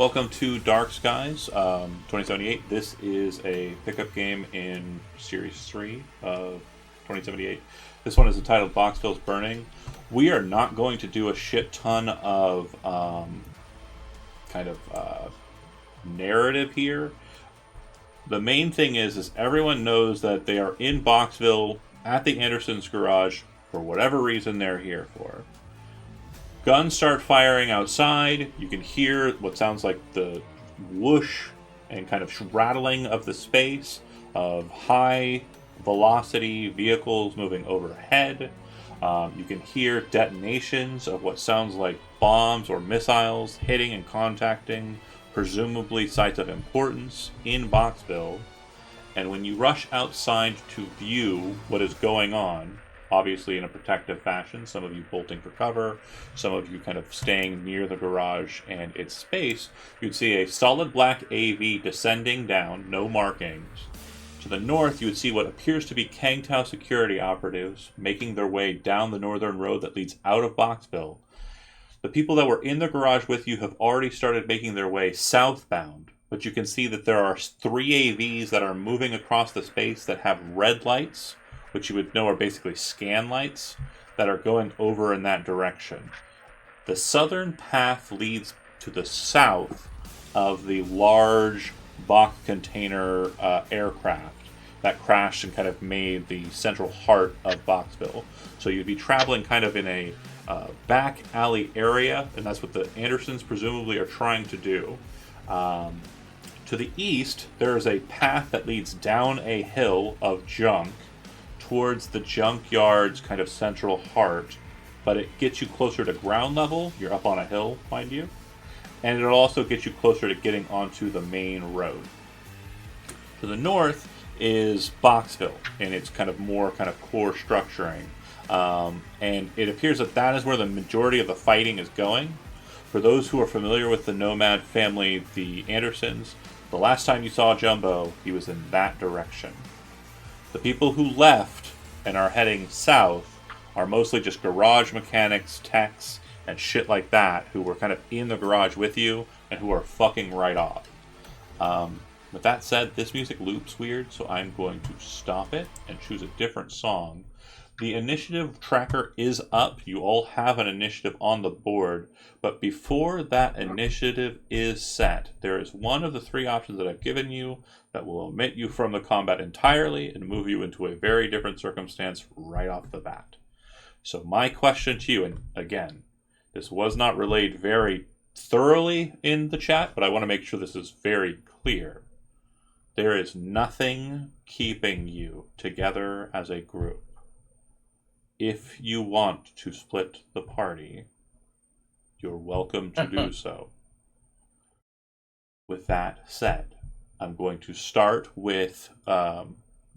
welcome to Dark Skies 2078. This is a pickup game in Series 3 of 2078. This one is entitled Boxville's Burning. We are not going to do a shit ton of narrative here. The main thing is everyone knows that they are in Boxville at the Andersons' garage for whatever reason they're here for. Guns start firing outside. You can hear what sounds like the whoosh and kind of rattling of the space of high velocity vehicles moving overhead. You can hear detonations of what sounds like bombs or missiles hitting and contacting presumably sites of importance in Boxville. And when you rush outside to view what is going on, obviously in a protective fashion, some of you bolting for cover, some of you kind of staying near the garage and its space, you'd see a solid black AV descending down, no markings. To the north, you would see what appears to be Kangtao security operatives making their way down the northern road that leads out of Boxville. The people that were in the garage with you have already started making their way southbound, but you can see that there are 3 AVs that are moving across the space that have red lights, which you would know are basically scan lights, that are going over in that direction. The southern path leads to the south of the large Bach container aircraft that crashed and kind of made the central heart of Boxville. So you'd be traveling kind of in a back alley area, and that's what the Andersons presumably are trying to do. To the east, there is a path that leads down a hill of junk towards the junkyard's kind of central heart, but it gets you closer to ground level. You're up on a hill, mind you, and it'll also get you closer to getting onto the main road. To the north is Boxville, and it's kind of more kind of core structuring, and it appears that that is where the majority of the fighting is going. For those who are familiar with the Nomad family, the Andersons, the last time you saw Jumbo, he was in that direction. The people who left and are heading south are mostly just garage mechanics, techs, and shit like that who were kind of in the garage with you and who are fucking right off. With that said, this music loops weird, so I'm going to stop it and choose a different song. The initiative tracker is up. You all have an initiative on the board, but before that initiative is set, there is one of the 3 options that I've given you that will omit you from the combat entirely and move you into a very different circumstance right off the bat. So my question to you, and again, this was not relayed very thoroughly in the chat, but I want to make sure this is very clear. There is nothing keeping you together as a group. If you want to split the party, you're welcome to do so. With that said, I'm going to start with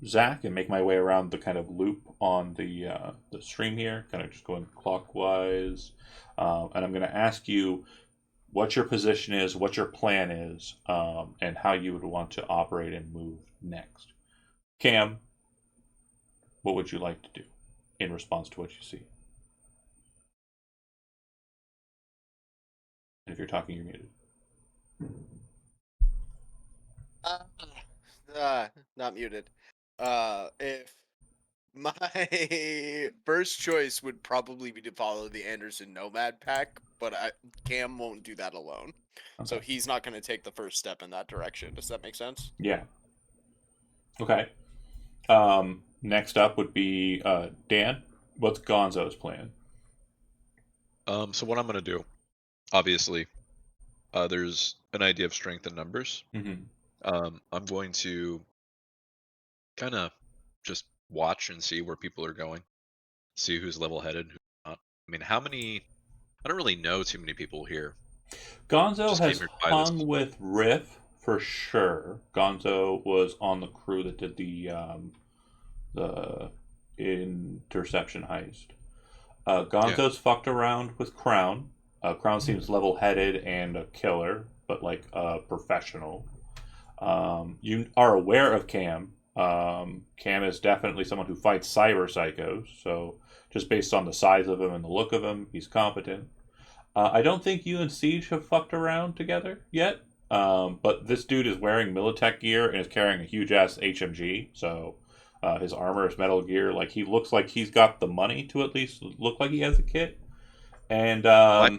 Zach and make my way around the kind of loop on the stream here, kind of just going clockwise. And I'm going to ask you what your position is, what your plan is, and how you would want to operate and move next. Cam, what would you like to do in response to what you see? And if you're talking, you're muted. Not muted. If my first choice would probably be to follow the Anderson Nomad pack, but Cam won't do that alone. Okay. So he's not going to take the first step in that direction. Does that make sense? Yeah. Okay. Next up would be Dan. What's Gonzo's plan? So what I'm going to do, obviously, there's an idea of strength in numbers. Mm-hmm. I'm going to kind of just watch and see where people are going, see who's level-headed, who's not. I mean, how many? I don't really know too many people here. Gonzo has hung with Riff for sure. Gonzo was on the crew that did the interception heist. Gonzo's fucked around with Crown. Crown seems level-headed and a killer, but like a professional. You are aware of Cam. Cam is definitely someone who fights cyber psychos, so just based on the size of him and the look of him, he's competent. I don't think you and Siege have fucked around together yet. But this dude is wearing Militech gear and is carrying a huge ass HMG. So his armor is Metal Gear. Like he looks like he's got the money to at least look like he has a kit. And My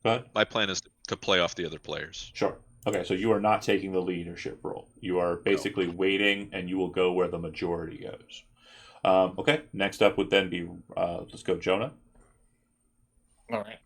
go ahead. my plan is to play off the other players. Sure. Okay, so you are not taking the leadership role. You are basically waiting, and you will go where the majority goes. Okay, next up would then be let's go, Jonah. All right.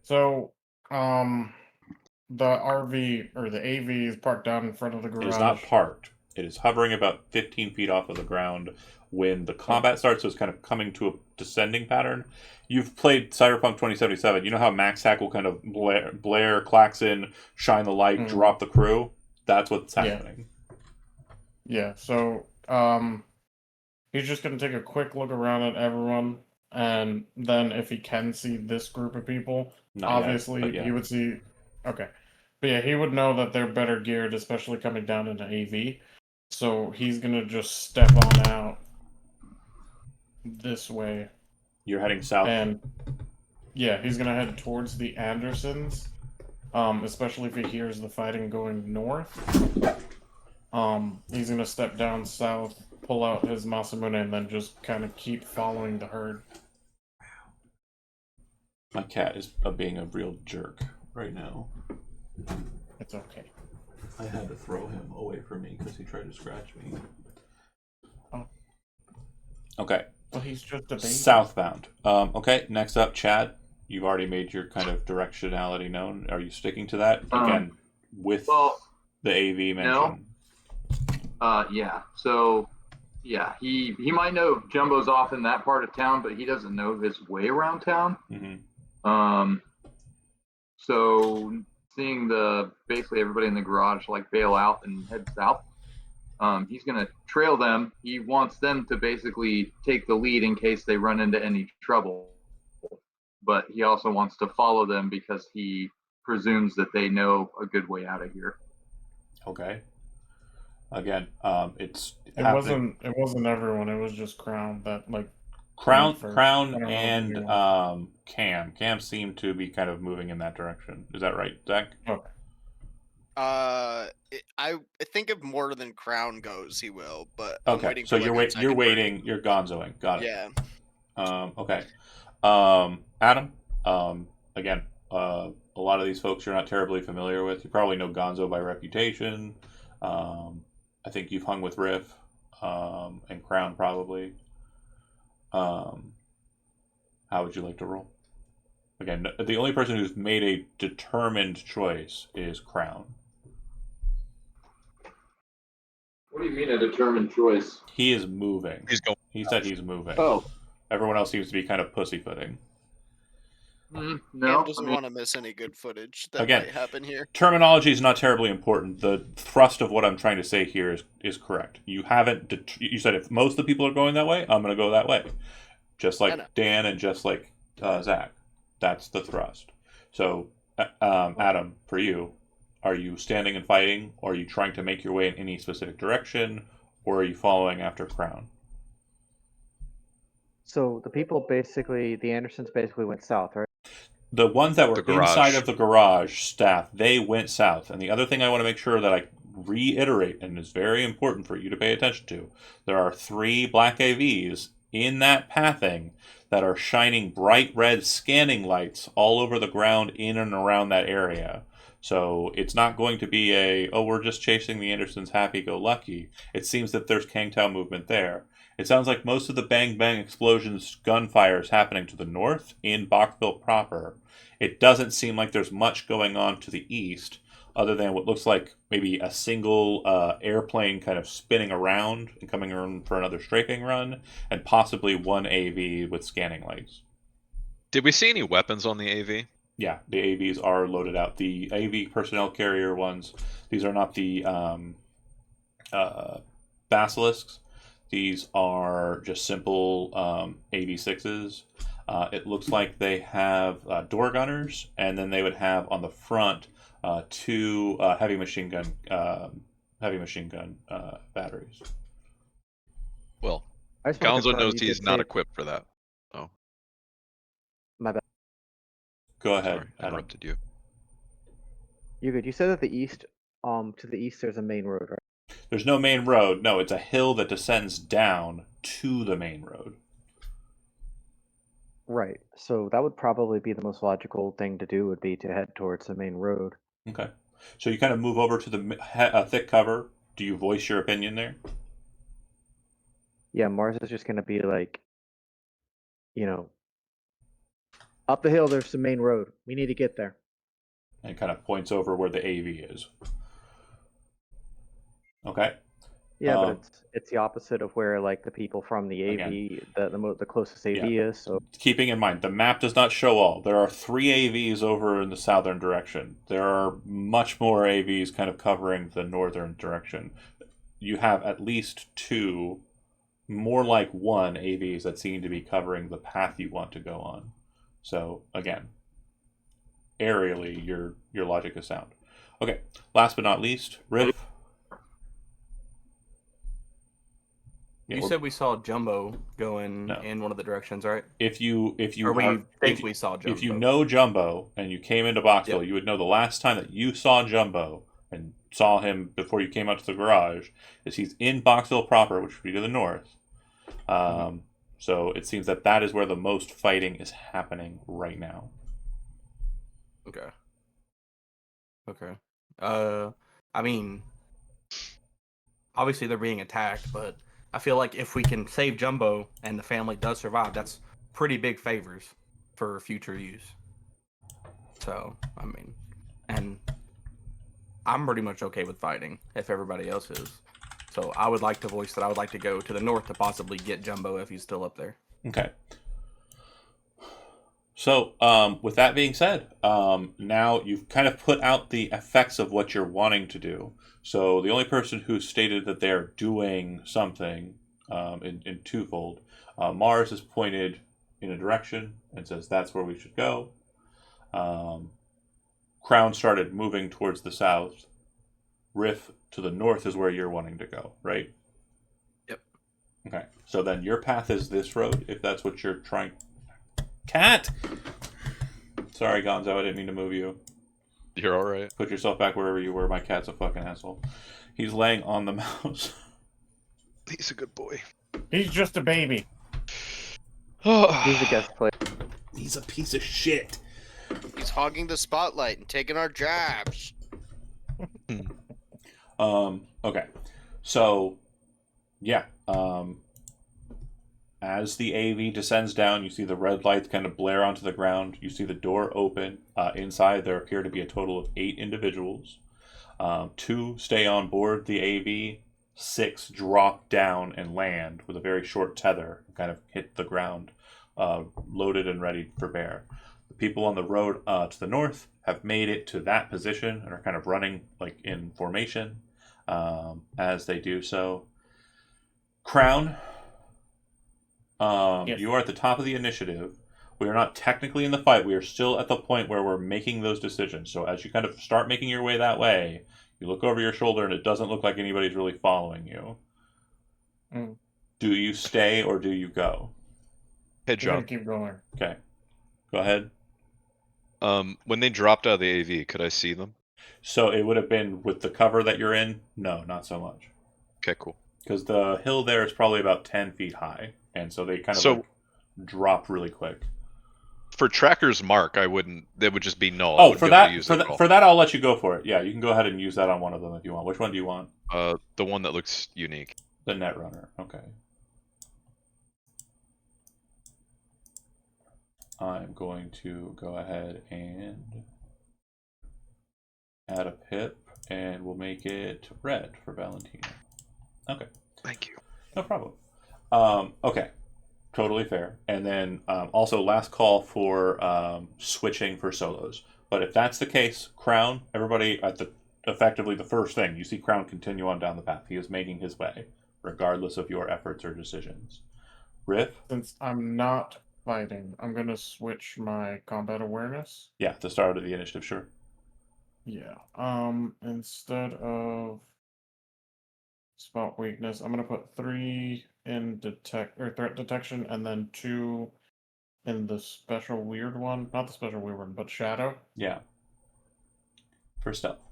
So, the RV or the AV is parked down in front of the garage. It is not parked. It is hovering about 15 feet off of the ground when the combat starts. So it's kind of coming to a descending pattern. You've played Cyberpunk 2077. You know how Max Hack will kind of blare, klaxon, shine the light, drop the crew? That's what's happening. Yeah, so he's just going to take a quick look around at everyone, and then if he can see this group of people, obviously he would see... Okay. But yeah, he would know that they're better geared, especially coming down into AV. So he's going to just step on out this way. You're heading south? And yeah, he's going to head towards the Andersons, especially if he hears the fighting going north. He's going to step down south, pull out his Masamune, and then just kind of keep following the herd. My cat is being a real jerk right now. It's okay. I had to throw him away from me because he tried to scratch me. Oh. Okay. Well, he's just a baby. Southbound. Okay, next up, Chad. You've already made your kind of directionality known. Are you sticking to that? Again, with the AV mention. No. Yeah. So, yeah, he might know Jumbo's off in that part of town, but he doesn't know his way around town. Mm-hmm. So seeing basically everybody in the garage like bail out and head south, he's gonna trail them. He wants them to basically take the lead in case they run into any trouble, but he also wants to follow them because he presumes that they know a good way out of here. Okay. Again, it wasn't everyone. It was just Crown that like. Crown and Cam seem to be kind of moving in that direction. Is that right, Zach? Okay. I think if more than Crown goes, he will. But okay, so you're waiting. You're gonzoing. Got it. Yeah. Okay. Adam. Again, a lot of these folks you're not terribly familiar with. You probably know Gonzo by reputation. I think you've hung with Riff, and Crown probably. How would you like to roll? Again, the only person who's made a determined choice is Crown. What do you mean a determined choice? He is moving. He's going. He said he's moving. Oh. Everyone else seems to be kind of pussyfooting. No. Cam doesn't want to miss any good footage that might happen here. Terminology is not terribly important. The thrust of what I'm trying to say here is correct. You haven't. You said if most of the people are going that way, I'm going to go that way. Just like Dan and just like Zach. That's the thrust. So, Adam, for you, are you standing and fighting, or are you trying to make your way in any specific direction, or are you following after Crown? So the people the Andersons basically went south, right? The ones that were inside of the garage staff, they went south. And the other thing I want to make sure that I reiterate, and is very important for you to pay attention to, there are 3 black AVs in that pathing that are shining bright red scanning lights all over the ground in and around that area. So it's not going to be we're just chasing the Andersons happy-go-lucky. It seems that there's Kangtao movement there. It sounds like most of the bang-bang explosions, gunfire is happening to the north in Boxville proper. It doesn't seem like there's much going on to the east, other than what looks like maybe a single airplane kind of spinning around and coming around for another strafing run, and possibly one AV with scanning lights. Did we see any weapons on the AV? Yeah, the AVs are loaded out. The AV personnel carrier ones, these are not the basilisks. These are just simple AV6s. It looks like they have door gunners, and then they would have on the front 2 heavy machine gun batteries. Well, Gonzo knows he's not equipped for that. Oh, my bad. Go ahead. Sorry, I interrupted you. You're good. You said that to the east there's a main road, right? There's no main road. No, it's a hill that descends down to the main road. Right. So that would probably be the most logical thing to do would be to head towards the main road. Okay. So you kind of move over to the thick cover. Do you voice your opinion there? Yeah, Mars is just gonna be like, up the hill there's the main road. We need to get there. And kind of points over where the AV is. Okay. Yeah, but it's the opposite of where like the people from the AV, again, the closest AV is. So keeping in mind, the map does not show all. There are 3 AVs over in the southern direction. There are much more AVs kind of covering the northern direction. You have at least 2, more like 1 AVs that seem to be covering the path you want to go on. So again, aerially, your logic is sound. Okay, last but not least, Riff. You said we saw Jumbo going in one of the directions, right? If you we saw Jumbo. If you know Jumbo and you came into Boxville, you would know the last time that you saw Jumbo and saw him before you came out to the garage is he's in Boxville proper, which would be to the north. So it seems that is where the most fighting is happening right now. Okay. I mean, obviously they're being attacked, but I feel like if we can save Jumbo and the family does survive, that's pretty big favors for future use. So, I mean, and I'm pretty much okay with fighting if everybody else is. So I would like to voice that I would like to go to the north to possibly get Jumbo if he's still up there. Okay. So, with that being said, now you've kind of put out the effects of what you're wanting to do. So the only person who stated that they're doing something in twofold, Mars is pointed in a direction and says that's where we should go. Crown started moving towards the south. Riff to the north is where you're wanting to go, right? Yep. Okay. So then your path is this road, if that's what you're trying. Cat! Sorry, Gonzo, I didn't mean to move you. You're alright. Put yourself back wherever you were. My cat's a fucking asshole. He's laying on the mouse. He's a good boy. He's just a baby. He's a guest player. He's a piece of shit. He's hogging the spotlight and taking our jabs. Okay. So, yeah. As the AV descends down, you see the red lights kind of blare onto the ground. You see the door open. Inside, there appear to be a total of 8 individuals. 2 stay on board the AV. 6 drop down and land with a very short tether, kind of hit the ground, loaded and ready for bear. The people on the road to the north have made it to that position and are kind of running like in formation as they do so. Crown, Yes. you are at the top of the initiative. We are not technically in the fight. We are still at the point where we're making those decisions. So as you kind of start making your way that way, you look over your shoulder and it doesn't look like anybody's really following you. Do you stay or do you go? Hey, John. Keep going. Okay. Go ahead. When they dropped out of the AV, could I see them? So it would have been with the cover that you're in? No, not so much. Okay, cool. Because the hill there is probably about 10 feet high. And so they kind of like drop really quick. For Tracker's mark, I wouldn't. That would just be null. Oh, for that, I'll let you go for it. Yeah, you can go ahead and use that on one of them if you want. Which one do you want? The one that looks unique. The Netrunner. Okay. I'm going to go ahead and add a pip, and we'll make it red for Valentina. Okay. Thank you. No problem. Okay. Totally fair. And then also last call for switching for solos. But if that's the case, Crown, everybody at effectively the first thing, you see Crown continue on down the path. He is making his way, regardless of your efforts or decisions. Riff? Since I'm not fighting, I'm going to switch my combat awareness. Yeah, the start of the initiative, sure. Yeah. Instead of spot weakness, I'm going to put 3 in threat detection and then 2 in the special weird one. Not the special weird one, but Shadow. Yeah. For stealth.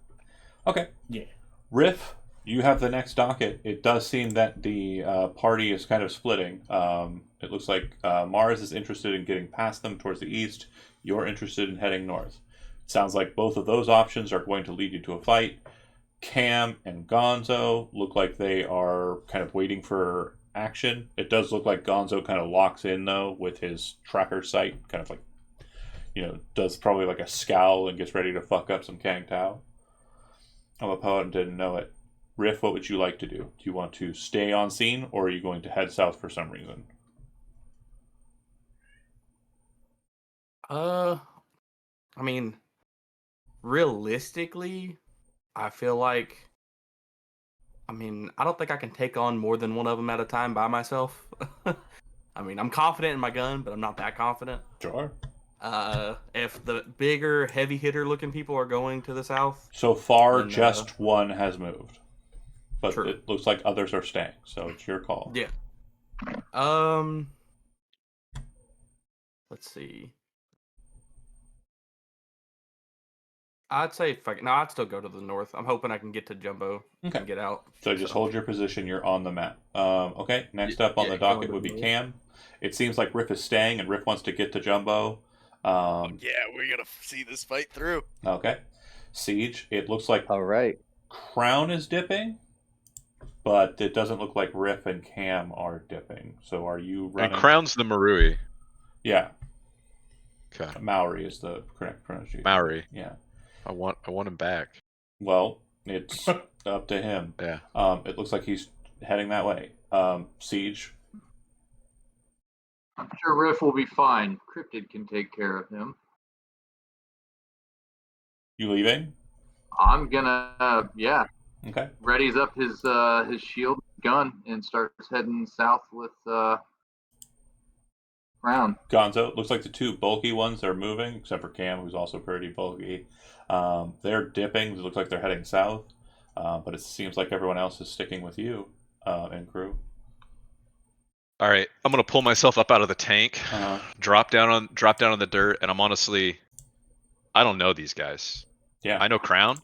Okay. Yeah. Riff, you have the next docket. It does seem that the party is kind of splitting. It looks like Mars is interested in getting past them towards the east. You're interested in heading north. It sounds like both of those options are going to lead you to a fight. Cam and Gonzo look like they are kind of waiting for action. It does look like Gonzo kind of locks in, though, with his tracker sight. Kind of like, does probably like a scowl and gets ready to fuck up some Kang Tao. I'm a poet and didn't know it. Riff, what would you like to do? Do you want to stay on scene, or are you going to head south for some reason? I mean, realistically, I feel like, I don't think I can take on more than one of them at a time by myself. I'm confident in my gun, but I'm not that confident. Sure. If the bigger, heavy hitter looking people are going to the south. So far, then, just one has moved. But true. It looks like others are staying, so it's your call. Yeah. Let's see. I'd say I'd still go to the north. I'm hoping I can get to Jumbo and get out. So just hold your position. You're on the map. Okay. Next up on the docket would be Cam. It seems like Riff is staying, and Riff wants to get to Jumbo. Yeah, we're gonna see this fight through. Okay. Siege. It looks like all right. Crown is dipping, but it doesn't look like Riff and Cam are dipping. So are you running? And Crown's the Marui. Yeah. Okay. Maori is the correct pronunciation. Maori. Yeah. I want him back. Well, it's up to him. Yeah. It looks like he's heading that way. Siege. I'm sure Riff will be fine. Cryptid can take care of him. You leaving? I'm gonna, yeah. Okay. Readies up his shield gun and starts heading south with Crown. Gonzo. Looks like the two bulky ones are moving, except for Cam, who's also pretty bulky. They're dipping. It looks like they're heading south, but it seems like everyone else is sticking with you and crew. All right, I'm gonna pull myself up out of the tank, drop down on the dirt, and I'm honestly, I don't know these guys. Yeah, I know Crown.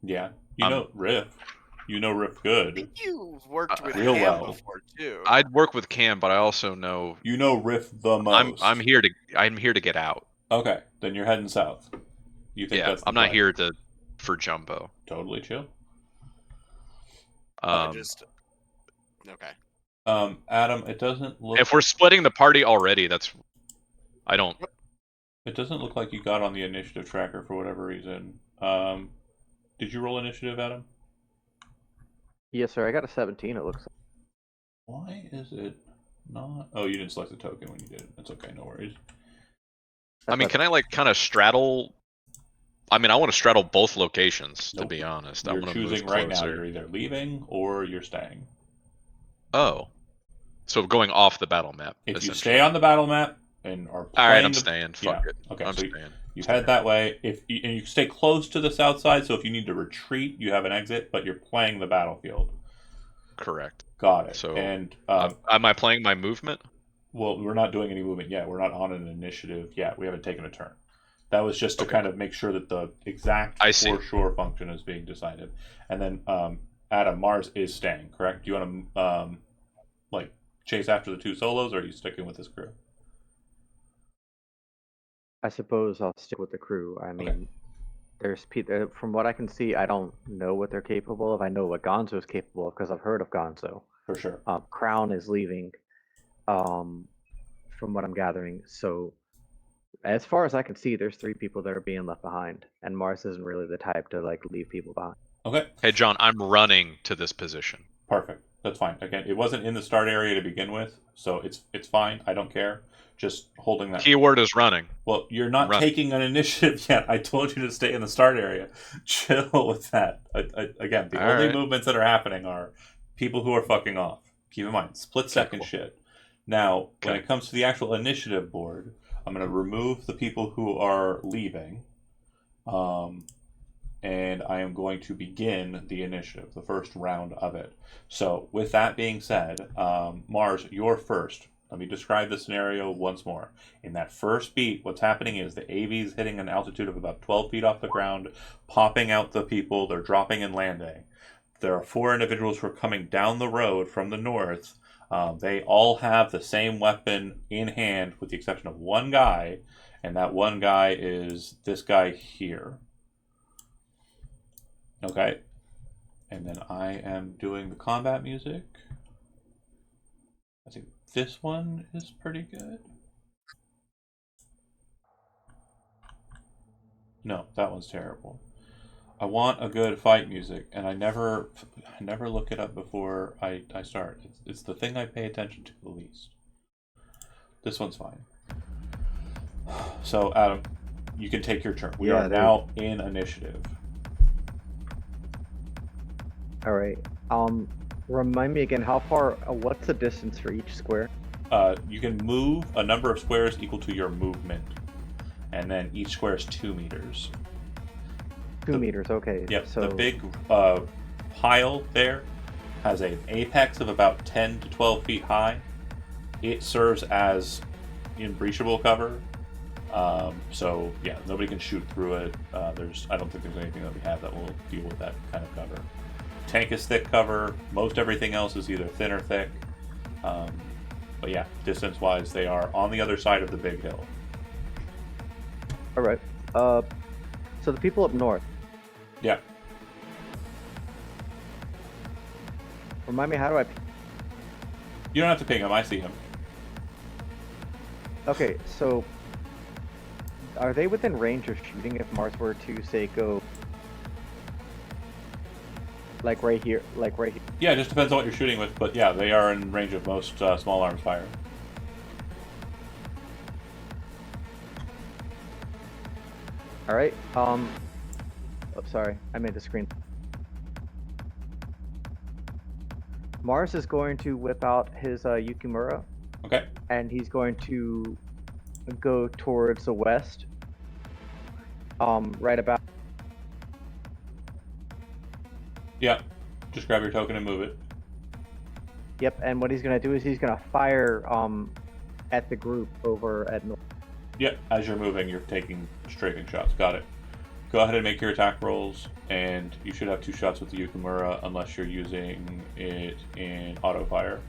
Yeah, you know Riff. You know Riff good. You've worked with real Cam well before too. I'd work with Cam, but I also know you know Riff the most. I'm here to get out. Okay, then you're heading south. You think that's the I'm not here for Jumbo. Totally chill. Okay. Adam, it doesn't look. If we're splitting the party already, I don't. It doesn't look like you got on the initiative tracker for whatever reason. Did you roll initiative, Adam? Yes, sir. I got a 17. It looks like. Why is it not? Oh, you didn't select the token when you did it. That's okay. No worries. Can I kind of straddle? I want to straddle both locations, to be honest. You're I want to choosing move right now. closer. You're either leaving or you're staying. Oh, so going off the battle map. If you stay on the battle map and are playing, all right, I'm staying. Fuck it. Okay, I'm so staying. You head that way. And you stay close to the south side. So if you need to retreat, you have an exit, but you're playing the battlefield. Correct. Got it. So, and am I playing my movement? Well, we're not doing any movement yet. We're not on an initiative yet. We haven't taken a turn. That was just to kind of make sure that the exact for sure function is being decided. And then Adam, Mars is staying, correct? Do you want to chase after the two solos, or are you sticking with this crew? I suppose I'll stick with the crew. There's from what I can see, I don't know what they're capable of. I know what Gonzo is capable of because I've heard of Gonzo. For sure. Crown is leaving, from what I'm gathering. So, as far as I can see, there's 3 people that are being left behind, and Mars isn't really the type to leave people behind. Okay. Hey, John, I'm running to this position. Perfect. That's fine. Again, it wasn't in the start area to begin with, so it's fine. I don't care. Just holding that. Keyword is running. Well, you're not taking an initiative yet. I told you to stay in the start area. Chill with that. Again, the only movements that are happening are people who are fucking off. Keep in mind, split second shit. Now, when it comes to the actual initiative board, I'm going to remove the people who are leaving. And I am going to begin the initiative, the first round of it. So, with that being said, Mars, you're first. Let me describe the scenario once more. In that first beat, what's happening is the AV is hitting an altitude of about 12 feet off the ground, popping out the people, they're dropping and landing. There are 4 individuals who are coming down the road from the north. They all have the same weapon in hand, with the exception of one guy, and that one guy is this guy here. Okay. And then I am doing the combat music. I think this one is pretty good. No, that one's terrible. I want a good fight music, and I never look it up before I start. It's the thing I pay attention to the least. This one's fine. So, Adam, you can take your turn. We are now in initiative. All right. Remind me again, how far? What's the distance for each square? You can move a number of squares equal to your movement, and then each square is 2 meters. 2 meters, okay. Yep. So The big pile there has an apex of about 10 to 12 feet high. It serves as unbreachable cover. So yeah, nobody can shoot through it. I don't think there's anything that we have that will deal with that kind of cover. Tank is thick cover. Most everything else is either thin or thick. But yeah, distance-wise, they are on the other side of the big hill. all right. So the people up north. Yeah. Remind me, how do I? You don't have to ping him. I see him. Okay, so are they within range of shooting if Mars were to say go? Like right here, Yeah, it just depends on what you're shooting with, but yeah, they are in range of most small arms fire. All right. Oh, sorry, I made the screen. Mars is going to whip out his Yukimura, Okay. and he's going to go towards the west. Right about. Yeah. Just grab your token and move it. Yep, and what he's gonna do is he's gonna fire at the group over at north. Yep. As you're moving, you're taking strafing shots. Got it. Go ahead and make your attack rolls, and you should have 2 shots with the Yukimura unless you're using it in auto fire.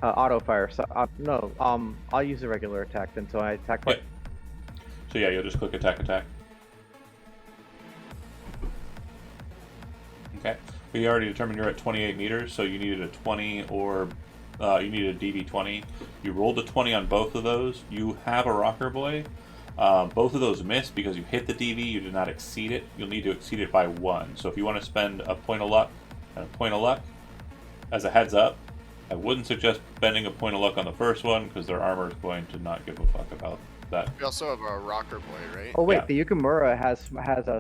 Auto fire. So no, I'll use a regular attack then. So I attack. Yep. So yeah, you'll just click attack. Okay. We already determined you're at 28 meters, so you needed a 20 or you needed a DV20. You rolled a 20 on both of those. You have a rocker boy. Both of those missed because you hit the DV. You did not exceed it. You'll need to exceed it by 1. So if you want to spend a point of luck and a point of luck, as a heads up, I wouldn't suggest spending a point of luck on the first one because their armor is going to not give a fuck about that. We also have a rocker boy, right? Oh wait, Yeah. the Yukimura has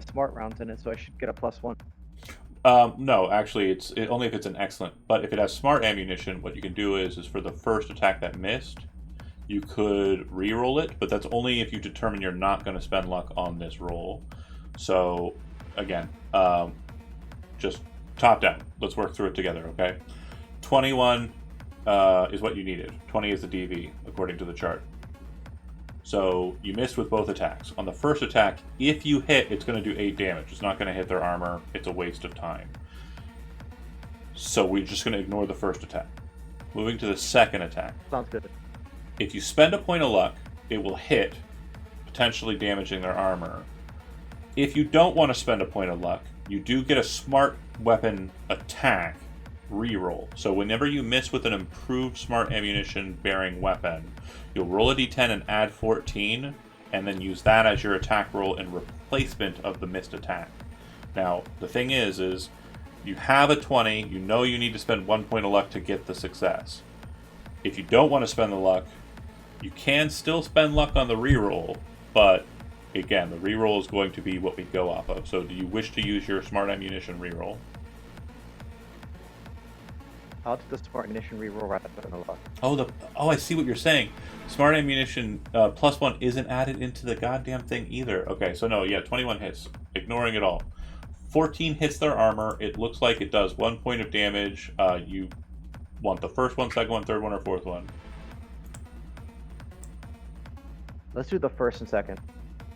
smart rounds in it, so I should get a +1. No, actually, it's only if it's an excellent. But if it has smart ammunition, what you can do is for the first attack that missed, you could re-roll it. But that's only if you determine you're not going to spend luck on this roll. So, again, just top down. Let's work through it together, okay? 21 is what you needed. 20 is the DV, according to the chart. So you missed with both attacks. On the first attack, if you hit, it's going to do 8 damage. It's not going to hit their armor. It's a waste of time. So we're just going to ignore the first attack. Moving to the second attack. Sounds good. If you spend a point of luck, it will hit, potentially damaging their armor. If you don't want to spend a point of luck, you do get a smart weapon attack reroll. So whenever you miss with an improved smart ammunition bearing weapon, you'll roll a d10 and add 14, and then use that as your attack roll in replacement of the missed attack. Now, the thing is you have a 20, you know you need to spend 1 point of luck to get the success. If you don't want to spend the luck, you can still spend luck on the reroll, but again, the reroll is going to be what we go off of. So do you wish to use your smart ammunition reroll? I'll do the smart ammunition reroll rather than the luck. I see what you're saying. Smart ammunition +1 isn't added into the goddamn thing either. Okay, so no, yeah, 21 hits, ignoring it all. 14 hits their armor. It looks like it does 1 point of damage. You want the first one, second one, third one, or fourth one? Let's do the first and second.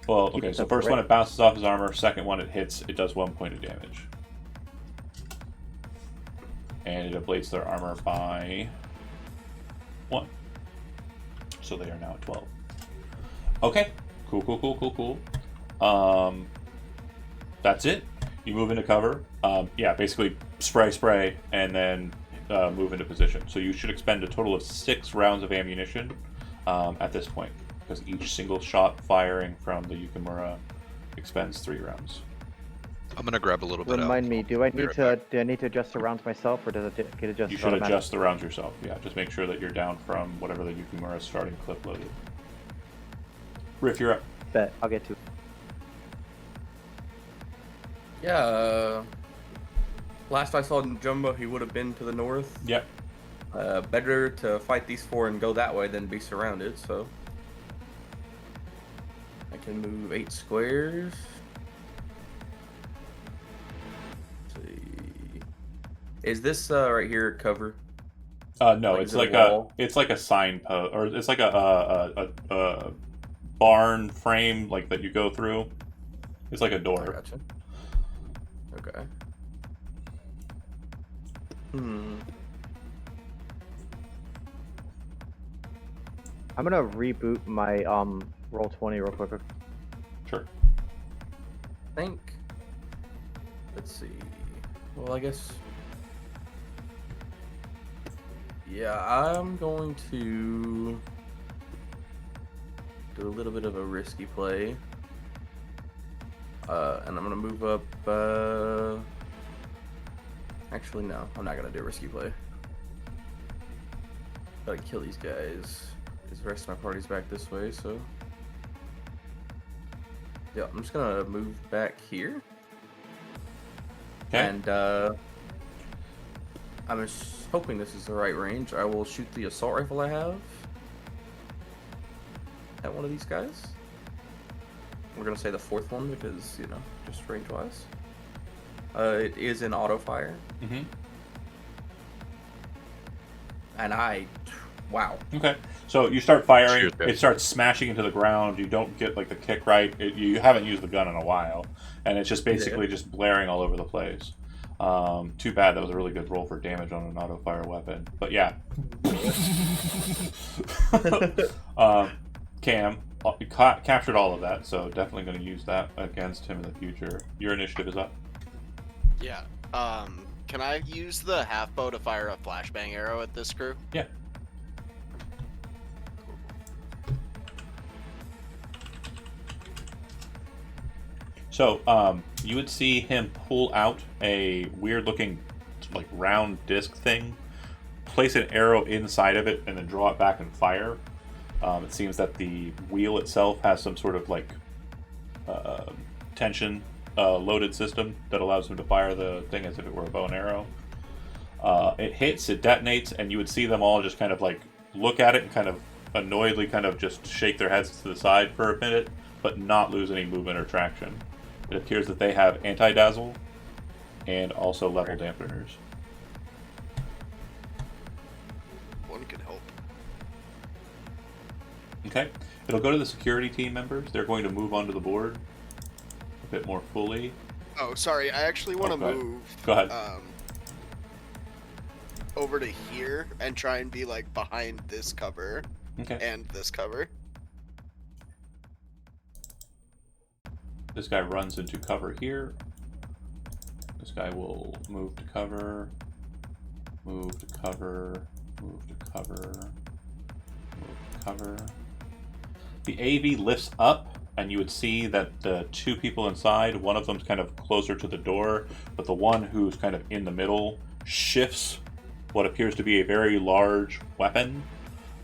Well, okay, so first one it bounces off his armor, second one it hits, it does 1 point of damage. And it ablates their armor by 1. So they are now at 12. Okay, cool. That's it. You move into cover. Yeah, basically spray, and then move into position. So you should expend a total of 6 rounds of ammunition at this point, because each single shot firing from the Yukimura expends 3 rounds. I'm gonna grab a little bit. Remind me, do I need to adjust the rounds myself, or does it get adjusted? You should adjust the rounds yourself. Yeah, just make sure that you're down from whatever the Yukimura starting clip loaded. Riff, you're up. Bet I'll get to. Yeah. Last I saw Jumbo, he would have been to the north. Yep. Better to fight these 4 and go that way than be surrounded. So I can move 8 squares. Is this right here cover? No, it's like a signpost, or it's like a barn frame like that you go through. It's like a door. Gotcha. Okay. I'm gonna reboot my Roll20 real quick. Sure. Let's see. Well, I guess. Yeah, I'm going to do a little bit of a risky play. And I'm going to move up. Actually, no, I'm not going to do a risky play. Gotta kill these guys, because the rest of my party's back this way, so. Yeah, I'm just going to move back here. Okay. And, I'm just hoping this is the right range. I will shoot the assault rifle I have at one of these guys. We're gonna say the 4th one because, you know, just range wise. It is in auto fire. Mm-hmm. And wow. Okay. So you start firing. It starts smashing into the ground. You don't get like the kick right. You haven't used the gun in a while, and it's just basically just blaring all over the place. Too bad. That was a really good roll for damage on an auto fire weapon. But yeah. Cam captured all of that, so definitely going to use that against him in the future. Your initiative is up. Yeah. Can I use the half bow to fire a flashbang arrow at this crew? Yeah. So, you would see him pull out a weird-looking, like, round disc thing, place an arrow inside of it, and then draw it back and fire. It seems that the wheel itself has some sort of, like, tension loaded system that allows him to fire the thing as if it were a bow and arrow. It hits, it detonates, and you would see them all just kind of, like, look at it and kind of annoyedly kind of just shake their heads to the side for a minute, but not lose any movement or traction. It appears that they have anti-dazzle and also level dampeners. One can help. Okay. It'll go to the security team members. They're going to move onto the board a bit more fully. Oh, sorry. I actually want to move. Go ahead. Over to here and try and be like behind this cover and this cover. This guy runs into cover here. This guy will move to cover, move to cover, move to cover, move to cover. The AV lifts up, and you would see that the 2 people inside, one of them's kind of closer to the door, but the one who's kind of in the middle shifts what appears to be a very large weapon,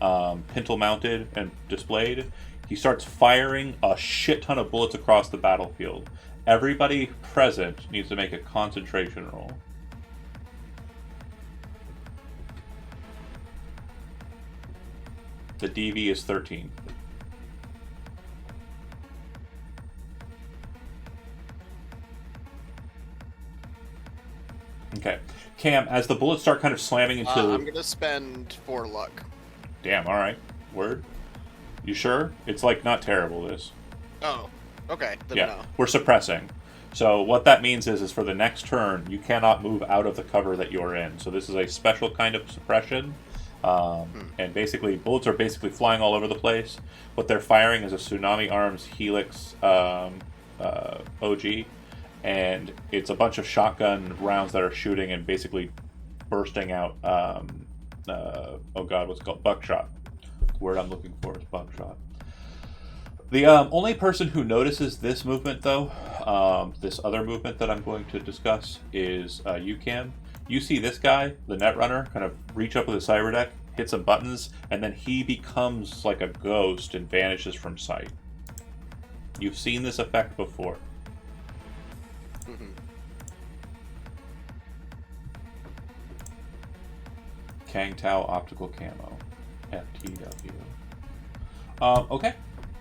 pintle mounted and displayed. He starts firing a shit ton of bullets across the battlefield. Everybody present needs to make a concentration roll. The DV is 13. Okay. Cam, as the bullets start kind of slamming into... I'm going to spend 4 luck. Damn, alright. Word. You sure? It's, like, not terrible, this. Oh, okay. Then yeah, no. We're suppressing. So what that means is for the next turn, you cannot move out of the cover that you're in. So this is a special kind of suppression. And basically, bullets are basically flying all over the place. What they're firing is a Tsunami Arms Helix OG. And it's a bunch of shotgun rounds that are shooting and basically bursting out, oh god, what's it called? Buckshot. The word I'm looking for is buckshot. The only person who notices this movement, though, this other movement that I'm going to discuss, is you, Cam. You see this guy, the Netrunner, kind of reach up with his cyber deck, hit some buttons, and then he becomes like a ghost and vanishes from sight. You've seen this effect before. Kang Tao Optical Camo. FTW. Okay.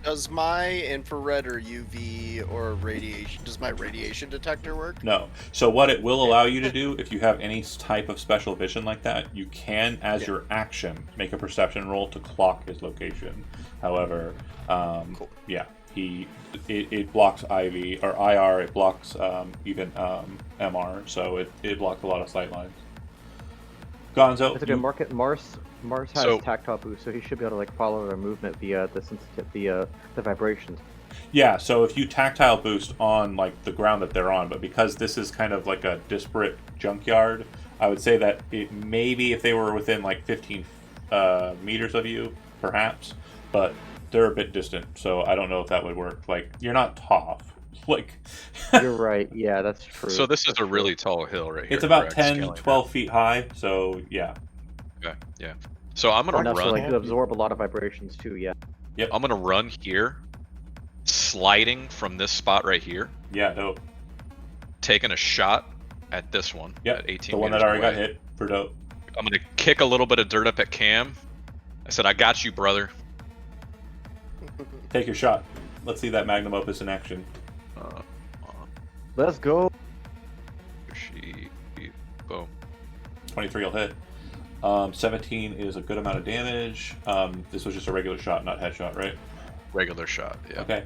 Does my infrared or UV or radiation, does my radiation detector work? No. So what it will allow you to do, if you have any type of special vision like that, you can, as your action, make a perception roll to clock his location. However, cool. Yeah, it blocks IV, or IR, it blocks even MR, so it blocks a lot of sight lines. Gonzo. That's a good market. Mars has tactile boost, so he should be able to like follow their movement via the vibrations. Yeah, so if you tactile boost on like the ground that they're on, but because this is kind of like a disparate junkyard, I would say that it maybe if they were within like 15 meters of you, perhaps, but they're a bit distant, so I don't know if that would work. Like, you're not Toph. Like, you're right. Yeah, that's true. So this is a really tall hill right here. It's about 10, 12 feet high, so yeah. Okay, yeah. So I'm gonna run. Like, to absorb a lot of vibrations too. Yeah. Yep. I'm gonna run here, sliding from this spot right here. Yeah, dope. Taking a shot at this one. Yep. At 18 the one that already got hit for dope. I'm gonna kick a little bit of dirt up at Cam. I said, "I got you, brother." Take your shot. Let's see that magnum opus in action. Let's go. Boom. 23 will hit. 17 is a good amount of damage. This was just a regular shot, not headshot, right? Regular shot, yeah. Okay.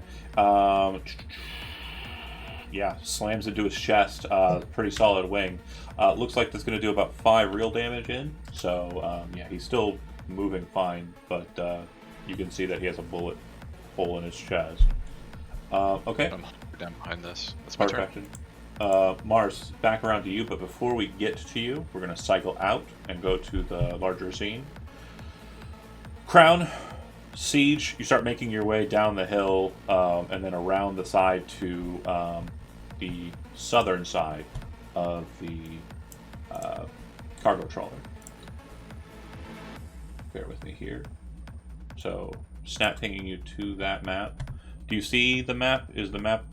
Yeah, slams into his chest. Pretty solid wing. Looks like that's going to do about 5 real damage in. So, yeah, he's still moving fine, but you can see that he has a bullet hole in his chest. Okay. I'm down behind this. That's my turn. Mars, back around to you, but before we get to you, we're going to cycle out and go to the larger scene. Crown, Siege, you start making your way down the hill and then around the side to the southern side of the cargo trawler. Bear with me here. So, snap pinging you to that map. Do you see the map? Is the map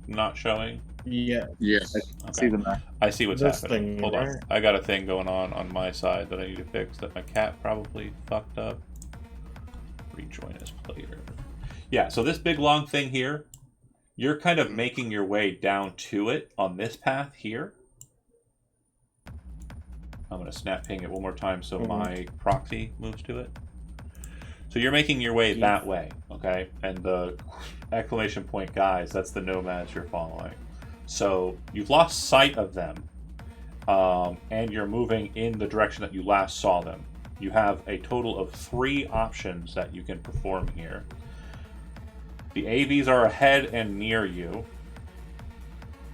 not showing? Yeah. Yeah. I See the map. I see what's This happening. thing Hold on. there. I got a thing going on my side that I need to fix that my cat probably fucked up. Rejoin as player. Yeah, so this big long thing here, you're kind of making your way down to it on this path here. I'm going to snap ping it one more time so my proxy moves to it. So you're making your way that way, okay? And the exclamation point guys, that's the nomads you're following. So you've lost sight of them, and you're moving in the direction that you last saw them. You have a total of 3 options that you can perform here. The AVs are ahead and near you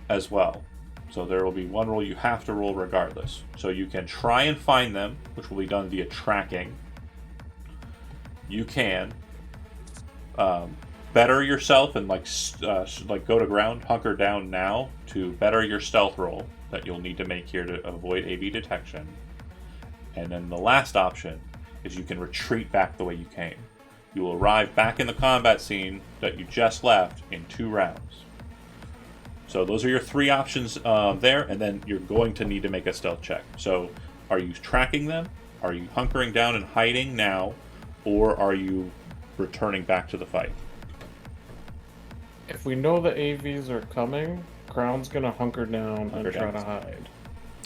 as well. So there will be one roll you have to roll regardless. So you can try and find them, which will be done via tracking. You can better yourself and like go to ground, hunker down now to better your stealth roll that you'll need to make here to avoid AV detection. And then the last option is you can retreat back the way you came. You will arrive back in the combat scene that you just left in 2 rounds. So those are your 3 options there, and then you're going to need to make a stealth check. So are you tracking them? Are you hunkering down and hiding now? or are you returning back to the fight? If we know the AVs are coming, Crown's gonna hunker down and try to hide.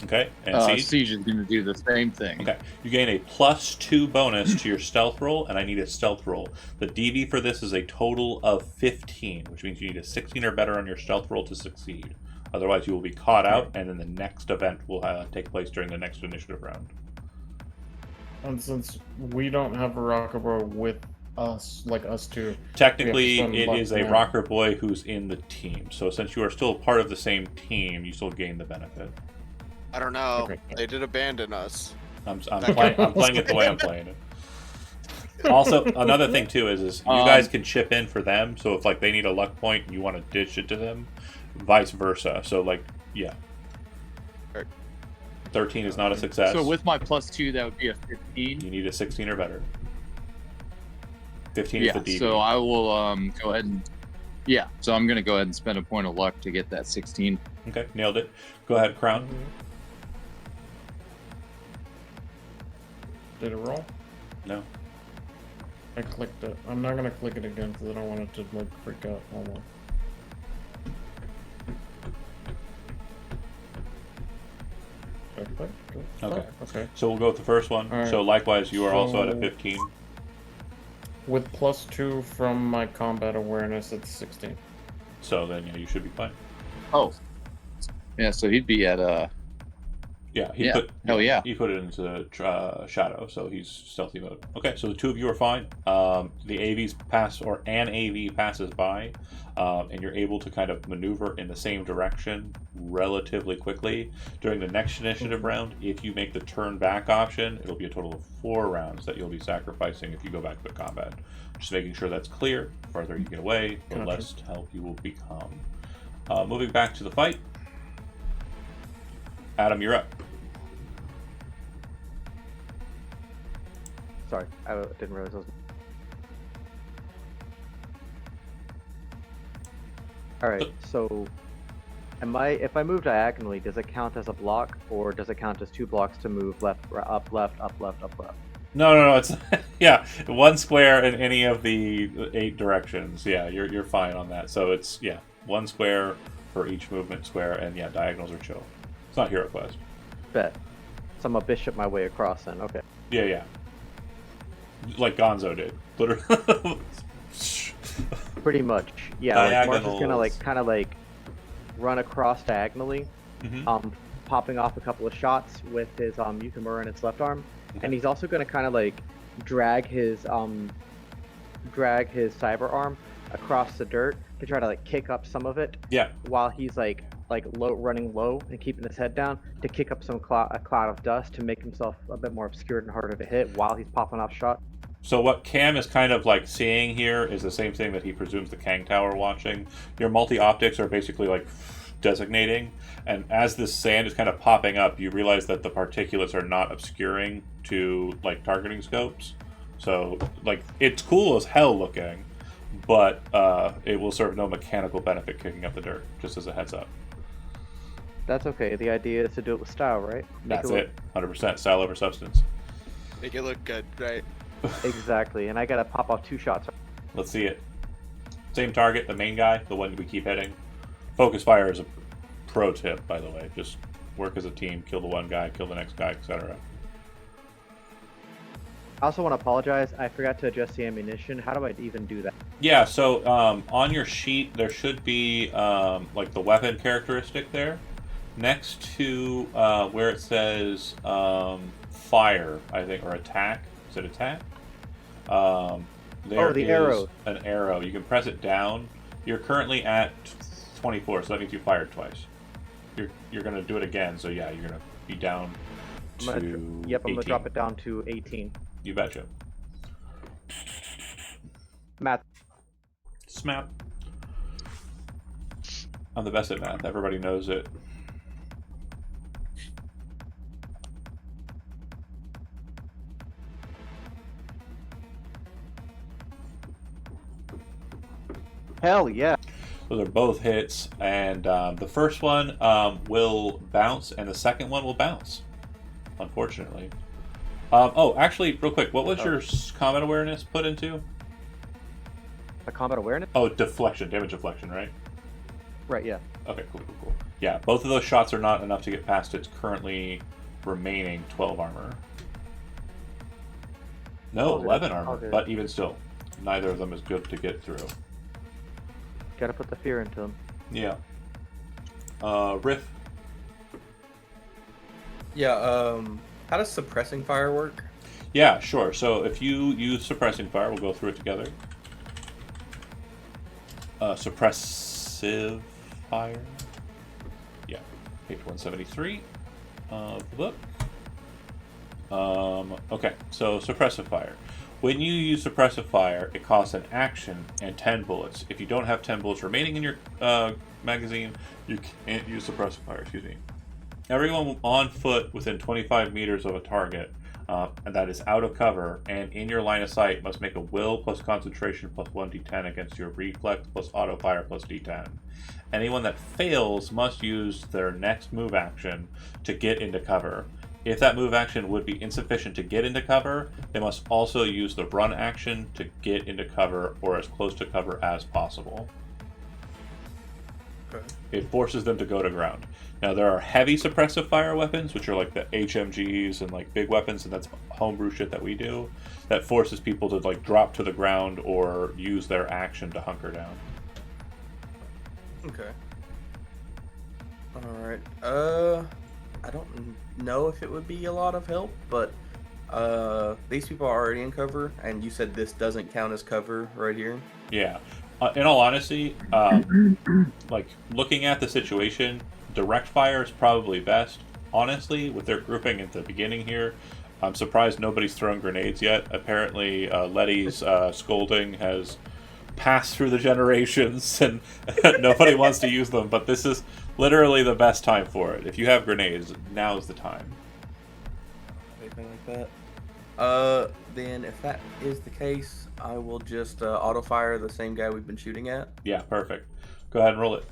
Okay, and Siege? Siege is going to do the same thing. Okay, you gain a +2 bonus to your stealth roll, and I need a stealth roll. The DV for this is a total of 15, which means you need a 16 or better on your stealth roll to succeed. Otherwise, you will be caught out, and then the next event will take place during the next initiative round. And since we don't have a rocker boy with us, like us two, technically it is a rocker boy who's in the team. So since you are still part of the same team, you still gain the benefit. I don't know. They did abandon us. I'm playing it the way I'm playing it. Also, another thing too is you guys can chip in for them. So if like they need a luck point and you want to ditch it to them, vice versa. So like, yeah. 13 is not a success. So with my +2, that would be a 15. You need a 16 or better. 15 is the DV. So I will go ahead and so I'm gonna go ahead and spend a point of luck to get that 16. Okay, nailed it. Go ahead, Crown. Did it roll? No. I clicked it. I'm not gonna click it again because I don't want it to like freak out. Hold on. Okay. So we'll go with the first one. Right. So likewise, you are also at a 15. With +2 from my combat awareness, it's 16. So then, yeah, you should be fine. Oh. Yeah, so he'd be at hell yeah. He put it into shadow, so he's stealthy mode. Okay, so the two of you are fine. The AVs pass, or an AV passes by, and you're able to kind of maneuver in the same direction relatively quickly. During the next initiative round, if you make the turn back option, it'll be a total of 4 rounds that you'll be sacrificing if you go back to combat. Just making sure that's clear. The farther you get away, the less health you will become. Moving back to the fight. Adam, you're up. Sorry, I didn't realize I was... Alright, so... if I move diagonally, does it count as a block, or does it count as 2 blocks to move left, up, left, up, left, up, left? No, it's... yeah, 1 square in any of the 8 directions. Yeah, you're fine on that. So it's, 1 square for each movement square, and diagonals are chill. It's not Hero Quest. Bet. So I'm a bishop my way across then, okay. Yeah. Like Gonzo did. Literally. Pretty much. Yeah, like Mark is gonna kind of run across diagonally, popping off a couple of shots with his Yukimura in its left arm. Okay. And he's also gonna kind of drag his cyber arm across the dirt to try to kick up some of it. Yeah. While he's running low and keeping his head down to kick up a cloud of dust to make himself a bit more obscured and harder to hit while he's popping off shots. So what Cam is kind of seeing here is the same thing that he presumes the Kang Tower watching. Your multi-optics are basically designating, and as this sand is kind of popping up, you realize that the particulates are not obscuring to targeting scopes. So it's cool as hell looking, but it will serve no mechanical benefit kicking up the dirt, just as a heads up. That's okay. The idea is to do it with style, right? That's it. 100% style over substance. Make it look good, right? Exactly, and I gotta pop off 2 shots. Let's see it. Same target, the main guy, the one we keep hitting. Focus fire is a pro tip, by the way. Just work as a team, kill the one guy, kill the next guy, etc. I also want to apologize. I forgot to adjust the ammunition. How do I even do that? Yeah, so on your sheet, there should be the weapon characteristic there. Next to where it says fire, I think, or attack. Is it attack? There the is arrow. An arrow. You can press it down. You're currently at 24, so that means you fired twice. You're going to do it again, so yeah, you're going to be down to 18. I'm going to drop it down to 18. You betcha. Math. Smap. I'm the best at math. Everybody knows it. Hell yeah. Those are both hits, and the first one will bounce, and the second one will bounce, unfortunately. Oh, actually, real quick, what was your combat awareness put into? A combat awareness? Oh, deflection, damage deflection, right? Right, yeah. Okay, cool. Yeah, both of those shots are not enough to get past its currently remaining 12 armor. No, 11 armor, but even still, neither of them is good to get through. Gotta put the fear into them. Yeah. Riff? Yeah, how does suppressing fire work? Yeah, sure. So if you use suppressing fire, we'll go through it together. Suppressive fire. Yeah, page 173 of the book. Okay, so suppressive fire. When you use suppressive fire, it costs an action and 10 bullets. If you don't have 10 bullets remaining in your magazine, you can't use suppressive fire, excuse me. Everyone on foot within 25 meters of a target and that is out of cover and in your line of sight must make a will plus concentration plus 1d10 against your reflex plus auto fire plus d10. Anyone that fails must use their next move action to get into cover. If that move action would be insufficient to get into cover, they must also use the run action to get into cover or as close to cover as possible. Okay. It forces them to go to ground. Now, there are heavy suppressive fire weapons, which are like the HMGs and like big weapons, and that's homebrew shit that we do, that forces people to like drop to the ground or use their action to hunker down. Okay. Alright. I don't know if it would be a lot of help, but these people are already in cover, and you said this doesn't count as cover right here? Yeah. In all honesty, like looking at the situation, direct fire is probably best. Honestly, with their grouping at the beginning here, I'm surprised nobody's thrown grenades yet. Apparently, Letty's scolding has passed through the generations, and nobody wants to use them. But this is literally the best time for it. If you have grenades, now's the time. Anything like that? Then if that is the case, I will just auto fire the same guy we've been shooting at. Yeah, perfect. Go ahead and roll it.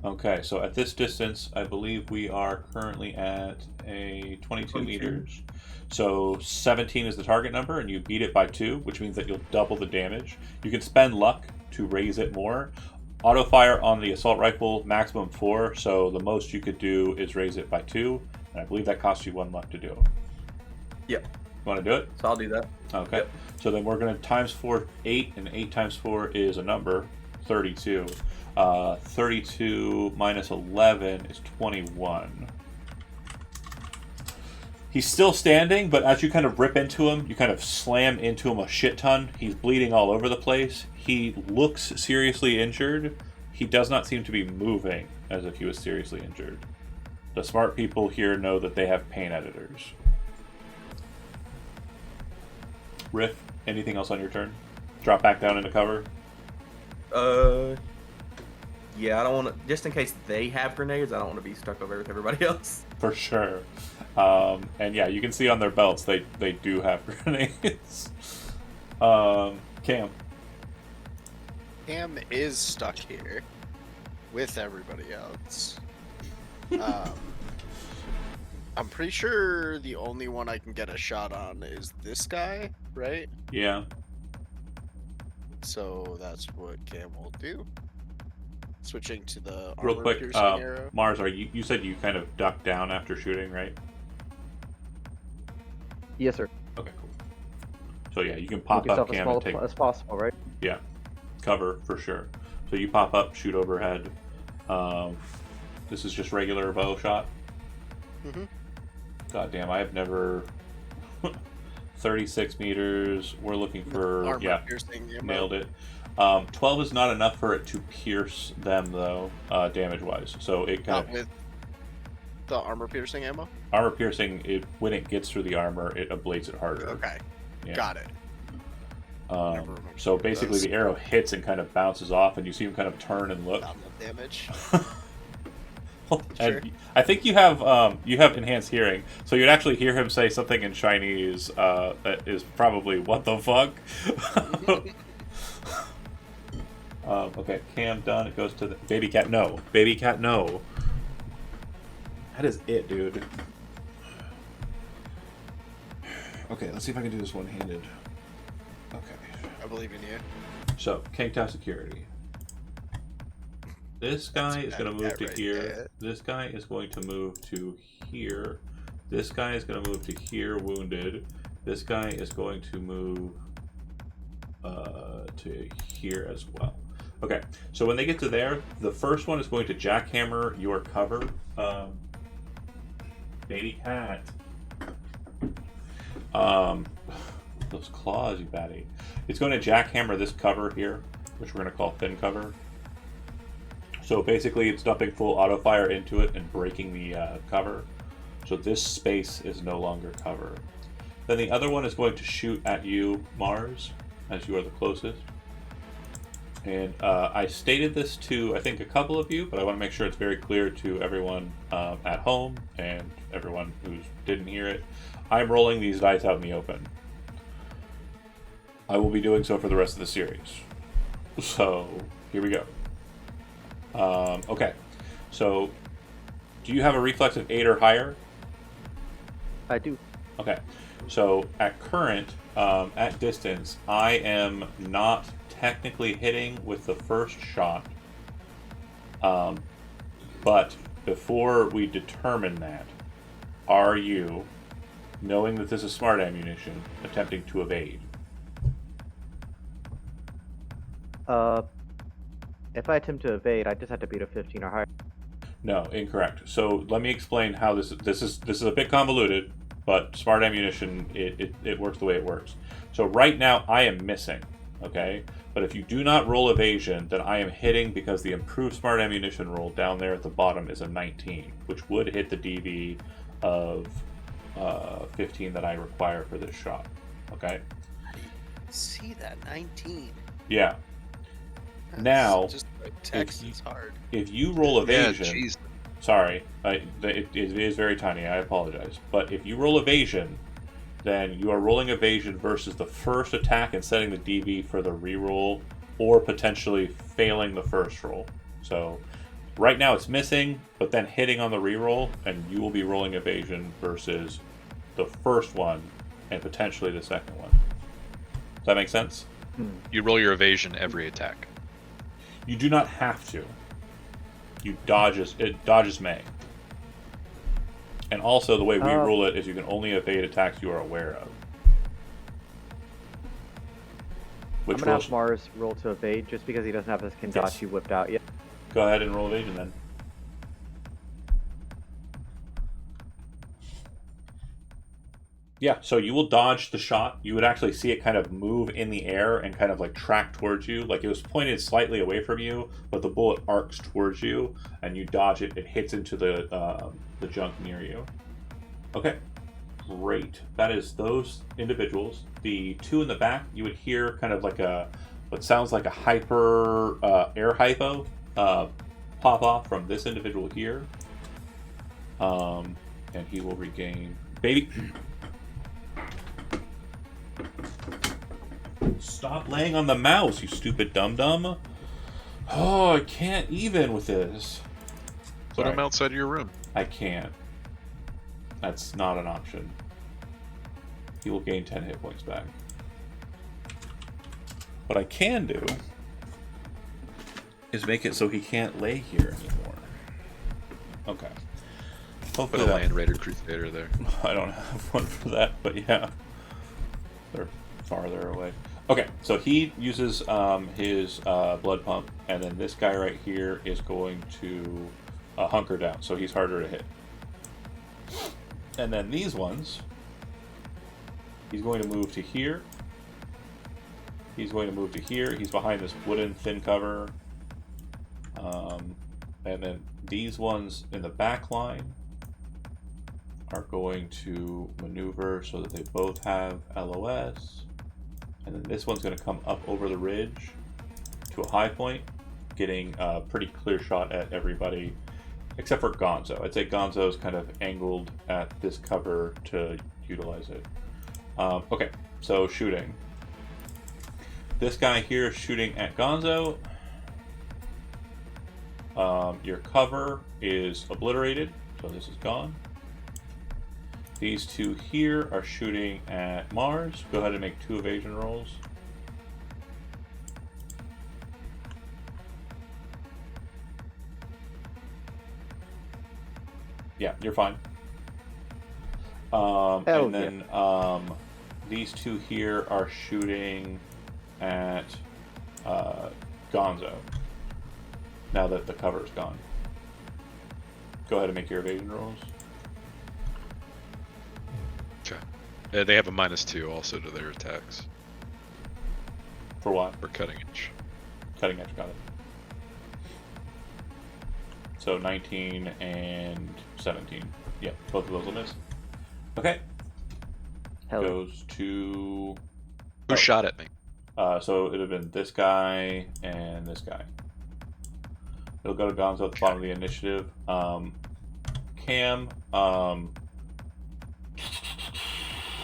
Okay, so at this distance, I believe we are currently at a 22 meters. So 17 is the target number, and you beat it by 2, which means that you'll double the damage. You can spend luck to raise it more. Auto fire on the assault rifle, maximum 4, so the most you could do is raise it by 2, and I believe that costs you 1 luck to do. Yep. You want to do it? So I'll do that. Okay. Yep. So then we're going to times 4, 8, and 8 times 4 is a number, 32. 32 minus 11 is 21. He's still standing, but as you kind of rip into him, you kind of slam into him a shit ton. He's bleeding all over the place. He looks seriously injured. He does not seem to be moving as if he was seriously injured. The smart people here know that they have pain editors. Riff, anything else on your turn? Drop back down into cover? Yeah, I don't want to, just in case they have grenades, I don't want to be stuck over with everybody else. For sure. And yeah, you can see on their belts they do have grenades. Cam. Cam is stuck here with everybody else. I'm pretty sure the only one I can get a shot on is this guy, right? Yeah. So that's what Cam will do. Switching to the real quick, piercing arrow. Mars, you said you kind of ducked down after shooting, right? Yes, sir. Okay, cool. So yeah, you can pop up, Cam, and take as possible, right? Yeah, cover for sure. So you pop up, shoot overhead. This is just regular bow shot. Mm-hmm. God damn, I have never. 36 meters. We're looking for armor piercing ammo. Nailed it. 12 is not enough for it to pierce them, though, damage-wise. So it kind of with the armor piercing ammo. Armor piercing, when it gets through the armor, it ablates it harder. Okay, yeah. Got it. So basically, the arrow hits and kind of bounces off, and you see him kind of turn and look. Not enough damage. And I think you have enhanced hearing, so you'd actually hear him say something in Chinese that is probably "What the fuck." Okay, Cam done. It goes to the baby cat. No, baby cat. No. That is it, dude. Okay, let's see if I can do this one-handed. Okay. I believe in you. So, Kangtao security. This guy is going to move to here. There. This guy is going to move to here. This guy is going to move to here, wounded. This guy is going to move to here as well. Okay, so when they get to there, the first one is going to jackhammer your cover. Baby cat. Those claws, you batty. It's going to jackhammer this cover here, which we're going to call thin cover. So basically it's dumping full auto fire into it and breaking the cover. So this space is no longer cover. Then the other one is going to shoot at you, Mars, as you are the closest. And I stated this to, I think, a couple of you, but I want to make sure it's very clear to everyone at home and everyone who didn't hear it. I'm rolling these dice out in the open. I will be doing so for the rest of the series. So, here we go. Okay, so do you have a reflex of 8 or higher? I do. Okay, so at current, at distance, I am not technically hitting with the first shot, but before we determine that, are you, knowing that this is smart ammunition, attempting to evade? If I attempt to evade, I just have to beat a 15 or higher. No, incorrect. So let me explain how this is a bit convoluted, but smart ammunition, it works the way it works. So right now I am missing, okay? But if you do not roll evasion, then I am hitting because the improved smart ammunition roll down there at the bottom is a 19, which would hit the DV of 15 that I require for this shot, okay? See that 19. Yeah. That's Now, just text is hard. If you roll evasion, Yeah, jeez. sorry, it is very tiny. I apologize, but if you roll evasion, then you are rolling evasion versus the first attack and setting the DV for the reroll, or potentially failing the first roll. So right now it's missing, but then hitting on the reroll, and you will be rolling evasion versus the first one and potentially the second one. Does that make sense? You roll your evasion every attack. You do not have to. You dodges may. And also the way we rule it is you can only evade attacks you are aware of. I'm gonna have Mars roll to evade just because he doesn't have his Kendachi whipped out yet. Go ahead and roll evasion then. Yeah, so you will dodge the shot. You would actually see it kind of move in the air and kind of like track towards you. Like it was pointed slightly away from you, but the bullet arcs towards you, and you dodge it. It hits into the junk near you. Okay, great. That is those individuals. The two in the back, you would hear kind of like what sounds like a hyper air hypo pop off from this individual here. And he will regain baby. Stop laying on the mouse, you stupid dum-dum. Oh, I can't even with this. Put him outside of your room. I can't. That's not an option. He will gain 10 hit points back. What I can do is make it so he can't lay here anymore. Okay. Put a Land Raider Crusader there. I don't have one for that, but yeah. They're farther away. Okay, so he uses his blood pump, and then this guy right here is going to hunker down, so he's harder to hit. And then these ones, he's going to move to here. He's going to move to here. He's behind this wooden thin cover. And then these ones in the back line are going to maneuver so that they both have LOS. And then this one's going to come up over the ridge to a high point, getting a pretty clear shot at everybody except for Gonzo. I'd say Gonzo's kind of angled at this cover to utilize it. Okay, so shooting. This guy here is shooting at Gonzo. Your cover is obliterated, so this is gone. These two here are shooting at Mars. Go ahead and make 2 evasion rolls. Yeah, you're fine. And then these two here are shooting at Gonzo. Now that the cover's gone. Go ahead and make your evasion rolls. Okay. They have a -2 also to their attacks. For what? For cutting edge. Cutting edge, got it. So 19 and 17. Yeah, both of those will miss. Okay. Goes to... Who shot at me? So it would have been this guy and this guy. It'll go to Gonzo at the bottom of the initiative. Cam,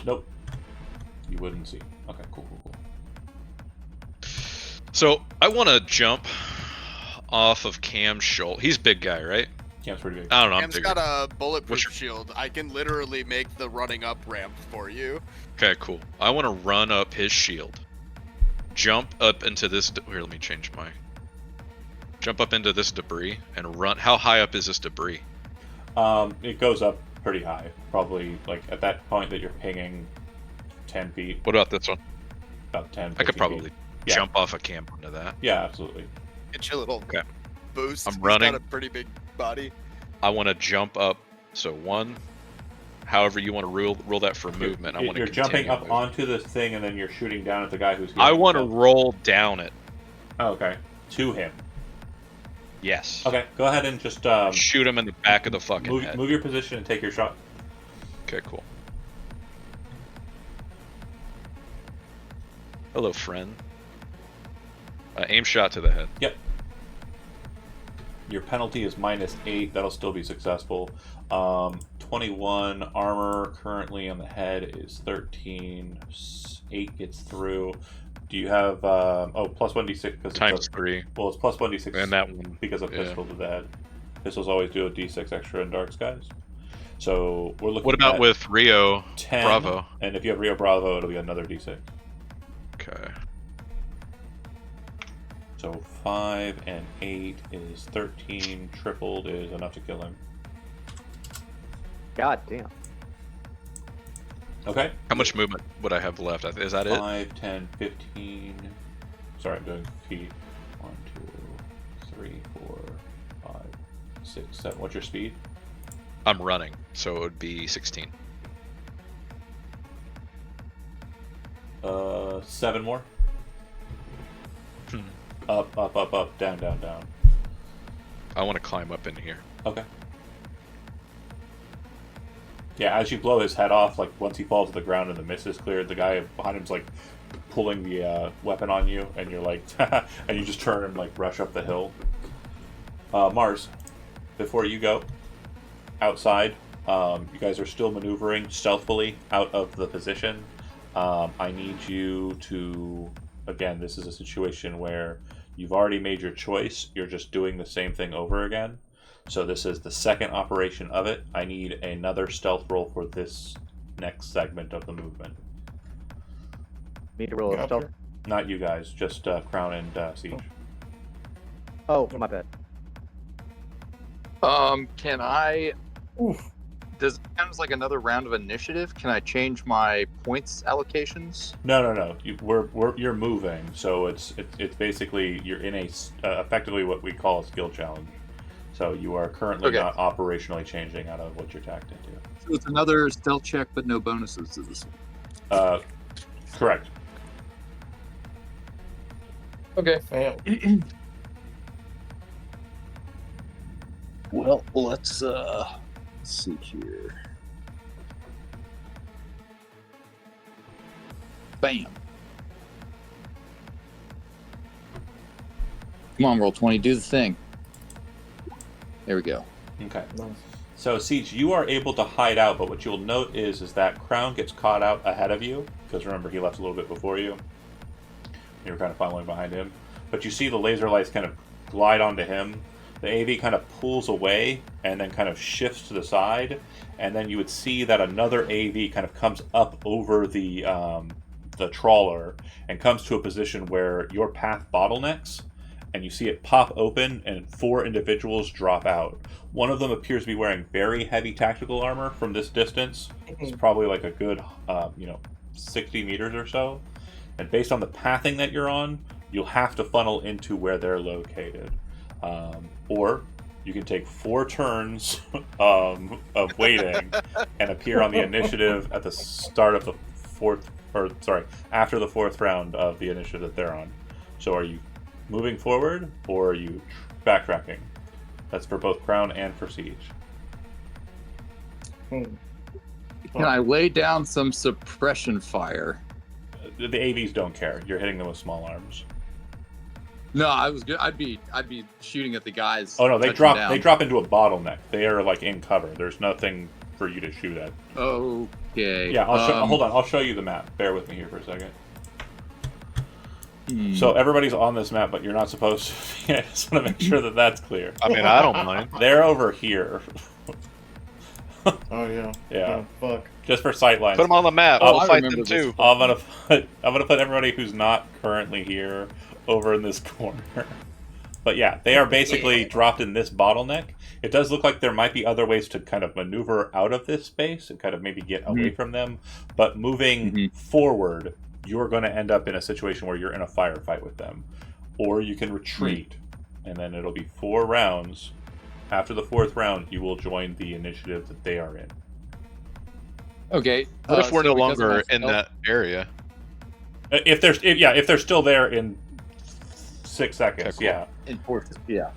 nope. You wouldn't see. Okay, cool. So I want to jump off of Cam's shoulder. He's a big guy, right? Cam's pretty big. I don't know. Cam's got a bulletproof shield. I can literally make the running up ramp for you. Okay, cool. I want to run up his shield. Jump up into this. Here, let me change my. Jump up into this debris and run. How high up is this debris? It goes up pretty high. Probably like at that point that you're pinging 10 feet. What about this one? About 10. I could probably feet. jump off a camp onto that. Yeah, absolutely. Get your little boost. I'm running. He's got a pretty big body. I want to jump up. So 1. However you want to rule that for movement. I want to. You're jumping up onto this thing and then you're shooting down at the guy who's. I want to roll down it. Oh, okay. To him. Yes. Okay. Go ahead and just shoot him in the back of the fucking head. Move your position and take your shot. Okay. Cool. Hello, friend. Aim shot to the head. Yep. Your penalty is -8. That'll still be successful. 21 armor currently on the head is 13. 8 gets through. Do you have +1d6 because times 3? Well, it's +1d6 and that one because of pistol to the head. Pistols always do a d6 extra in dark skies. So we're looking. What about at with Rio 10, Bravo? And if you have Rio Bravo, it'll be another d6. Okay. So 5 and 8 is 13. Tripled is enough to kill him. God damn. Okay. How much movement would I have left? Is that 5, 10, 15. Sorry, I'm doing feet. 1, 2, 3, 4, 5, 6, 7. What's your speed? I'm running, so it would be 16. 7 more. Up, up, up, up, down, down, down. I want to climb up in here. Okay. Yeah, as you blow his head off, like once he falls to the ground and the mist is cleared, the guy behind him's like pulling the weapon on you, and you're like, and you just turn and like rush up the hill. Mars, before you go outside, you guys are still maneuvering stealthily out of the position. I need you to, again, this is a situation where you've already made your choice. You're just doing the same thing over again. So this is the second operation of it. I need another stealth roll for this next segment of the movement. Need to roll a stealth? Not you guys, just Crown and Siege. Oh, my bad. Can I... Does it count as like another round of initiative? Can I change my points allocations? No. You're moving, so it's basically you're in a effectively what we call a skill challenge. So you are currently not operationally changing out of what you're tacked into. So it's another stealth check, but no bonuses to this one. Correct. Okay. Fail. Well, let's see here. Bam. Come on, roll 20. Do the thing. There we go. Okay. Nice. So, Siege, you are able to hide out, but what you'll note is that Crown gets caught out ahead of you, because remember, he left a little bit before you. You were kind of following behind him. But you see the laser lights kind of glide onto him, The AV kind of pulls away and then kind of shifts to the side, and then you would see that another AV kind of comes up over the trawler and comes to a position where your path bottlenecks, and you see it pop open and 4 individuals drop out. One of them appears to be wearing very heavy tactical armor from this distance. It's probably like a good 60 meters or so. And based on the pathing that you're on, you'll have to funnel into where they're located. Or you can take 4 turns of waiting and appear on the initiative at the start of the after the 4th round of the initiative that they're on. So are you moving forward, or are you backtracking? That's for both Crown and for Siege. Can I lay down some suppression fire? The AVs don't care. You're hitting them with small arms. No, I was good. I'd be shooting at the guys. Oh no, they drop into a bottleneck. They are like in cover. There's nothing for you to shoot at. Okay. Yeah, hold on. I'll show you the map. Bear with me here for a second. So everybody's on this map, but you're not supposed to. I just want to make sure that that's clear. I mean, I don't mind. They're over here. Oh yeah. Yeah. Oh, fuck. Just for sightlines. Put them on the map. I'll fight them too. I'm gonna put everybody who's not currently here over in this corner. But yeah, they are basically dropped in this bottleneck. It does look like there might be other ways to kind of maneuver out of this space and kind of maybe get away from them. But moving forward, you're going to end up in a situation where you're in a firefight with them. Or you can retreat, and then it'll be 4 rounds. After the 4th round, you will join the initiative that they are in. Okay. What if we're no longer in that area? If they're still there in 6 seconds, Okay, cool. yeah. In 4, yeah.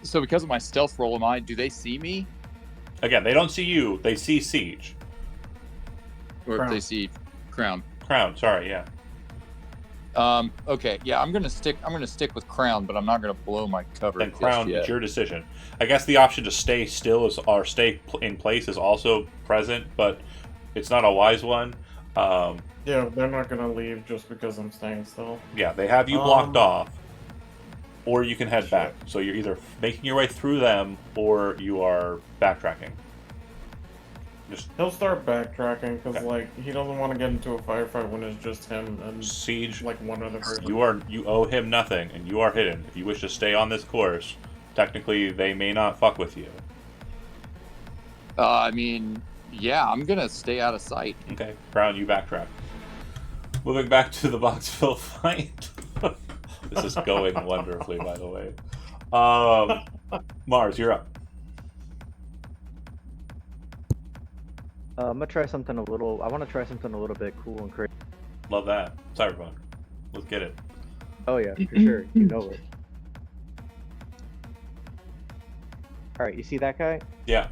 So because of my stealth roll, do they see me? Again, they don't see you. They see Siege. Or Crown. if they see Crown. Crown, sorry, yeah. Okay, yeah, I'm gonna stick with Crown, but I'm not gonna blow my cover. Then Crown, it's your decision. I guess the option to stay still or stay in place is also present, but it's not a wise one. Yeah, they're not gonna leave just because I'm staying still. Yeah, they have you blocked off, or you can head back. So you're either making your way through them, or you are backtracking. He'll start backtracking because he doesn't want to get into a firefight when it's just him and Siege, like one other person. You owe him nothing, and you are hidden. If you wish to stay on this course, technically they may not fuck with you. I mean, yeah, I'm gonna stay out of sight. Okay, Crown, you backtrack. Moving back to the Boxville fight. This is going wonderfully, by the way. Mars, you're up. I'm gonna try something I want to try something a little bit cool and crazy. Love that. Cyberpunk. Let's get it. Oh yeah, for sure. You know it. All right, you see that guy? Yeah.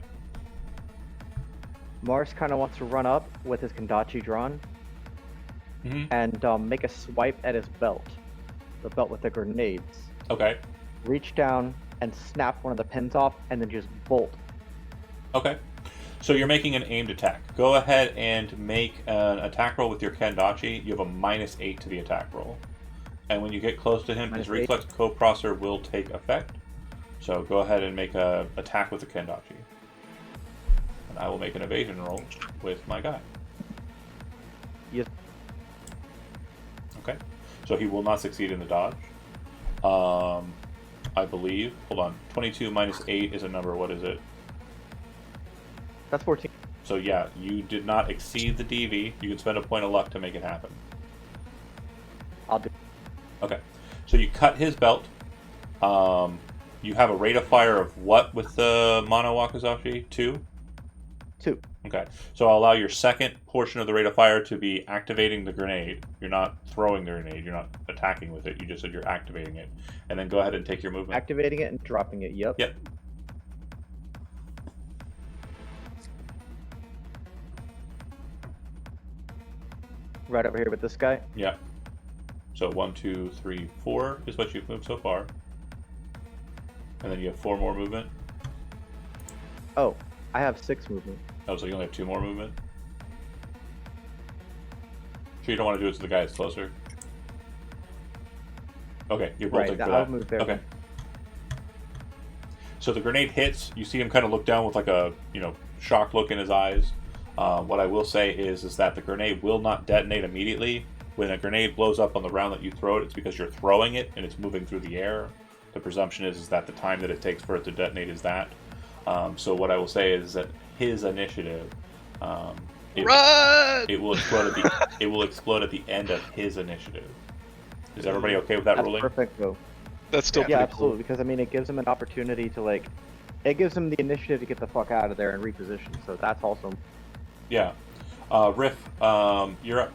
Mars kind of wants to run up with his Kendachi drawn and make a swipe at his belt, the belt with the grenades. Okay. Reach down and snap one of the pins off, and then just bolt. Okay. So you're making an aimed attack. Go ahead and make an attack roll with your Kendachi. You have a -8 to the attack roll. And when you get close to him, his reflex co-processor will take effect. So go ahead and make a attack with the Kendachi. And I will make an evasion roll with my guy. Yes. Okay. So he will not succeed in the dodge. I believe. Hold on. 22 minus 8 is a number. What is it? That's 14. So yeah, you did not exceed the DV. You can spend a point of luck to make it happen. I'll do. Okay. So you cut his belt. You have a rate of fire of what with the Mono Wakizashi? 2? 2. Okay. So I'll allow your second portion of the rate of fire to be activating the grenade. You're not throwing the grenade. You're not attacking with it. You just said you're activating it. And then go ahead and take your movement. Activating it and dropping it. Yep. Yep. Right over here with this guy. Yeah. So 1, 2, 3, 4 is what you've moved so far. And then you have 4 more movement. Oh, I have 6 movement. Oh, so you only have 2 more movement? Sure you don't want to do it to the guy that's closer? Okay, you're bolting for that. I'll move there. Okay. So the grenade hits. You see him kind of look down with like a shocked look in his eyes. What I will say is that the grenade will not detonate immediately. When a grenade blows up on the round that you throw it, it's because you're throwing it and it's moving through the air. The presumption is that the time that it takes for it to detonate is that. So what I will say is that his initiative, it will explode at the end of his initiative. Is everybody okay with that That's ruling? Perfect, though. That's still yeah, pretty absolutely. Because I mean, it gives him an opportunity to it gives him the initiative to get the fuck out of there and reposition. So that's awesome. Yeah, Riff, you're up.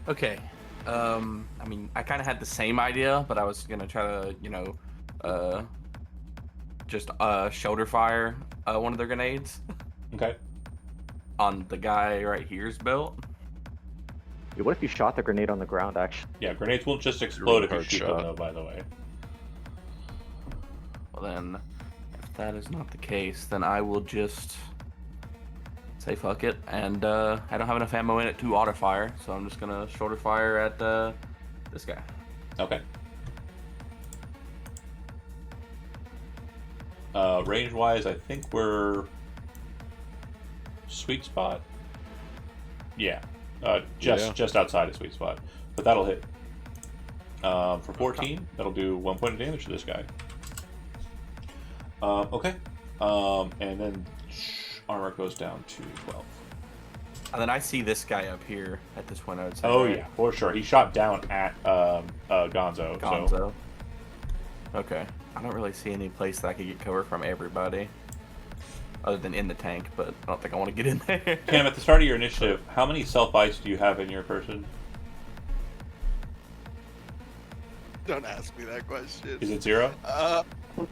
Okay. I mean, I kind of had the same idea, but I was gonna try to, just shoulder fire one of their grenades. Okay. On the guy right here's belt. Yeah, what if you shot the grenade on the ground, actually? Yeah, grenades won't just explode if you hard shoot them, shot. though, by the way. Well then, if that is not the case, then I will just say fuck it, and I don't have enough ammo in it to auto fire, so I'm just gonna shoulder fire at this guy. Okay. Range-wise, I think we're sweet spot. Yeah, just outside of sweet spot, but that'll hit. For 14, that'll do 1 point of damage to this guy. Okay. And then armor goes down to 12. And then I see this guy up here at this point, I would say. Oh, right? yeah, for sure. He shot down at Gonzo. Gonzo. So. Okay. I don't really see any place that I could get cover from everybody. Other than in the tank, but I don't think I want to get in there. Cam, at the start of your initiative, how many self-ice do you have in your person? Don't ask me that question. Is it 0? Oh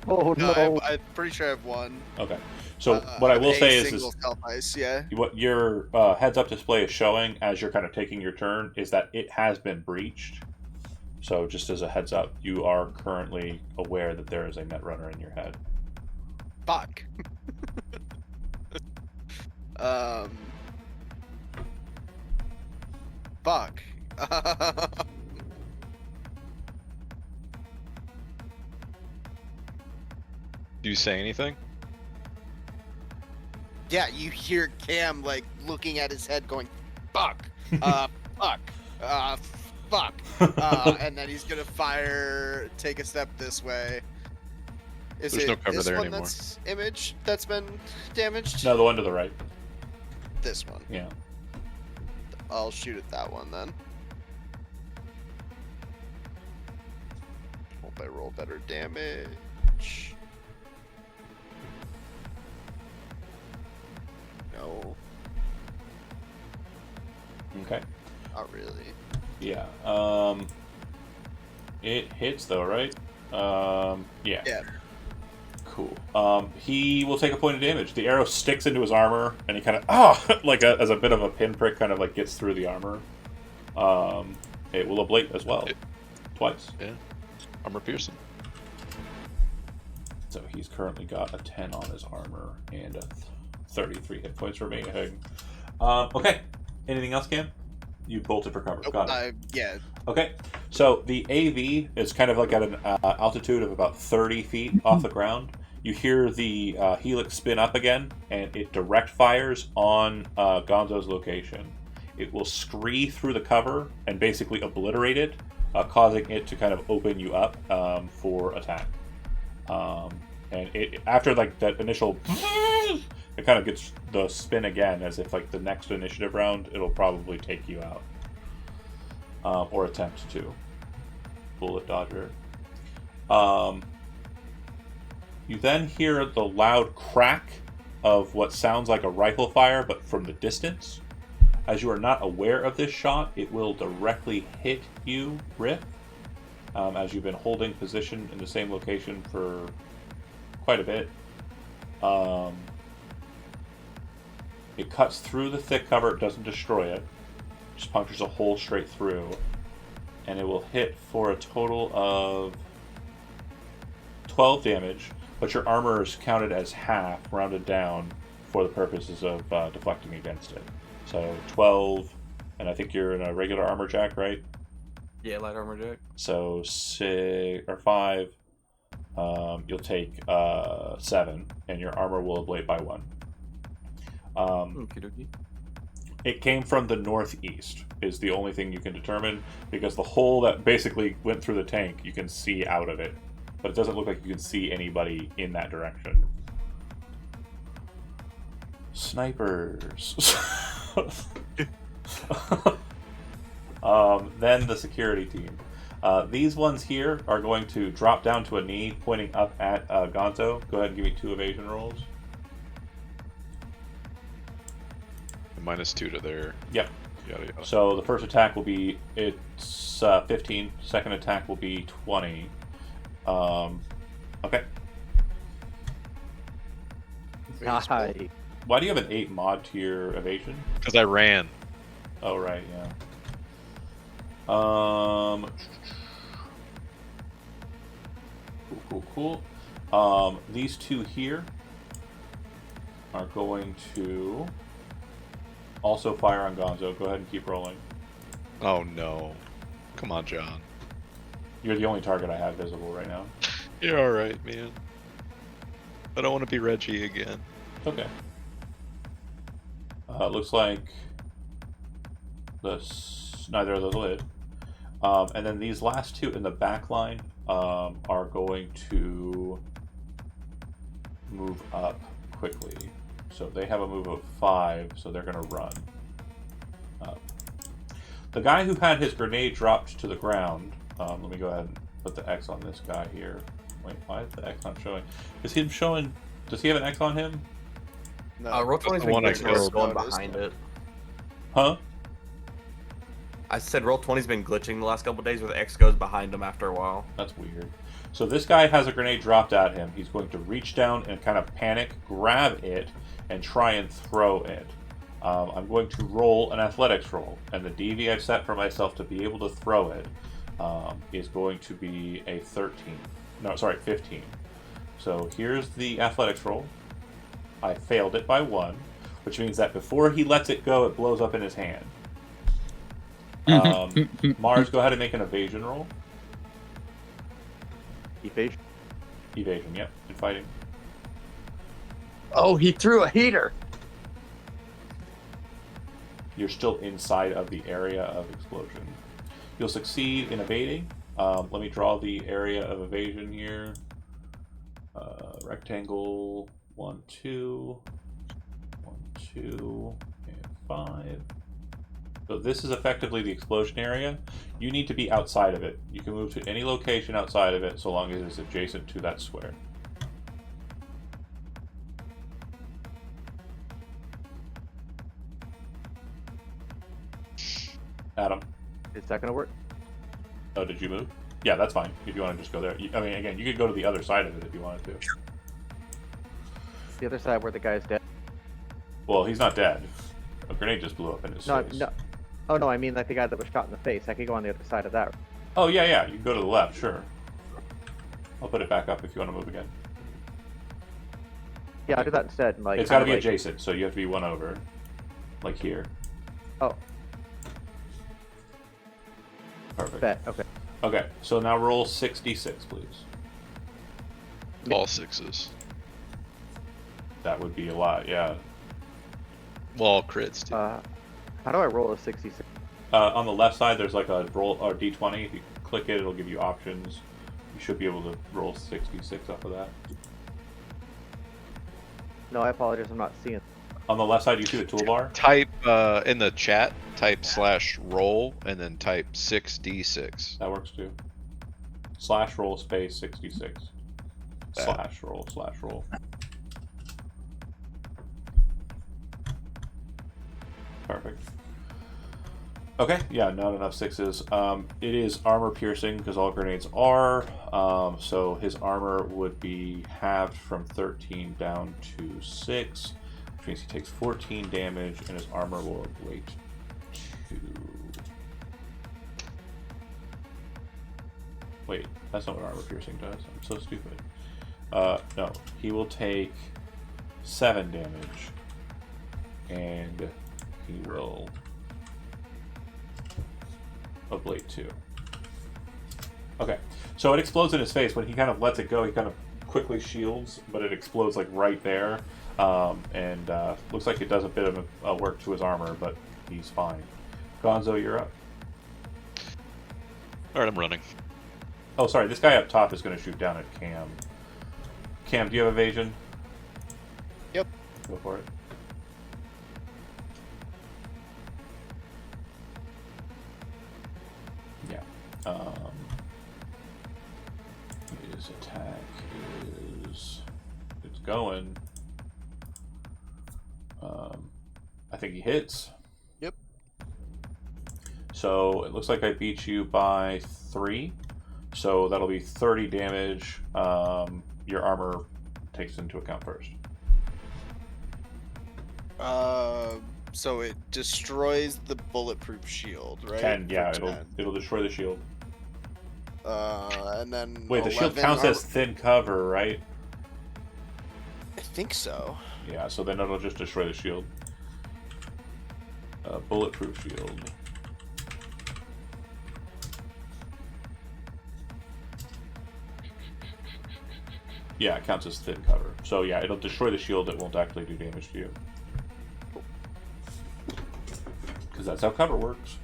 No, no! I'm pretty sure I have one. Okay. So what I will say is single self-ice, yeah. what your heads-up display is showing as you're kind of taking your turn is that it has been breached. So just as a heads up, you are currently aware that there is a Netrunner in your head. Fuck. Fuck. Do you say anything? Yeah, you hear Cam like looking at his head going, fuck, fuck, fuck. And then he's gonna fire, take a step this way. Is There's it no cover this there one anymore. that's image that's been damaged? No, the one to the right. This one. Yeah. I'll shoot at that one then. Hope I roll better damage. No, Okay. not really. Yeah. It hits though, right? Yeah. Yeah. Cool. He will take a point of damage. The arrow sticks into his armor, and he kind of like as a bit of a pinprick, kind of like gets through the armor. It will ablate as well, twice. Yeah. Armor piercing. So he's currently got a 10 on his armor and a 33 hit points remaining. Okay. Anything else, Cam? You bolted for cover. Nope, Got it. Yeah. Okay. So the AV is kind of like at an altitude of about 30 feet off the ground. You hear the helix spin up again, and it direct fires on Gonzo's location. It will scree through the cover and basically obliterate it, causing it to kind of open you up for attack. And it, after like that initial, it kind of gets the spin again, as if like the next initiative round, it'll probably take you out, or attempt to. Bullet dodger. You then hear the loud crack of what sounds like a rifle fire, but from the distance. As you are not aware of this shot, it will directly hit you, Riff, as you've been holding position in the same location for quite a bit. It cuts through the thick cover, it doesn't destroy it, just punctures a hole straight through, and it will hit for a total of 12 damage, but your armor is counted as half, rounded down, for the purposes of deflecting against it. So 12, and I think you're in a regular armor jack, right? Yeah, light armor jack. So 6 or 5, you'll take 7, and your armor will ablate by 1. It came from the northeast, is the only thing you can determine, because the hole that basically went through the tank, you can see out of it. But it doesn't look like you can see anybody in that direction. Snipers. Then the security team. These ones here are going to drop down to a knee, pointing up at Gonzo. Go ahead and give me 2 evasion rolls. -2 to their. Yep. Yada, yada. So the first attack will be 15. Second attack will be 20. Okay. Hi. Why do you have an 8 mod to your evasion? Because I ran. Oh right, yeah. Cool. These 2 here are going to also fire on Gonzo. Go ahead and keep rolling. Oh no. Come on, John. You're the only target I have visible right now. You're alright, man. I don't want to be Reggie again. Okay. Looks like neither of those will hit. And then these last 2 in the back line are going to move up quickly. So they have a move of 5, so they're going to run up. The guy who had his grenade dropped to the ground, let me go ahead and put the X on this guy here. Wait, why is the X not showing? Is he showing? Does he have an X on him? No, Roll 20's been going behind it. Huh? I said Roll 20's been glitching the last couple of days where the X goes behind him after a while. That's weird. So this guy has a grenade dropped at him. He's going to reach down and kind of panic, grab it, and try and throw it. I'm going to roll an athletics roll, and the DV I've set for myself to be able to throw it is going to be a 13. No, sorry, 15. So here's the athletics roll. I failed it by 1, which means that before he lets it go, it blows up in his hand. Mars, go ahead and make an evasion roll. Evasion? Evasion, yep, in fighting. Oh, he threw a heater. You're still inside of the area of explosion. You'll succeed in evading. Let me draw the area of evasion here. Rectangle 1, 2, 1, 2, and 5. So this is effectively the explosion area. You need to be outside of it. You can move to any location outside of it so long as it's adjacent to that square. Adam. Is that gonna work? Oh, did you move? Yeah, that's fine. If you want to just go there. I mean, again, you could go to the other side of it if you wanted to. The other side where the guy's dead. Well, he's not dead. A grenade just blew up in his face. No. Oh no, I mean like the guy that was shot in the face. I could go on the other side of that. Oh yeah. You can go to the left, sure. I'll put it back up if you want to move again. Yeah, I'll do that instead. Like, it's got to be adjacent, so you have to be 1 over. Like here. Oh. Perfect. Bet. Okay. Okay, so now roll 6d6, please. All 6s. That would be a lot, yeah. Well, all crits too. How do I roll a 66? On the left side, there's like a roll or d20. If you click it, it'll give you options. You should be able to roll 66 off of that. No, I apologize. I'm not seeing. On the left side, you see the toolbar. Type in the chat. Type /roll and then type 6d6. That works too. /roll space 66. /roll. Perfect. Okay, yeah, not enough 6s. It is armor piercing because all grenades are. So his armor would be halved from 13 down to 6, which means he takes 14 damage, and his armor will ablate to. Wait, that's not what armor piercing does. I'm so stupid. No, he will take 7 damage, and he will ablate 2. Okay, So it explodes in his face. When he kind of lets it go, he kind of quickly shields, but it explodes like right there. And looks like it does a bit of work to his armor, but he's fine. Gonzo, you're up. Alright, I'm running. Oh, sorry. This guy up top is going to shoot down at Cam. Cam, do you have evasion? Yep. Go for it. Yeah. His attack is... It's going. I think he hits. Yep. So it looks like I beat you by 3. So that'll be 30 damage. Your armor takes into account first. So it destroys the bulletproof shield, right? 10, yeah, it'll destroy the shield. And then wait, the shield counts as thin cover, right? I think so. Yeah, so then it'll just destroy the shield. Bulletproof shield. Yeah, it counts as thin cover. So yeah, it'll destroy the shield. It won't actually do damage to you. Because that's how cover works.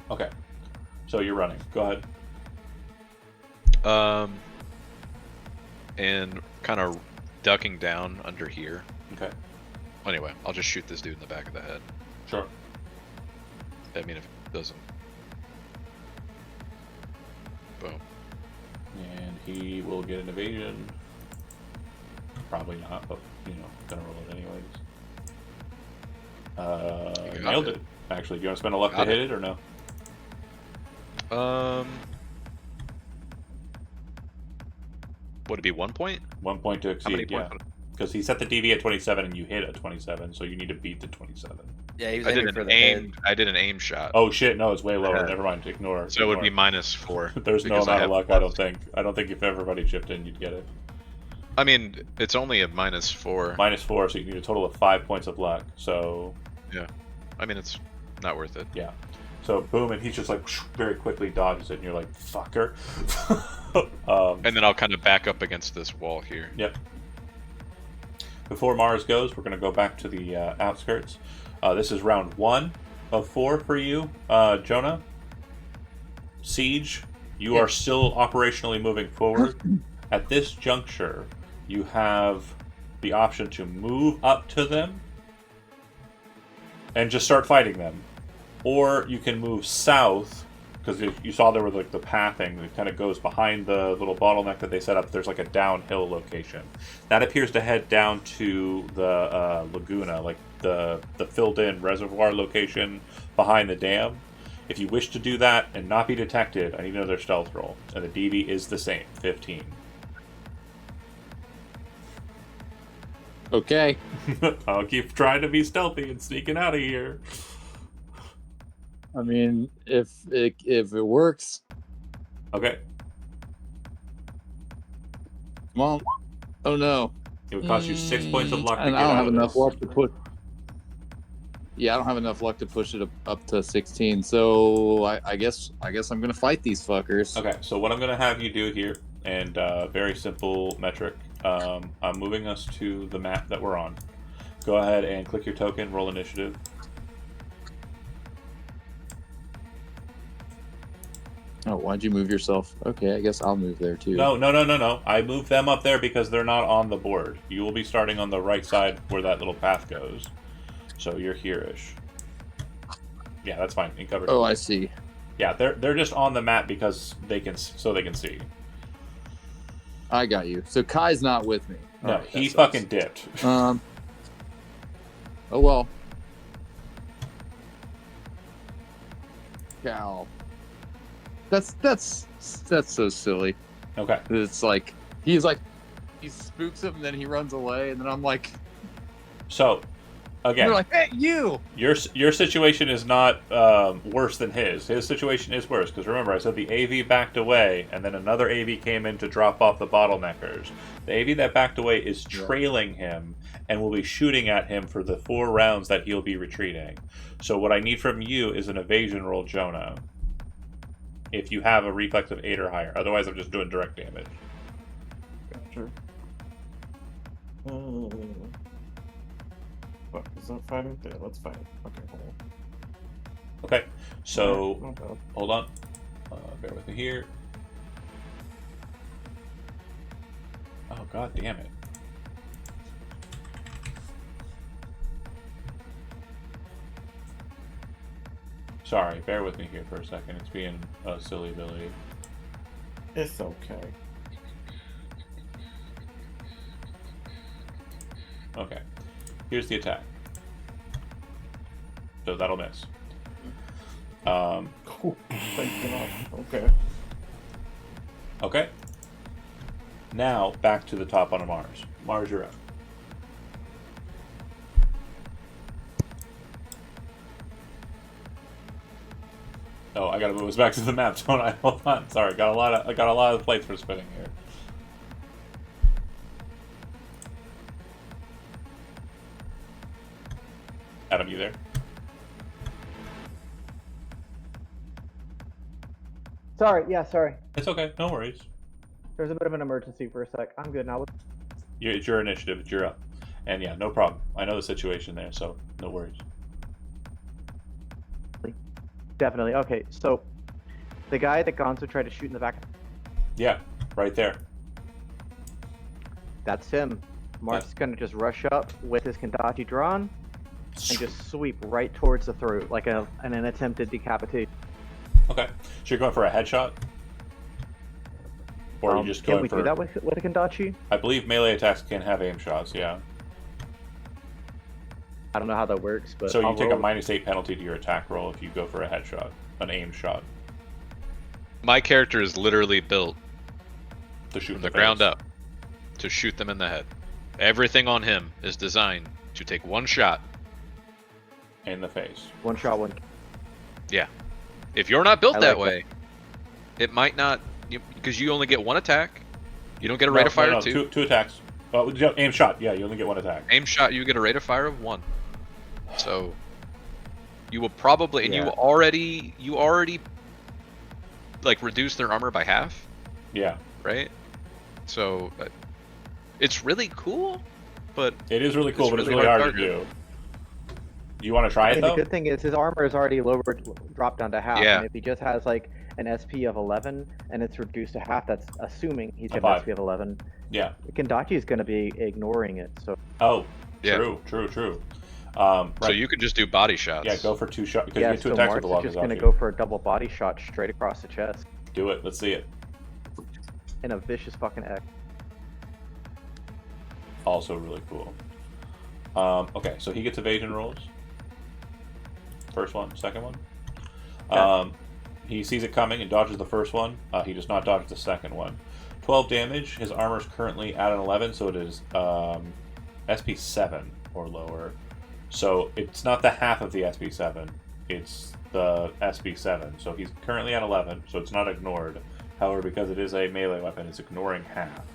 Okay. So you're running. Go ahead. And kind of ducking down under here. Okay. Anyway, I'll just shoot this dude in the back of the head. Sure. I mean, if it doesn't. Boom. And he will get an evasion. Probably not, but, you know, gonna roll it anyways. Nailed it. Actually, do you want to spend a luck to hit it or no? Would it be 1 point? 1 point to exceed, yeah. Because he set the DV at 27 and you hit at 27, so you need to beat the 27. Yeah, he was I aiming did for an the aim. head. I did an aim shot. Oh shit! No, it's way lower. Never mind. Ignore. So it would be -4. There's no because amount of luck. I don't think. I don't think if everybody chipped in, you'd get it. I mean, it's only a -4. -4, so you need a total of 5 points of luck. So. Yeah. I mean, it's not worth it. Yeah. So boom, and he's just like very quickly dodges it, and you're like, fucker. And then I'll kind of back up against this wall here. Yep. Before Mars goes, we're going to go back to the outskirts. This is round 1 of 4 for you, Jonah. Siege, you are still operationally moving forward. At this juncture, you have the option to move up to them and just start fighting them. Or you can move south, because you saw there was like the pathing that kind of goes behind the little bottleneck that they set up. There's like a downhill location. That appears to head down to the Laguna, like the filled in reservoir location behind the dam. If you wish to do that and not be detected, I need another stealth roll. And the DV is the same, 15. Okay. I'll keep trying to be stealthy and sneaking out of here. I mean, if it works. Okay. Come on. Oh no. It would cost you 6 points of luck to And get I don't out have of enough this. luck to put. Yeah, I don't have enough luck to push it up to 16. So I guess I'm gonna fight these fuckers. Okay, so what I'm going to have you do here, and very simple metric, I'm moving us to the map that we're on. Go ahead and click your token, roll initiative. Oh, why'd you move yourself? Okay, I guess I'll move there too. No. I moved them up there because they're not on the board. You will be starting on the right side where that little path goes. So you're here-ish. Yeah, that's fine. In cover. Oh, I see. Yeah, they're just on the map because they can see. I got you. So Kai's not with me. No, Alright, he that fucking sucks. dipped. Oh well. Cal. That's so silly. Okay. It's like he spooks him and then he runs away and then I'm like, So, again, you're like, hey, you. Your situation is not worse than his. His situation is worse because remember I said the AV backed away and then another AV came in to drop off the bottleneckers. The AV that backed away is trailing him and will be shooting at him for the 4 rounds that he'll be retreating. So what I need from you is an evasion roll, Jonah. if you have a reflex of 8 or higher. Otherwise, I'm just doing direct damage. Gotcha. Fuck, is that fighting? Yeah, let's fight. Okay, hold on. Okay, so Right, hold on. Bear with me here. Oh, god damn it. Sorry, bear with me here for a second. It's being a silly Billy. It's okay. Okay, here's the attack. So that'll miss. Cool. Thank God. Okay. Okay. Now, back to the top on Mars. Mars, you're up. Oh, I gotta move us back to the map, don't I? Hold on. Sorry, I got a lot of plates for spinning here. Adam, you there? Sorry, yeah, sorry. It's okay, no worries. There's a bit of an emergency for a sec. I'm good now. It's your initiative, it's your up. And yeah, no problem. I know the situation there, so no worries. Definitely. Okay, so the guy that Gonzo tried to shoot in the back. Yeah, right there. That's him. Mark's gonna just rush up with his Kendachi drawn and just sweep right towards the throat, like an attempted decapitation. Okay, so you're going for a headshot? Or are you just going for... Can we do that with a Kendachi? I believe melee attacks can have aim shots, yeah. I don't know how that works, but so you take a -8 penalty to your attack roll if you go for a headshot, an aim shot. My character is literally built to shoot from the ground up to shoot them in the head. Everything on him is designed to take one shot in the face. One shot, one. Yeah. If you're not built that way, it might not, because you only get one attack. You don't get a rate of fire two. Two attacks. Aim shot. Yeah, you only get one attack. Aim shot, you get a rate of fire of 1. So you will probably, and you already like reduce their armor by half. Yeah. Right. So it's really cool, but it is really cool, but it's really hard to do. Do you want to try it though? The good thing is his armor is already lowered, dropped down to half. Yeah. And if he just has like an SP of 11 and it's reduced to half, that's assuming he's got an SP of 11. Yeah. Kendachi is going to be ignoring it. So. Oh, true. Right. So you could just do body shots. Yeah, go for 2 shots because you get 2 attacks with the Mark's just going to go for a double body shot straight across the chest. Do it. Let's see it. In a vicious fucking X. Also really cool. Okay, so he gets evasion rolls. First one, second one. Yeah. He sees it coming and dodges the first one. He does not dodge the second one. 12 damage. His armor is currently at an 11, so it is SP 7 or lower. So it's not the half of the SP 7. It's the SP 7. So he's currently at 11, so it's not ignored. However, because it is a melee weapon, it's ignoring half.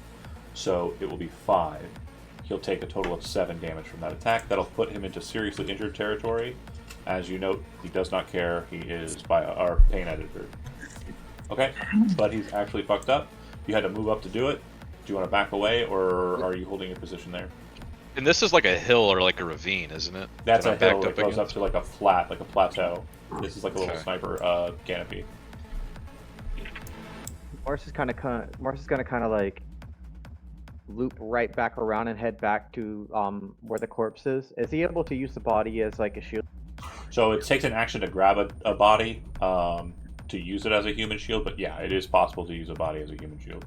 So it will be 5. He'll take a total of 7 damage from that attack. That'll put him into seriously injured territory. As you note, he does not care. He is by our pain editor. Okay, but he's actually fucked up. You had to move up to do it. Do you want to back away, or are you holding your position there? And this is like a hill or like a ravine, isn't it? That's a hill. It goes up to like a flat, like a plateau. This is like a little sniper canopy. Mars is gonna kind of like loop right back around and head back to where the corpse is. Is he able to use the body as like a shield? So it takes an action to grab a body to use it as a human shield, but yeah, it is possible to use a body as a human shield.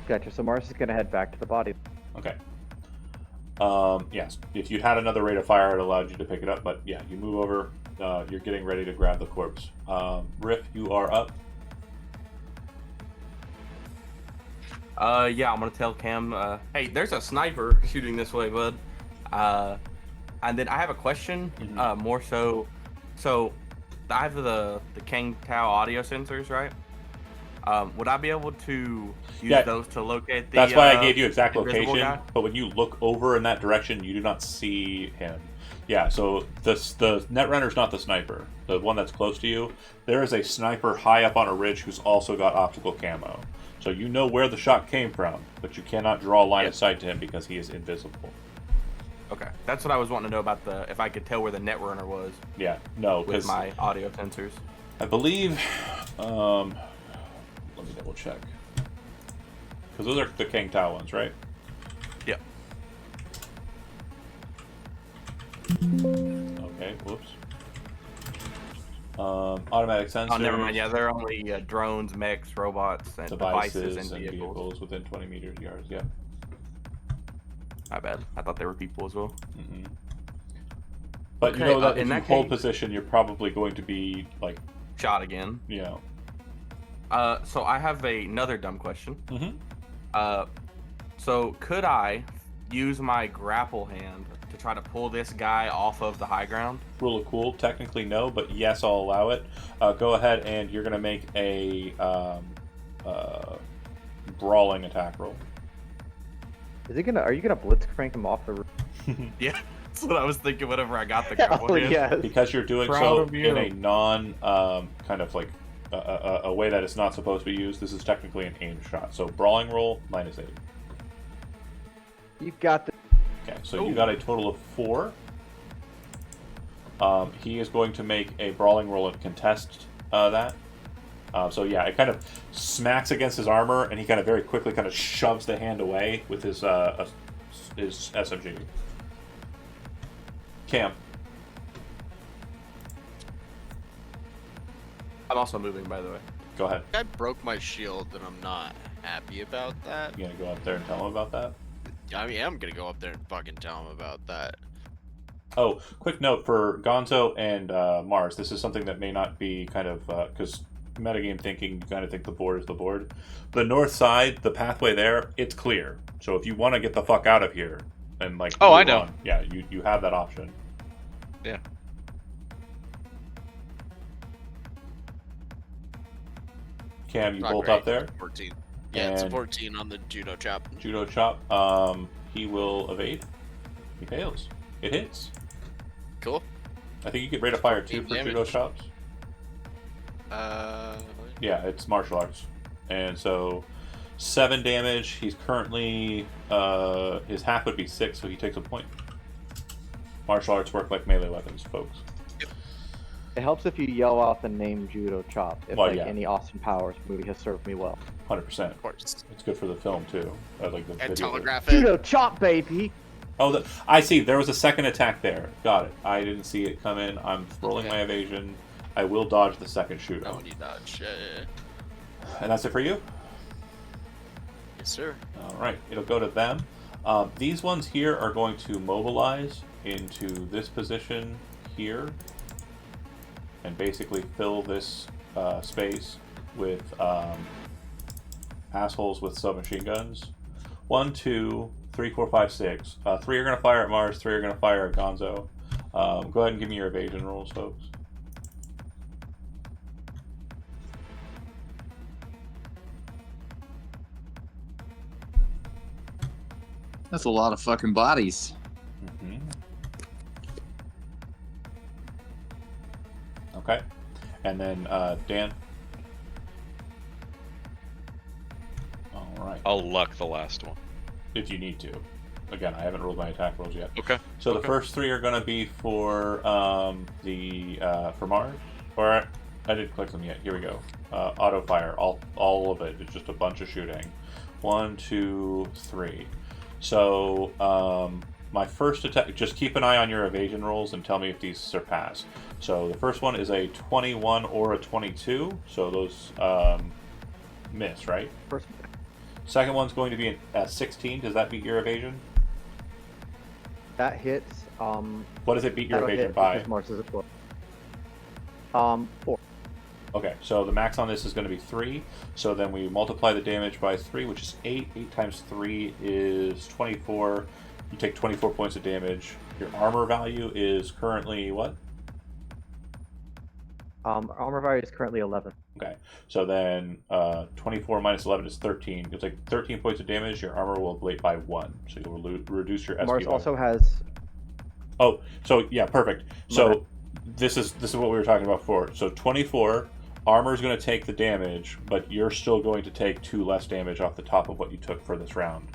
Gotcha. So Mars is gonna head back to the body. Okay. Yes, if you'd had another rate of fire, it allowed you to pick it up, but yeah, you move over. You're getting ready to grab the corpse. Riff, you are up. Yeah, I'm gonna tell Cam, hey, there's a sniper shooting this way, bud. And then I have a question, more so I have the Kang Tao audio sensors, right? Would I be able to use those to locate the? That's why I gave you exact location. guy? But when you look over in that direction, you do not see him. Yeah, so the Netrunner's not the sniper. The one that's close to you. There is a sniper high up on a ridge who's also got optical camo. So you know where the shot came from, but you cannot draw a line of sight to him because he is invisible. Okay, that's what I was wanting to know about if I could tell where the Netrunner was. Yeah, no, with my audio sensors. I believe. Let me double check. Because those are the Kang Tao ones, right? Yep. Okay, whoops. Automatic sensors. Oh, never mind. Yeah, they're only drones, mechs, robots, and devices and vehicles within 20 meters yards. Yeah. My bad. I thought they were people as well. Mm-hmm. But you know that if you hold position, you're probably going to be like shot again. Yeah. So I have another dumb question. Mm-hmm. So could I use my grapple hand to try to pull this guy off of the high ground? Rule of cool, technically no, but yes, I'll allow it. Go ahead and you're going to make a brawling attack roll. Are you gonna blitzcrank him off the roof? Yeah, that's what I was thinking whenever I got the grapple hand. Yes. Because you're doing so in a non kind of like a way that it's not supposed to be used. This is technically an aimed shot. So brawling roll -8. You got the. Okay, so you got a total of 4. He is going to make a brawling roll and contest that. So yeah, it kind of smacks against his armor, and he kind of very quickly kind of shoves the hand away with his SMG. Cam. I'm also moving, by the way. Go ahead. I broke my shield, and I'm not happy about that. You gonna go up there and tell him about that? I mean, I'm gonna go up there and fucking tell him about that. Oh, quick note for Gonzo and Mars. This is something that may not be kind of because metagame thinking, you kind of think the board is the board. The north side, the pathway there, it's clear. So if you want to get the fuck out of here and like, I know. Yeah, you have that option. Yeah. Cam, you Not bolt great. up there. 14. Yeah, it's a 14 on the judo chop. Judo chop. He will evade. He fails. It hits. Cool. I think you get rate of fire too for judo chops. Yeah, it's martial arts, and so 7 damage. He's currently his half would be 6, so he takes a point. Martial arts work like melee weapons, folks. It helps if you yell out the name Judo Chop. If any Austin Powers movie has served me well. 100%. Of course. It's good for the film too. Like the And video. telegraph it. Judo Chop, baby. Oh, I see. There was a second attack there. Got it. I didn't see it come in. I'm rolling my evasion. I will dodge the second shooter. Oh, you dodge. Yeah. And that's it for you? Yes, sir. All right. It'll go to them. These ones here are going to mobilize into this position here and basically fill this space with assholes with submachine guns. 1, 2, 3, 4, 5, 6. 3 are going to fire at Mars, 3 are going to fire at Gonzo. Go ahead and give me your evasion rolls, folks. That's a lot of fucking bodies. Mm-hmm. Okay. And then Dan. All right. I'll luck the last one. If you need to. Again, I haven't rolled my attack rolls yet. Okay. So the first 3 are going to be for for Mars. Or I didn't click them yet. Here we go. Auto fire. All of it. It's just a bunch of shooting. 1, 2, 3. So my first attack. Just keep an eye on your evasion rolls and tell me if these surpass. So the first one is a 21 or a 22. So those miss, right? First. Second one's going to be a 16. Does that beat your evasion? That hits. What does it beat your evasion by? Mars is a 4. Okay, so the max on this is going to be 3. So then we multiply the damage by 3, which is 8. 8 times 3 is 24. You take 24 points of damage. Your armor value is currently what? Armor value is currently 11. Okay, so then 24 minus 11 is 13. It's like 13 points of damage. Your armor will ablate by 1, so you'll reduce your SP. Mars also has. Oh, so yeah, perfect. So this is what we were talking about before. So 24 armor is going to take the damage, but you're still going to take 2 less damage off the top of what you took for this round.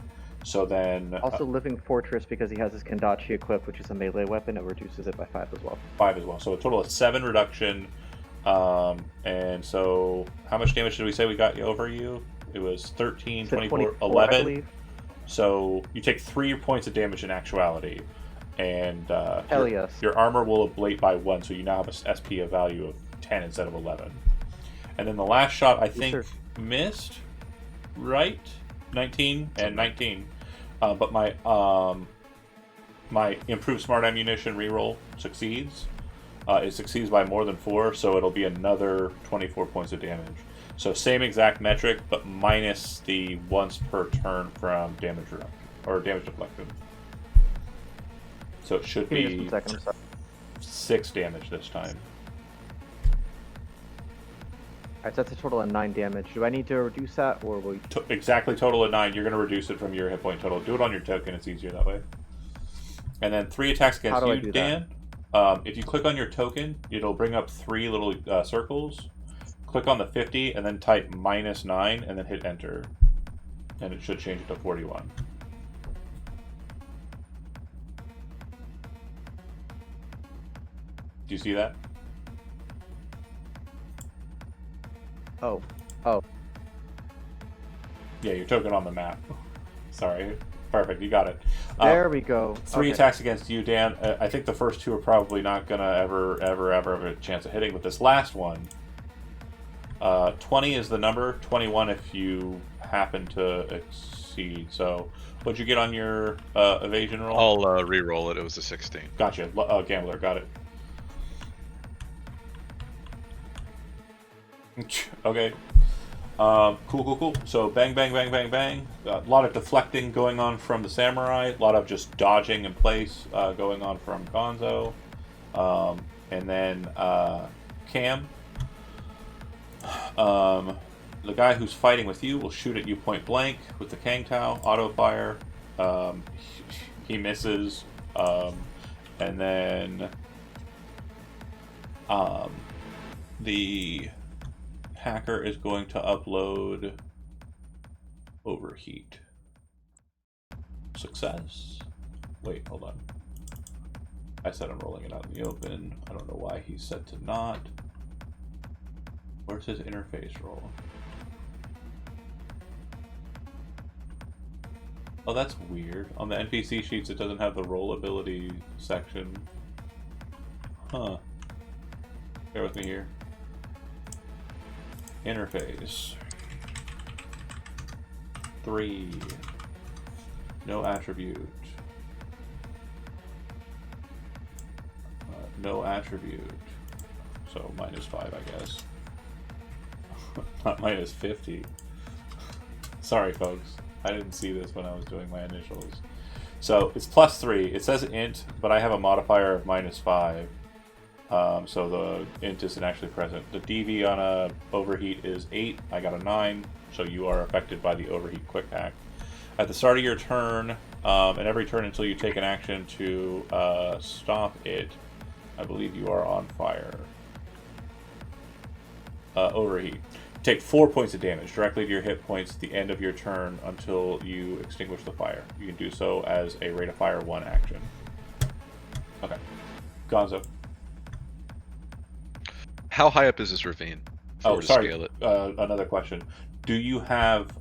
So then also Living Fortress, because he has his Kendachi equipped, which is a melee weapon, it reduces it by 5 as well. 5 as well. So a total of 7 reduction. And so how much damage did we say we got over you? It was 13, 24, 11. So you take 3 points of damage in actuality. And your armor will ablate by 1, so you now have a SP of value of 10 instead of 11. And then the last shot, I think, missed, right? 19 and 19. But my improved smart ammunition reroll succeeds. It succeeds by more than 4, so it'll be another 24 points of damage. So same exact metric, but minus the once per turn from damage reduction or damage deflection. So it should be 6 damage this time. Alright, so that's a total of 9 damage. Do I need to reduce that, or will you... Exactly total of 9. You're going to reduce it from your hit point total. Do it on your token. It's easier that way. And then 3 attacks against you, Dan. If you click on your token, it'll bring up 3 little circles. Click on the 50 and then type -9 and then hit enter. And it should change it to 41. Do you see that? Oh. Yeah, your token on the map. Sorry. Perfect, you got it. There we go. 3 attacks against you, Dan. I think the first 2 are probably not going to ever have a chance of hitting, but this last one, 20 is the number, 21 if you happen to exceed. So, what'd you get on your evasion roll? I'll re-roll it. It was a 16. Gotcha. Gambler, got it. Okay. Cool. So bang. A lot of deflecting going on from the samurai. A lot of just dodging in place going on from Gonzo. And then Cam. The guy who's fighting with you will shoot at you point blank with the Kang Tao auto fire. He misses. And then the hacker is going to upload overheat. Success. Wait, hold on. I said I'm rolling it out in the open. I don't know why he said to not. Where's his interface roll? Oh, that's weird. On the NPC sheets, it doesn't have the roll ability section. Huh. Bear with me here. Interface 3. No attribute. No attribute. So -5, I guess. Not -50. Sorry, folks. I didn't see this when I was doing my initials. So it's +3. It says int, but I have a modifier of -5. So the int isn't actually present. The DV on a overheat is 8. I got a 9, so you are affected by the overheat quick hack. At the start of your turn, and every turn until you take an action to stop it, I believe you are on fire. Overheat. Take 4 points of damage directly to your hit points at the end of your turn until you extinguish the fire. You can do so as a rate of fire 1 action. Okay. Gonzo. How high up is this ravine? Oh, sorry. Scale it? Another question. Do you have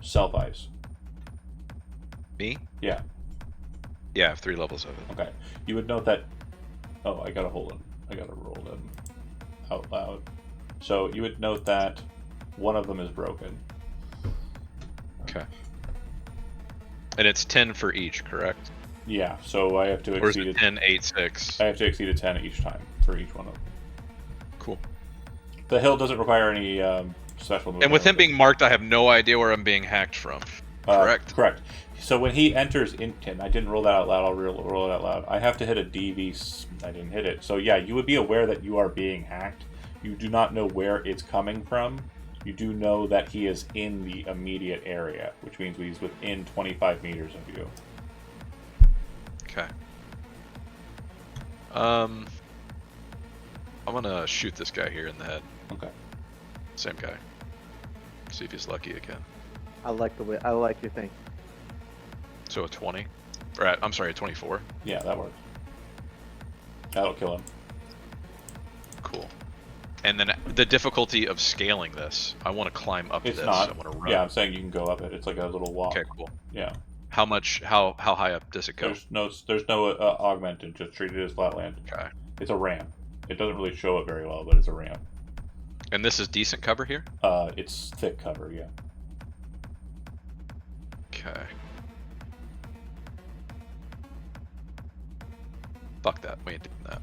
self ice? Me? Yeah. Yeah, I have 3 levels of it. Okay. You would note that. Oh, I gotta hold him. I gotta roll them out loud. So you would note that one of them is broken. Okay. And it's 10 for each, correct? Yeah. So I have to exceed. Or is it 10, 8, 6? I have to exceed a 10 each time for each one of them. Cool. The hill doesn't require any special movement. And with him being marked, I have no idea where I'm being hacked from. Correct? Correct. So when he enters in, I didn't roll that out loud, I'll roll it out loud. I have to hit a DV, I didn't hit it. So yeah, you would be aware that you are being hacked. You do not know where it's coming from. You do know that he is in the immediate area, which means he's within 25 meters of you. Okay. I'm gonna shoot this guy here in the head. Okay. Same guy. See if he's lucky again. I like your thing. So a 20? Or I'm sorry, a 24? Yeah, that works. That'll kill him. Cool. And then the difficulty of scaling this, I want to climb up It's this. not. I want to run. Yeah, I'm saying you can go up it. It's like a little walk. Okay, cool. Yeah. How high up does it go? There's no augmented. Just treat it as flat land. Okay. It's a ramp. It doesn't really show it very well, but it's a ramp. And this is decent cover here? It's thick cover, yeah. Okay. Fuck that. We ain't doing that.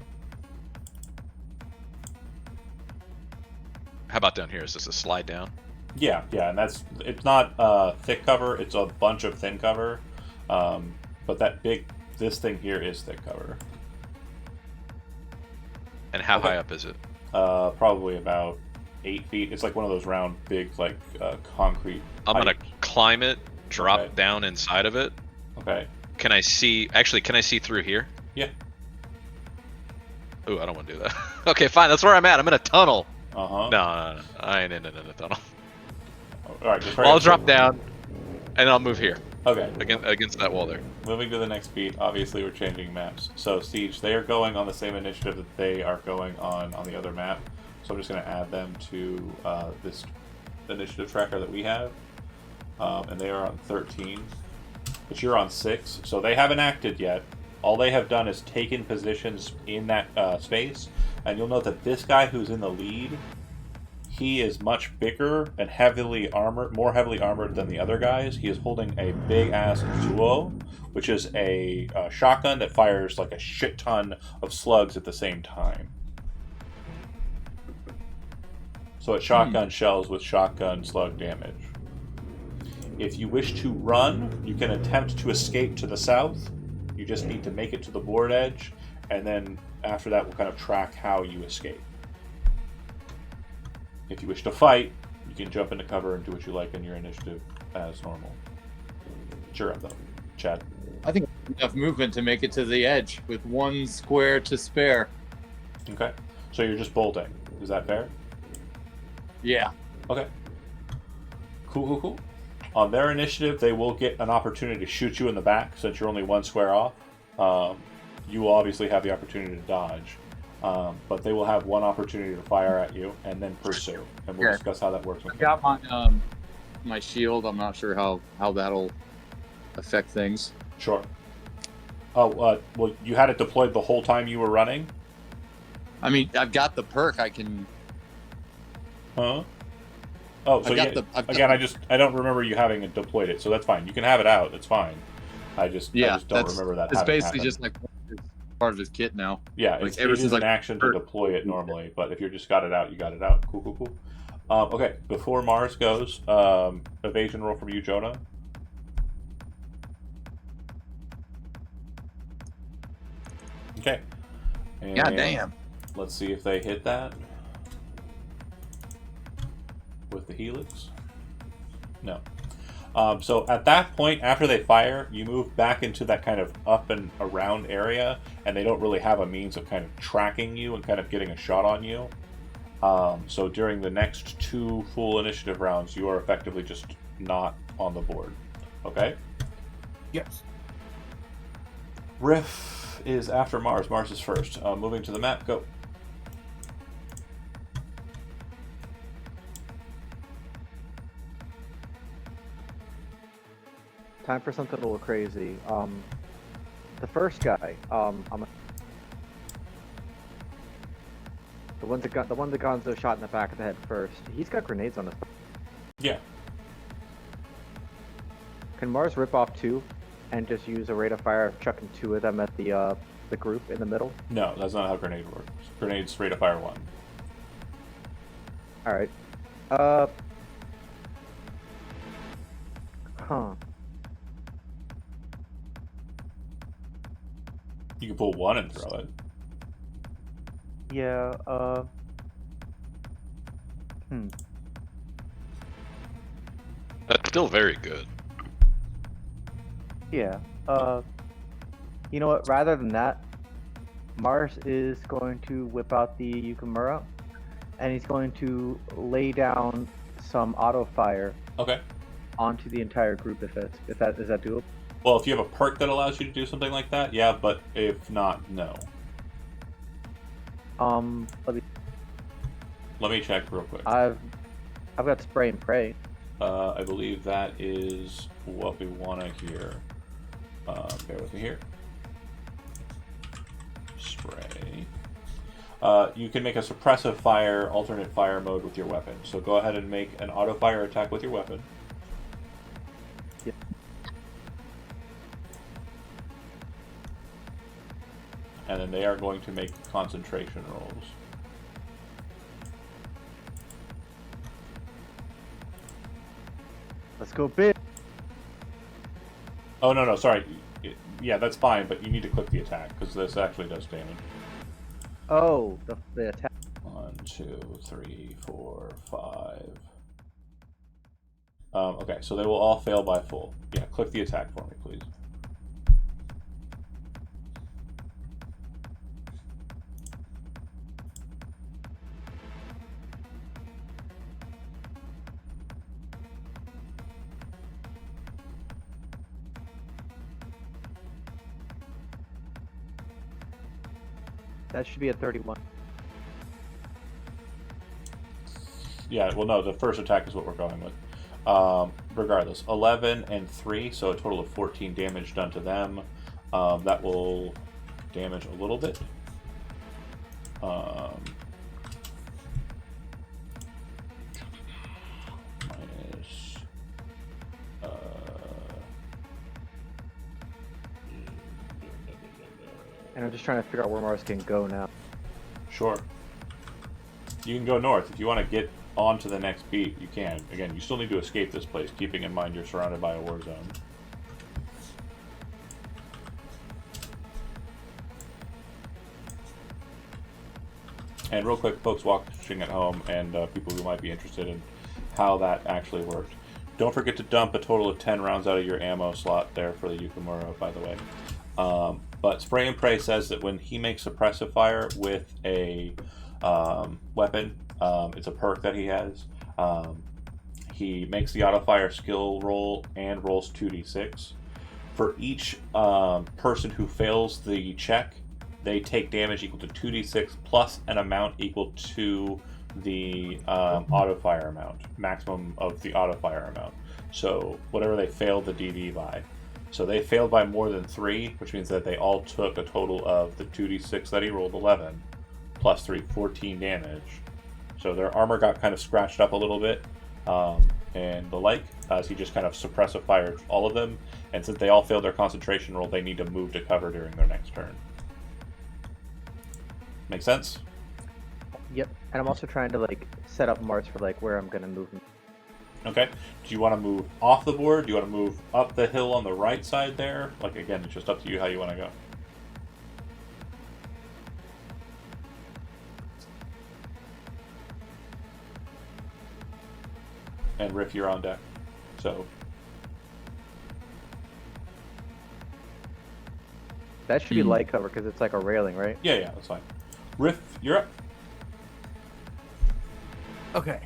How about down here? Is this a slide down? Yeah, and it's not thick cover, it's a bunch of thin cover. But this thing here is thick cover. And how high up is it? Probably about 8 feet. It's like one of those round, big, like concrete. I'm gonna climb it, drop Okay. down inside of it. Okay. Can I see? Actually, can I see through here? Yeah. Ooh, I don't want to do that. Okay, fine. That's where I'm at. I'm in a tunnel. No. I ain't in a tunnel. All right. Just Well, I'll drop down, and I'll move here. Okay. Against that wall there. Moving to the next beat. Obviously, we're changing maps. So, Siege, they are going on the same initiative that they are going on the other map. So I'm just going to add them to this initiative tracker that we have. And they are on 13. But you're on 6. So they haven't acted yet. All they have done is taken positions in that space. And you'll note that this guy who's in the lead, he is much bigger and more heavily armored than the other guys. He is holding a big-ass Zuo, which is a shotgun that fires like a shit ton of slugs at the same time. So it shotgun shells with shotgun slug damage. If you wish to run, you can attempt to escape to the south. You just need to make it to the board edge, and then after that we'll kind of track how you escape. If you wish to fight, you can jump into cover and do what you like in your initiative as normal. Sure, though. Chad. I think enough movement to make it to the edge with 1 square to spare. Okay. So you're just bolting. Is that fair? Yeah. Okay. Cool. On their initiative, they will get an opportunity to shoot you in the back since you're only 1 square off. You will obviously have the opportunity to dodge. But they will have 1 opportunity to fire at you and then pursue. And we'll discuss how that works. I got my shield. I'm not sure how that'll affect things. Sure. Oh, well, you had it deployed the whole time you were running? I mean, I've got the perk. I can... Huh? Oh, so I don't remember you having it deployed it, so that's fine. You can have it out. That's fine. I just don't remember that. It's basically just like part of his kit now. Yeah, it is an action to deploy it normally, but if you just got it out, you got it out. Cool. Okay, before Mars goes, evasion roll from you, Jonah. Okay. And God damn. Let's see if they hit that with the helix. No. So at that point, after they fire, you move back into that kind of up and around area, and they don't really have a means of kind of tracking you and kind of getting a shot on you. So during the next 2 full initiative rounds, you are effectively just not on the board. Okay? Yes. Riff is after Mars. Mars is first. Moving to the map, go. Time for something a little crazy. The first guy, the one that Gonzo shot in the back of the head first. He's got grenades on his. Yeah. Can Mars rip off 2, and just use a rate of fire, chucking 2 of them at the group in the middle? No, that's not how grenade works. Grenades rate of fire 1. All right. Huh. You can pull 1 and throw it. Yeah, That's still very good. Yeah. You know what? Rather than that, Mars is going to whip out the Yukimura, and he's going to lay down some auto fire. Okay. Onto the entire group, if that is that doable? Well, if you have a perk that allows you to do something like that, yeah. But if not, no. Let me check real quick. I've got spray and pray. I believe that is what we want to hear. Bear with me here. Spray. You can make a suppressive fire, alternate fire mode with your weapon. So go ahead and make an auto fire attack with your weapon. Yep. And then they are going to make concentration rolls. Let's go big. Oh, no, sorry. Yeah, that's fine, but you need to click the attack, because this actually does damage. Oh, the attack. 1, 2, 3, 4, 5. Okay, so they will all fail by full. Yeah, click the attack for me, please. That should be a 31. Yeah, well, no, the first attack is what we're going with. Regardless, 11 and 3, so a total of 14 damage done to them. That will damage a little bit. Minus... And I'm just trying to figure out where Mars can go now. Sure. You can go north. If you want to get on to the next beat, you can. Again, you still need to escape this place, keeping in mind you're surrounded by a war zone. And real quick, folks watching at home and people who might be interested in how that actually worked, don't forget to dump a total of 10 rounds out of your ammo slot there for the Yukimura, by the way. But Spray and Pray says that when he makes suppressive fire with a weapon, it's a perk that he has, he makes the auto fire skill roll and rolls 2d6. For each person who fails the check, they take damage equal to 2d6 plus an amount equal to the auto fire amount, maximum of the auto fire amount. So whatever they failed the DD by. So they failed by more than 3, which means that they all took a total of the 2d6 that he rolled, 11, plus 3, 14 damage. So their armor got kind of scratched up a little bit, and the like, as he just kind of suppressive fired all of them. And since they all failed their concentration roll, they need to move to cover during their next turn. Make sense? Yep. And I'm also trying to set up Mars for where I'm gonna move him. Okay. Do you want to move off the board? Do you want to move up the hill on the right side there? Again, it's just up to you how you want to go. And Riff, you're on deck. So that should be light cover because it's like a railing, right? Yeah, that's fine. Riff, you're up. Okay.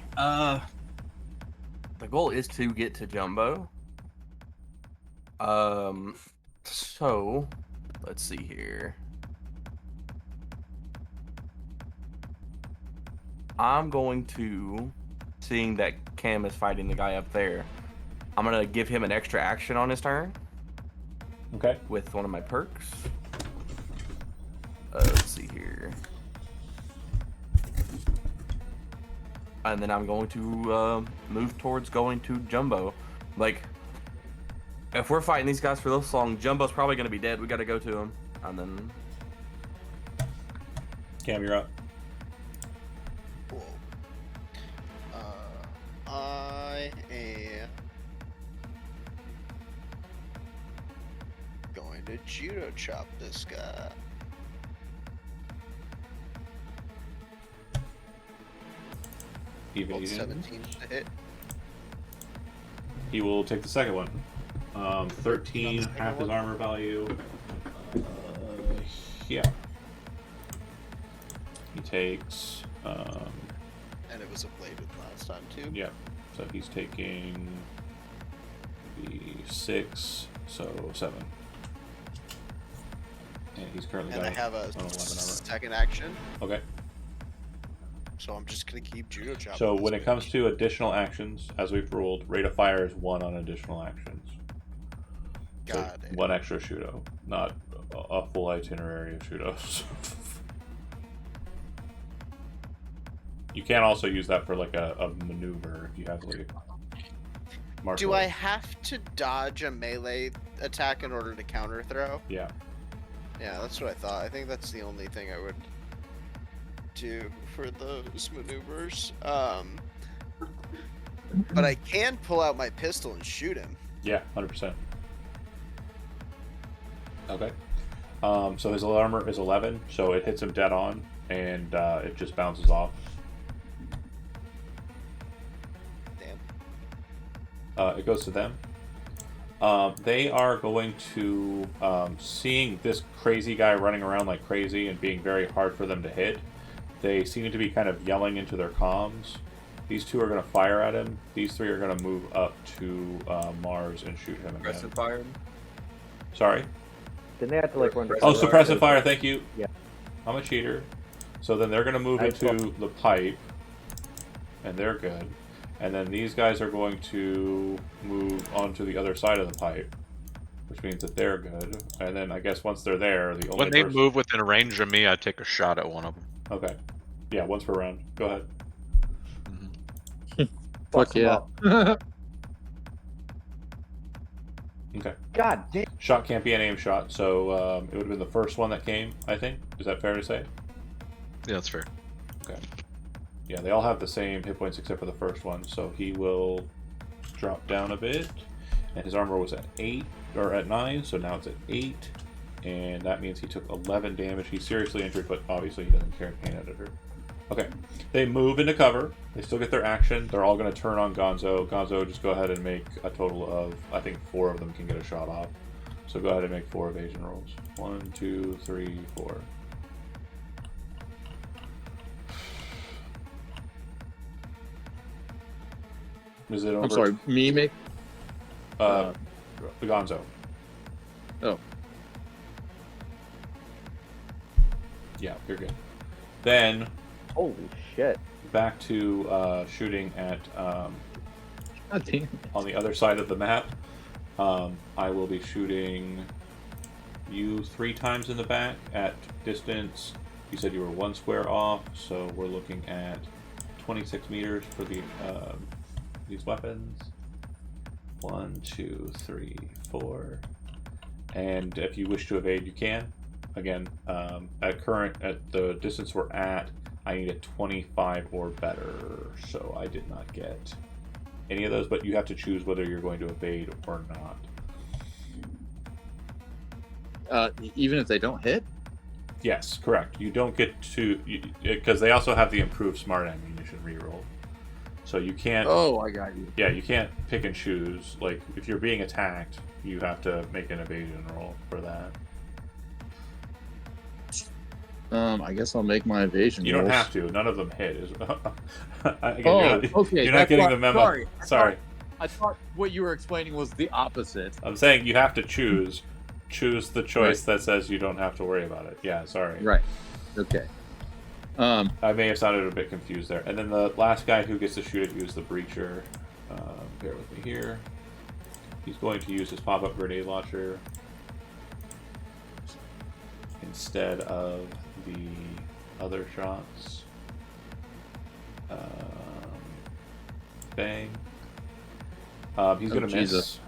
The goal is to get to Jumbo. So let's see here. I'm going to, seeing that Cam is fighting the guy up there, I'm gonna give him an extra action on his turn. Okay. With one of my perks. Let's see here. And then I'm going to move towards going to Jumbo. If we're fighting these guys for this long, Jumbo's probably going to be dead. We got to go to him. And then... Cam, you're up. Cool. I am going to judo chop this guy. Evasion. 17 to hit. He will take the second one. 13, half his armor value. Yeah. He takes. And it was a bladed last time too. Yeah. So he's taking the 6, so 7. And he's currently and got I have a 11 armor. second action. Okay. So I'm just gonna keep judo chopping. So when it comes to additional actions, as we've ruled, rate of fire is 1 on additional actions. Got so it. 1 extra shudo, not a full itinerary of shudos. You can also use that for like a maneuver if you have like martial Do I arts. have to dodge a melee attack in order to counter throw? Yeah. Yeah, that's what I thought. I think that's the only thing I would do for those maneuvers. But I can pull out my pistol and shoot him. Yeah, 100%. Okay. So his armor is 11, so it hits him dead on, and it just bounces off. Damn. It goes to them. They are going to, seeing this crazy guy running around like crazy and being very hard for them to hit, they seem to be kind of yelling into their comms. These 2 are going to fire at him. These 3 are going to move up to Mars and shoot him again. Suppressive fire. Sorry? Didn't they have to like run? Oh, suppressive fire, thank you. Yeah. I'm a cheater. So then they're going to move into the pipe, and they're good. And then these guys are going to move onto the other side of the pipe, which means that they're good. And then I guess once they're there, the only When they person... move within range of me, I take a shot at one of them. Okay. Yeah, once per round. Go ahead. Fuck yeah. Okay. God damn. Shot can't be an aim shot, so it would have been the first one that came, I think. Is that fair to say? Yeah, that's fair. Okay. Yeah, they all have the same hit points except for the first one, so he will drop down a bit. And his armor was at 8, or at 9, so now it's at 8. And that means he took 11 damage. He's seriously injured, but obviously he doesn't carry pain editor. Okay. They move into cover. They still get their action. They're all going to turn on Gonzo. Gonzo, just go ahead and make a total of, I think 4 of them can get a shot off. So go ahead and make 4 evasion rolls. 1, 2, 3, 4. Is it over? I'm sorry, me make? Gonzo. Oh. Yeah, you're good. Then, Holy shit. back to shooting at God damn. on the other side of the map. I will be shooting you 3 times in the back at distance. You said you were 1 square off, so we're looking at 26 meters for the these weapons. 1, 2, 3, 4. And if you wish to evade, you can. Again, at the distance we're at, I need a 25 or better, so I did not get any of those, but you have to choose whether you're going to evade or not. Even if they don't hit? Yes, correct. You don't get to, because they also have the improved smart ammunition reroll. So you can't... Oh, I got you. Yeah, you can't pick and choose. Like, if you're being attacked, you have to make an evasion roll for that. I guess I'll make my evasion You rolls. don't have to. None of them hit. Okay. You're not getting the memo. Sorry. I thought what you were explaining was the opposite. I'm saying you have to choose. Choose the choice that says you don't have to worry about it. Yeah, sorry. Right. Okay. I may have sounded a bit confused there. And then the last guy who gets to shoot at you is the Breacher. Bear with me here. He's going to use his pop-up grenade launcher instead of the other shots. Bang. He's going to miss,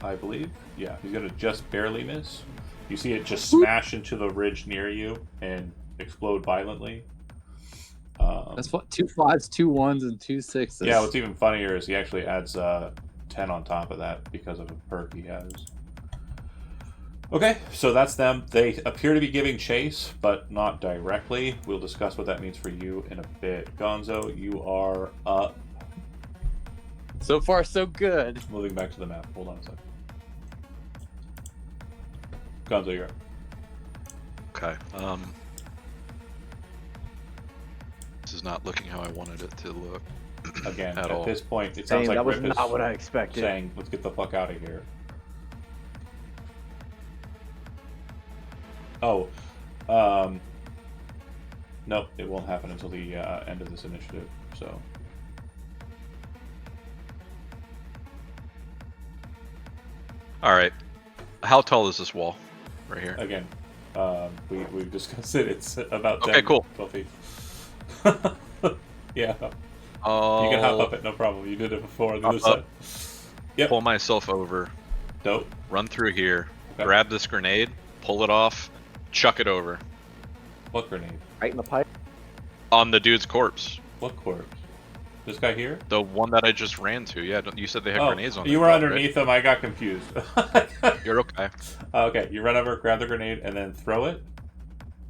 I believe. Yeah, he's going to just barely miss. You see it just smash into the ridge near you and explode violently. That's what 2 5s, 2 1s, and 2 6s. Yeah, what's even funnier is he actually adds 10 on top of that because of a perk he has. Okay, so that's them. They appear to be giving chase, but not directly. We'll discuss what that means for you in a bit. Gonzo, you are up. So far, so good. Moving back to the map. Hold on a second. Gonzo, you're up. Okay. This is not looking how I wanted it to look. Again, at all. this point, it sounds like that was Rip not is what I expected. saying, let's get the fuck out of here. Oh, nope, it won't happen until the end of this initiative, so. Alright. How tall is this wall? Right here. Again, we've discussed it. It's about 10, Okay, cool. 12 feet. Yeah. Oh. You can hop up it, no problem. You did it before on the other Hop side. Yep. Pull myself over. Dope. Run through here. Okay. Grab this grenade. Pull it off. Chuck it over. What grenade? Right in the pipe. On the dude's corpse. What corpse? This guy here? The one that I just ran to. Yeah, you said they had grenades on you their were belt, underneath them. I got confused. Right? You're okay. Okay, you run over, grab the grenade, and then throw it?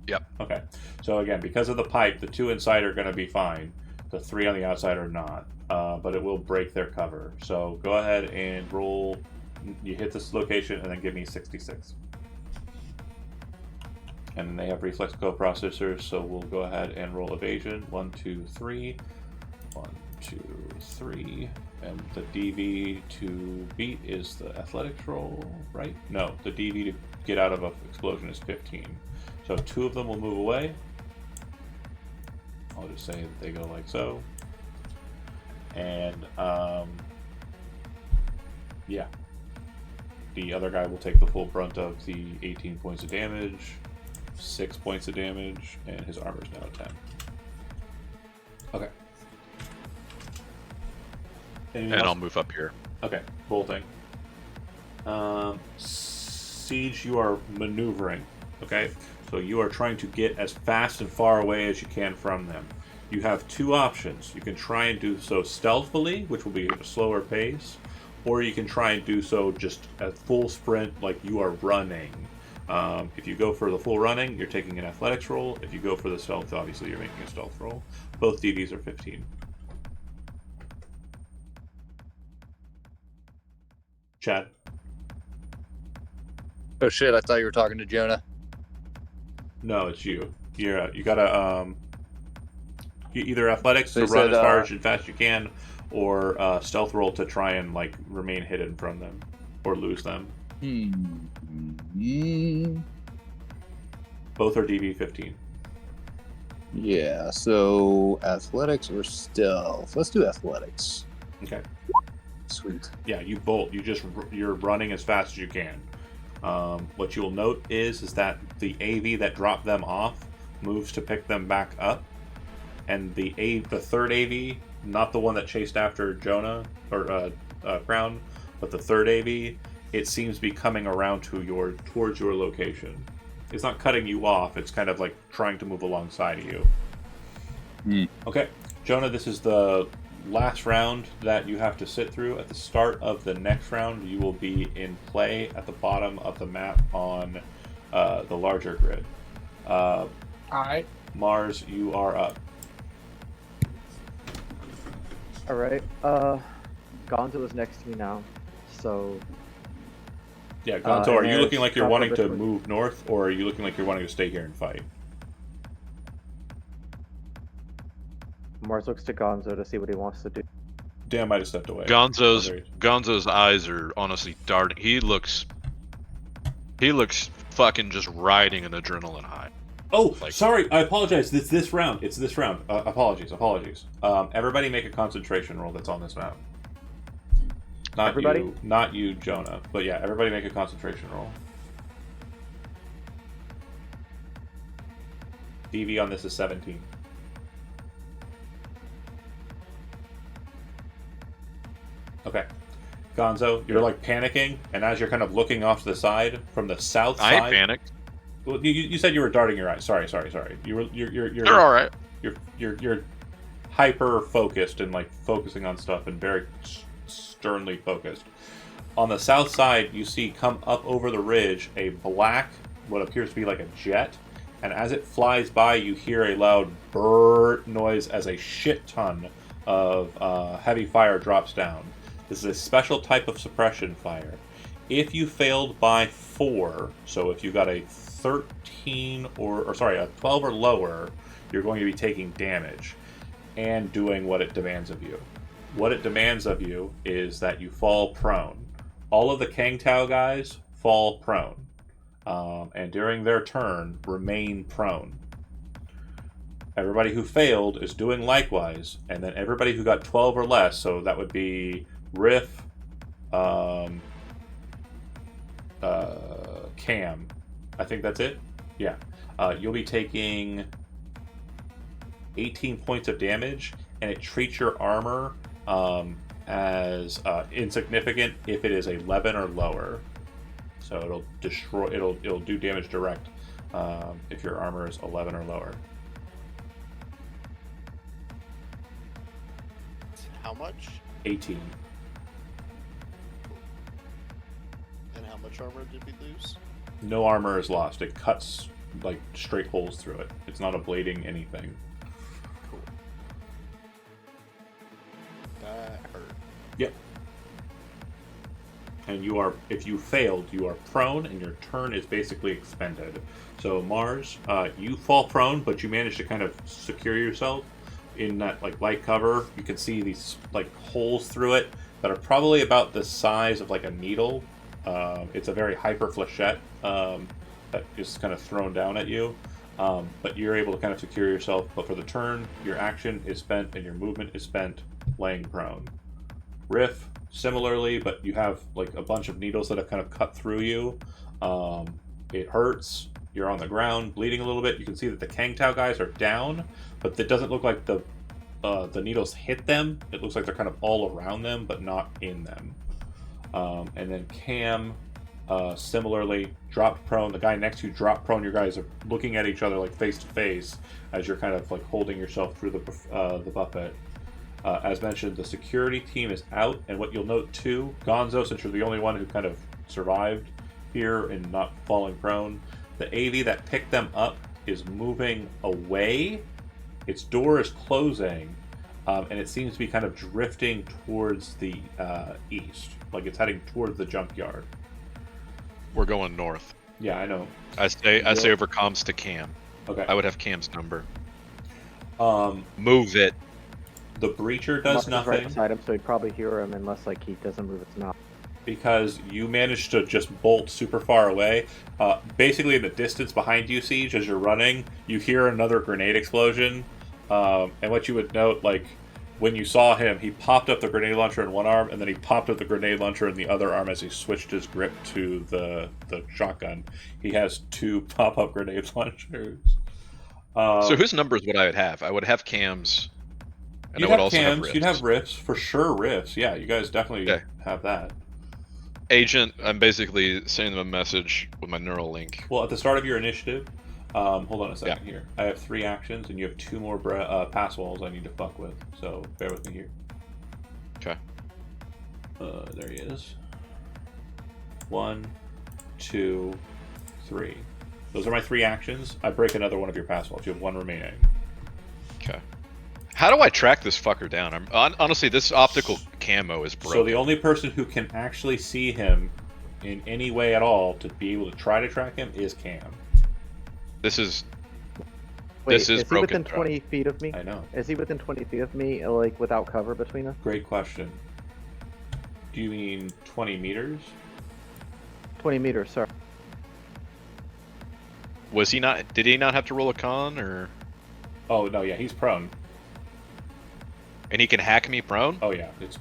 Yep. Okay. So again, because of the pipe, the 2 inside are going to be fine. The 3 on the outside are not. But it will break their cover. So go ahead and roll. You hit this location and then give me 66. And they have reflex coprocessors, so we'll go ahead and roll evasion. 1, 2, 3. 1, 2, 3. And the DV to beat is the athletics roll, right? No, the DV to get out of an explosion is 15. So 2 of them will move away. I'll just say that they go like so. And, yeah. The other guy will take the full brunt of the 18 points of damage, 6 points of damage, and his armor's now at 10. Okay. And I'll move up here. Okay, bolting. Siege, you are maneuvering, okay? So you are trying to get as fast and far away as you can from them. You have 2 options. You can try and do so stealthily, which will be at a slower pace, or you can try and do so just at full sprint like you are running. If you go for the full running, you're taking an athletics roll. If you go for the stealth, obviously you're making a stealth roll. Both DVs are 15. Chad? Oh shit! I thought you were talking to Jonah. No, it's you. You gotta you either athletics So to you run said, as far as fast you can, or stealth roll to try and like remain hidden from them or lose them. Both are DV 15. Yeah. So athletics or stealth? Let's do athletics. Okay. Sweet. Yeah, you bolt. You're running as fast as you can. What you'll note is that the AV that dropped them off moves to pick them back up, and the third AV, not the one that chased after Jonah or Crown, but the third AV, it seems to be coming around towards your location. It's not cutting you off. It's kind of like trying to move alongside of you. Okay, Jonah, this is the last round that you have to sit through. At the start of the next round, you will be in play at the bottom of the map on the larger grid. Alright. Mars, you are up. Alright. Gonzo is next to me now. So Yeah, Gonzo, are you looking like you're wanting to between. move north, or are you looking like you're wanting to stay here and fight? Mars looks to Gonzo to see what he wants to do. Damn, I just stepped away. Gonzo's eyes are honestly darting. He looks fucking just riding an adrenaline high. Oh, sorry. I apologize. It's this round. Apologies. Everybody make a concentration roll that's on this map. Not everybody? Not you, Jonah. But yeah, everybody make a concentration roll. DV on this is 17. Okay. Gonzo, you're like panicking, and as you're kind of looking off to the side, from the south side... I panicked. Well, you said you were darting your eyes. Sorry. You're They're all right. You're hyper focused and like focusing on stuff and very sternly focused. On the south side, you see come up over the ridge a black, what appears to be like a jet, and as it flies by, you hear a loud brrr noise as a shit ton of heavy fire drops down. This is a special type of suppression fire. If you failed by 4, so if you got a 13 or sorry, a 12 or lower, you're going to be taking damage and doing what it demands of you. What it demands of you is that you fall prone. All of the Kang Tao guys fall prone, and during their turn, remain prone. Everybody who failed is doing likewise, and then everybody who got 12 or less, so that would be Riff, Cam. I think that's it? Yeah. You'll be taking 18 points of damage, and it treats your armor as insignificant if it is 11 or lower. So it'll destroy. It'll do damage direct if your armor is 11 or lower. How much? 18. And how much armor did we lose? No armor is lost. It cuts like straight holes through it. It's not ablating anything. Cool. That hurt. Yep. And you are, if you failed, you are prone, and your turn is basically expended. So Mars, you fall prone, but you manage to kind of secure yourself in that like light cover. You can see these like holes through it that are probably about the size of like a needle. It's a very hyper flechette that is kind of thrown down at you. But you're able to kind of secure yourself. But for the turn, your action is spent and your movement is spent laying prone. Riff, similarly, but you have like a bunch of needles that have kind of cut through you. It hurts. You're on the ground, bleeding a little bit. You can see that the Kang Tao guys are down, but it doesn't look like the needles hit them. It looks like they're kind of all around them, but not in them. And then Cam, similarly, dropped prone. The guy next to you dropped prone. You guys are looking at each other like face to face as you're kind of like holding yourself through the buffet. As mentioned, the security team is out, and what you'll note too, Gonzo, since you're the only one who kind of survived here and not falling prone, the AV that picked them up is moving away. Its door is closing, and it seems to be kind of drifting towards the east, like it's heading towards the junkyard. We're going north. Yeah, I know. I say over comms to Cam. Okay. I would have Cam's number. Move it. The breacher does nothing. Right beside him, so he'd probably hear him unless like he doesn't move its mouth. Because you managed to just bolt super far away. Basically, in the distance behind you, Siege, as you're running, you hear another grenade explosion. And what you would note, like, when you saw him, he popped up the grenade launcher in one arm, and then he popped up the grenade launcher in the other arm as he switched his grip to the shotgun. He has 2 pop-up grenade launchers. So whose numbers would I have? I would have Cam's. And you'd I would have also Cam's, have Riff's. You'd have Riff's, for sure Riff's. Yeah, you guys definitely have that. Agent, I'm basically sending them a message with my neural link. Well, at the start of your initiative, hold on a second here. I have 3 actions, and you have 2 more pass walls I need to fuck with. So bear with me here. Okay. There he is. 1, 2, 3. Those are my 3 actions. I break another one of your pass walls. You have 1 remaining. Okay. How do I track this fucker down? Honestly, this optical camo is broken. So the only person who can actually see him in any way at all to be able to try to track him is Cam. This is broken. Is he within track. 20 feet of me? I know. Is he within 20 feet of me, like without cover between us? Great question. Do you mean 20 meters? 20 meters, sorry. Was he not? Did he not have to roll a con or? Oh no, yeah, he's prone. And he can hack me prone? Oh yeah, it's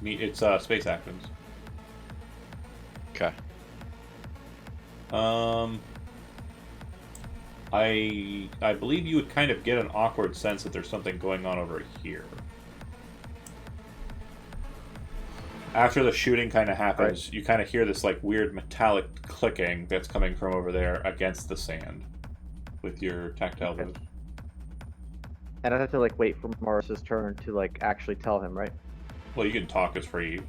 space actions. Okay. I believe you would kind of get an awkward sense that there's something going on over here. After the shooting kind of happens, you kind of hear this like weird metallic clicking that's coming from over there against the sand with your tactile boots. And I have to like wait for Morris's turn to like actually tell him, right? Well, you can talk as free.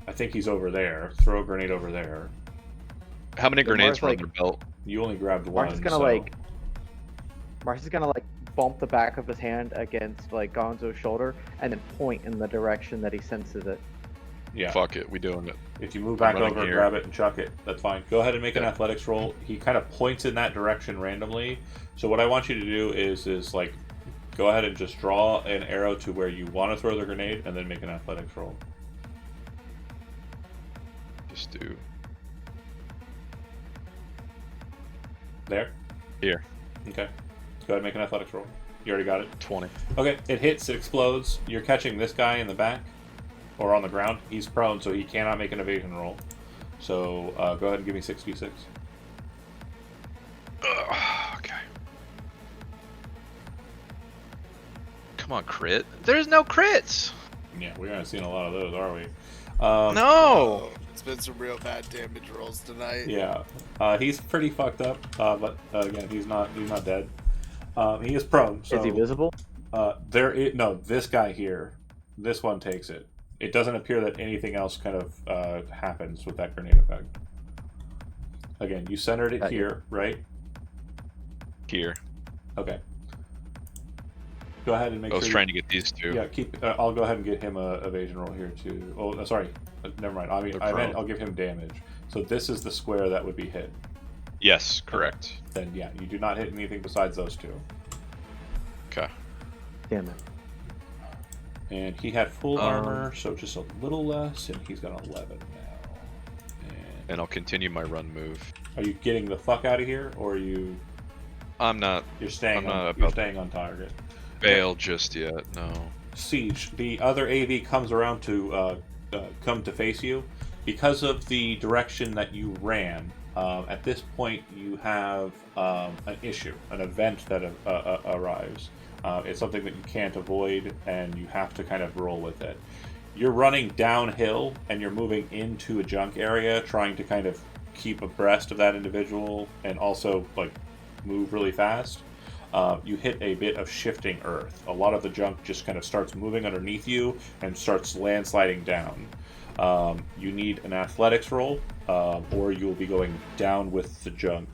I think he's over there. Throw a grenade over there. How many grenades were on your belt? You only grabbed one. Marsh is gonna like bump the back of his hand against like Gonzo's shoulder and then point in the direction that he senses it. Yeah. Fuck it, we doing it. If you move back over, grab it and chuck it. That's fine. Go ahead and make an athletics roll. He kind of points in that direction randomly. So what I want you to do is like, go ahead and just draw an arrow to where you want to throw the grenade, and then make an athletics roll. Just do. There? Here. Okay. Go ahead and make an athletics roll. You already got it? 20. Okay, it hits, it explodes. You're catching this guy in the back, or on the ground. He's prone, so he cannot make an evasion roll. So go ahead and give me 6d6. Okay. Come on, crit. There's no crits! Yeah, we aren't seeing a lot of those, are we? No! It's been some real bad damage rolls tonight. Yeah, he's pretty fucked up, but again, he's not dead. He is prone. So, is he visible? No, this guy here, this one takes it. It doesn't appear that anything else kind of happens with that grenade effect. Again, you centered it here, right? Here. Okay. Go ahead and make sure. I was trying to get these two. Yeah, keep. I'll go ahead and get him a evasion roll here too. Oh, sorry. Never mind. I meant I'll give him damage. So this is the square that would be hit. Yes, correct. Okay. Then yeah, you do not hit anything besides those two. Okay. Damn it. And he had full armor, so just a little less, and he's got 11 now. And I'll continue my run move. Are you getting the fuck out of here, or are you? I'm not. You're staying. You're staying on target. Bail just yet. No. Siege. The other AV comes around to come to face you because of the direction that you ran. At this point, you have an issue, an event that arrives. It's something that you can't avoid, and you have to kind of roll with it. You're running downhill, and you're moving into a junk area, trying to kind of keep abreast of that individual, and also like move really fast. You hit a bit of shifting earth. A lot of the junk just kind of starts moving underneath you and starts landsliding down. You need an athletics roll, or you'll be going down with the junk.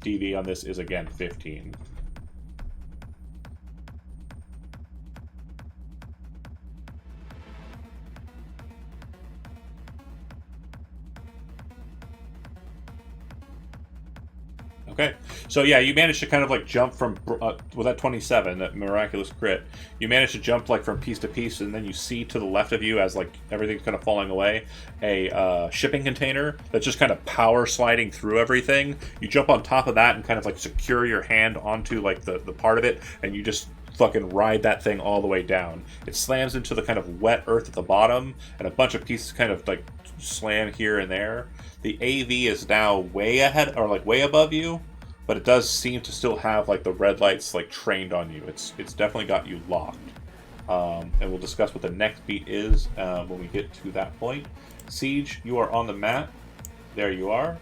DV on this is again 15. Okay, so yeah, you managed to kind of like jump from with that 27, that miraculous crit. You managed to jump like from piece to piece, and then you see to the left of you, as like everything's kind of falling away, a shipping container that's just kind of power sliding through everything. You jump on top of that and kind of like secure your hand onto like the part of it, and you just fucking ride that thing all the way down. It slams into the kind of wet earth at the bottom, and a bunch of pieces kind of like slam here and there. The AV is now way ahead, or like way above you, but it does seem to still have like the red lights like trained on you. It's definitely got you locked. And we'll discuss what the next beat is when we get to that point. Siege, you are on the map. There you are.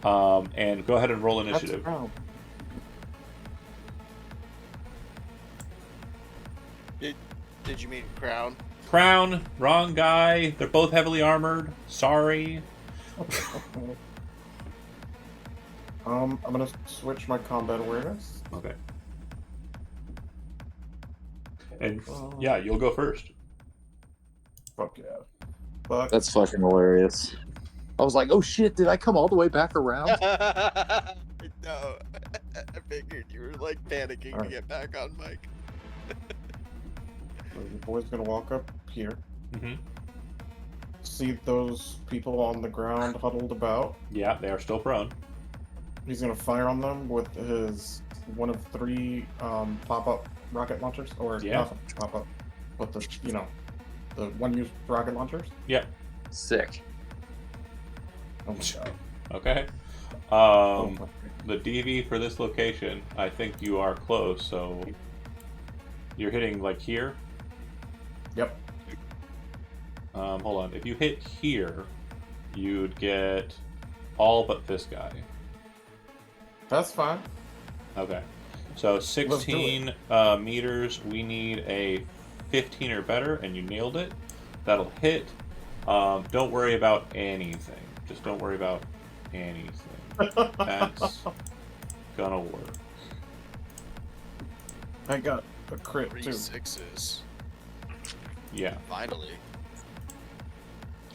And go ahead and roll initiative. Did you mean Crown? Crown, wrong guy. They're both heavily armored. Sorry. I'm gonna switch my combat awareness. Okay. And yeah, you'll go first. Fuck yeah. Fuck. That's fucking hilarious. I was like, oh shit, did I come all the way back around? No, I figured you were like panicking to get back on mic. The boy's gonna walk up here. Mm-hmm. See those people on the ground huddled about. Yeah, they are still prone. He's gonna fire on them with his one of 3 pop-up rocket launchers, or not pop-up, but the the one-use rocket launchers. Yep. Sick. Oh my god. Okay. The DV for this location, I think you are close, so you're hitting like here. Yep. Hold on. If you hit here, you'd get all but this guy. That's fine. Okay. So 16 meters. We need a 15 or better and you nailed it, that'll hit. Don't worry about anything. Just don't worry about anything. That's gonna work. I got a crit 3 too. 6s. Yeah. Finally.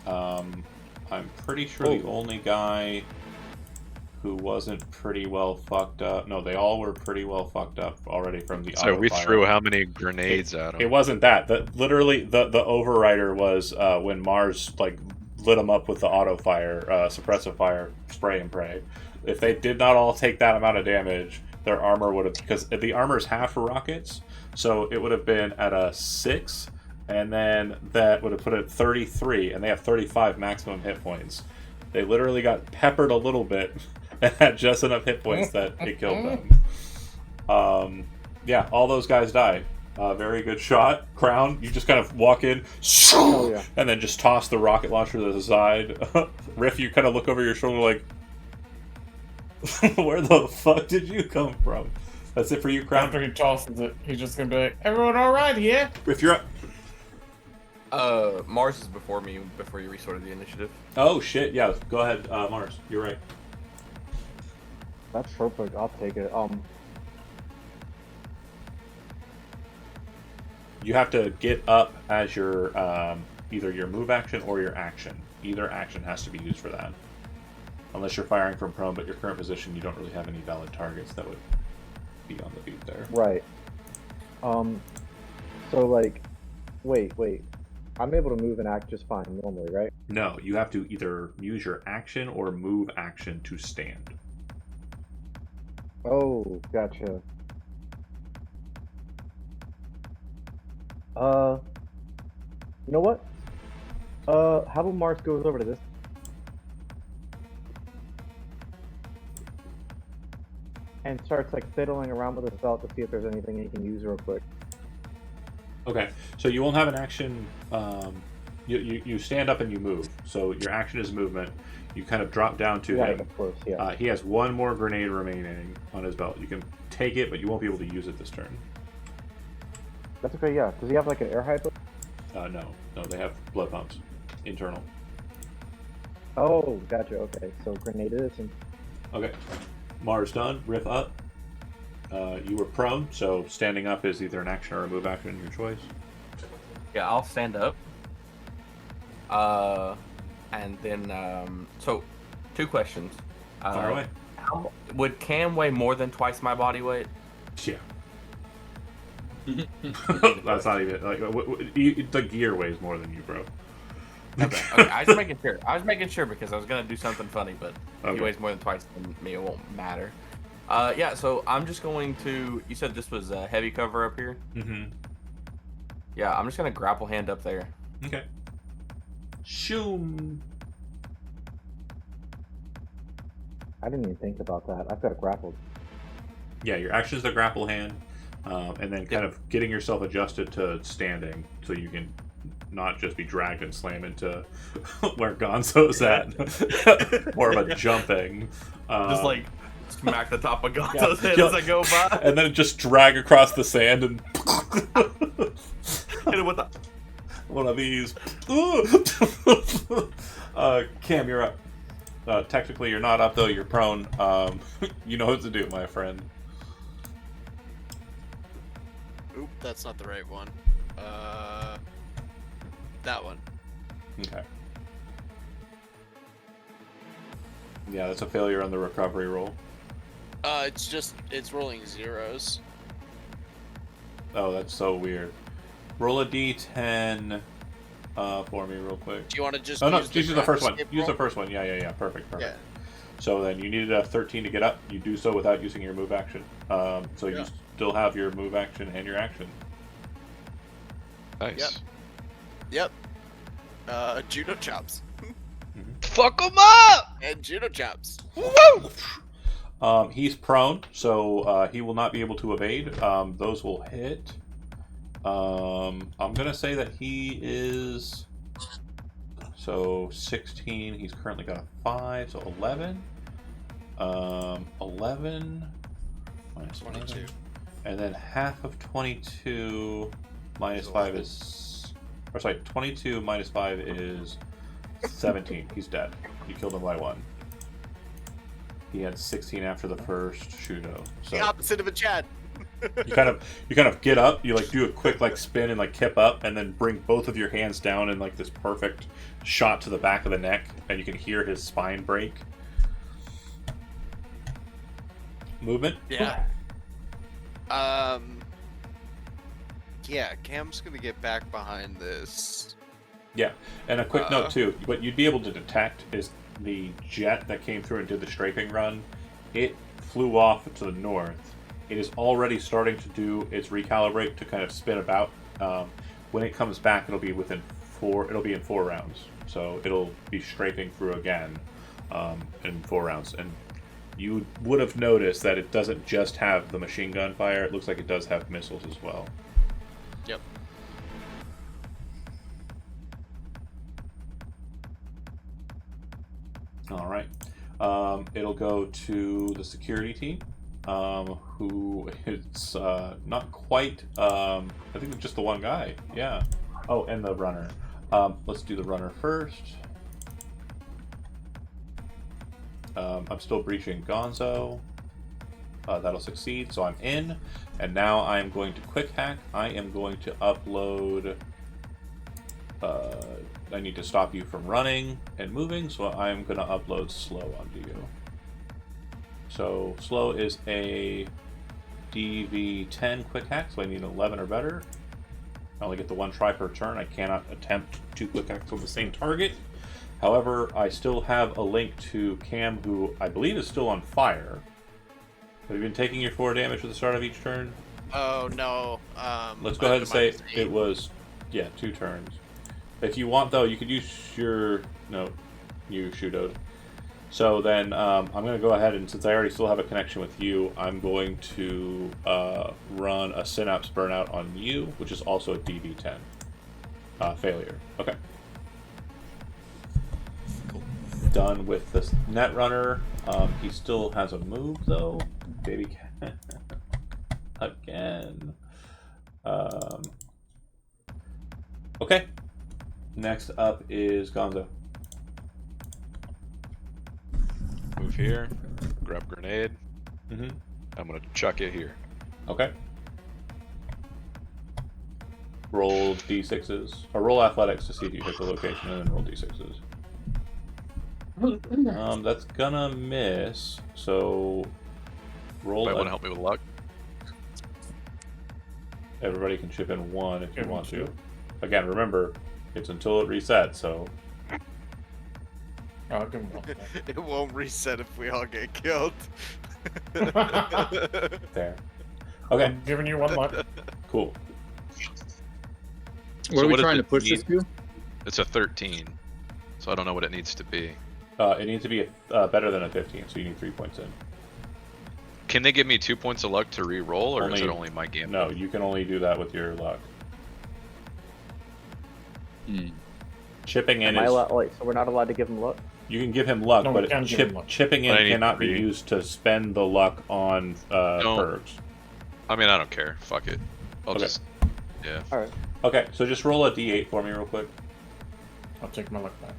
I'm pretty sure the only guy who wasn't pretty well fucked up. No, they all were pretty well fucked up already from the. So we auto-fire. threw how many grenades at him? It wasn't that. Literally, the overrider was when Mars like lit them up with the auto fire, suppressive fire, spray and pray. If they did not all take that amount of damage, their armor would have, because the armor is half for rockets, so it would have been at a 6, and then that would have put it at 33, and they have 35 maximum hit points. They literally got peppered a little bit and had just enough hit points that it killed them. Yeah, all those guys die. Very good shot. Crown, you just kind of walk in, and then just toss the rocket launcher to the side. Riff, you kind of look over your shoulder like, where the fuck did you come from? That's it for you, Crown? After he tosses it, he's just gonna be like, everyone alright here? If you're up... Mars is before me, before you resorted the initiative. Oh, shit, yeah. Go ahead, Mars. You're right. That's perfect. I'll take it. You have to get up as your either your move action or your action. Either action has to be used for that. Unless you're firing from prone, but your current position, you don't really have any valid targets that would be on the beat there. Right. So like, wait. I'm able to move and act just fine normally, right? No, you have to either use your action or move action to stand. Oh, gotcha. You know what? How about Mars goes over to this? And starts like fiddling around with his belt to see if there's anything he can use real quick. Okay, so you won't have an action. You stand up and you move. So your action is movement. You kind of drop down to him. Of course, yeah. He has one more grenade remaining on his belt. You can take it, but you won't be able to use it this turn. That's okay, yeah. Does he have like an air hypo? No, they have blood pumps, internal. Oh, gotcha. Okay, so grenade it is. Okay, Mars done. Riff up. You were prone, so standing up is either an action or a move action, your choice. Yeah, I'll stand up. And then, so, 2 questions. Fire away. Would Cam weigh more than twice my body weight? Yeah. That's not even like the gear weighs more than you, bro. Okay. I was making sure because I was gonna do something funny, but if he weighs more than twice than me, it won't matter. Yeah. So I'm just going to. You said this was a heavy cover up here. Mm-hmm. Yeah, I'm just gonna grapple hand up there. Okay. Shoom. I didn't even think about that. I've got a grapple. Yeah, your action is the grapple hand. And then kind of getting yourself adjusted to standing so you can not just be dragged and slam into where Gonzo's at. More of a jumping. Just like smack the top of Gonzo's head as I go by. And then just drag across the sand and hit it with one of these. Cam, you're up. Technically, you're not up, though. You're prone. You know what to do, my friend. Oop, that's not the right one. That one. Okay. Yeah, that's a failure on the recovery roll. It's rolling zeros. Oh, that's so weird. Roll a d10 for me real quick. Do you want to just use the first one. Use the roll? first one. Yeah. Perfect. Yeah. So then you needed a 13 to get up. You do so without using your move action. So you still have your move action and your action. Nice. Yep. Judo chops. Fuck him up! And judo chops. Woo! He's prone, so he will not be able to evade. Those will hit. I'm gonna say that he is. So 16. He's currently got a 5, so 11. 11 minus 22. 11. And then half of 22 minus 5 is... Or sorry, 22 minus 5 is 17. He's dead. You killed him by 1. He had 16 after the first Shudo. So the opposite of a Chad. you kind of get up, you like do a quick like spin and like kip up, and then bring both of your hands down in like this perfect shot to the back of the neck, and you can hear his spine break. Movement? Yeah. Yeah, Cam's gonna get back behind this. Yeah, and a quick note too, what you'd be able to detect is the jet that came through and did the strafing run. It flew off to the north. It is already starting to do its recalibrate to kind of spin about. When it comes back, it'll be in 4 rounds. So it'll be strafing through again in 4 rounds. And you would have noticed that it doesn't just have the machine gun fire. It looks like it does have missiles as well. Yep. All right. It'll go to the security team, who is not quite. I think it's just the one guy. Yeah. Oh, and the runner. Let's do the runner first. I'm still breaching Gonzo. That'll succeed, so I'm in. And now I'm going to quick hack. I am going to upload. I need to stop you from running and moving, so I'm going to upload slow onto you. So slow is a DV10 quick hack, so I need 11 or better. I only get the 1 try per turn. I cannot attempt 2 quick hacks on the same target. However, I still have a link to Cam, who I believe is still on fire. Have you been taking your 4 damage at the start of each turn? Oh, no. Let's go ahead and say it was, 2 turns. If you want, though, you could use your... No, you Shudoed. So then I'm going to go ahead and, since I already still have a connection with you, I'm going to run a Synapse Burnout on you, which is also a DV10. Failure. Okay. Cool. Done with this Netrunner. He still has a move, though. Baby cat. Again. Okay. Next up is Gonzo. Move here. Grab grenade. Mm-hmm. I'm gonna chuck it here. Okay. Roll d6s. Or roll athletics to see if you hit the location, and then roll d6s. That's gonna miss. So roll. Might want to help me with luck. Everybody can chip in 1 if you want to. Again, remember, it's until it resets, so... I'll give him 1. It won't reset if we all get killed. There. Okay. I'm giving you 1 luck. Cool. What are we trying to push this to? It's a 13, so I don't know what it needs to be. It needs to be better than a 15, so you need 3 points in. Can they give me 2 points of luck to re-roll, or is it only my game? No, you can only do that with your luck. Chipping in is... so we're not allowed to give him luck? You can give him luck, No, but we can't give him luck. chipping in But I need cannot be 3. used to spend the luck on perks. I mean, I don't care. Fuck it. I'll Okay. just... Yeah. Alright. Okay, so just roll a d8 for me real quick. I'll take my luck back.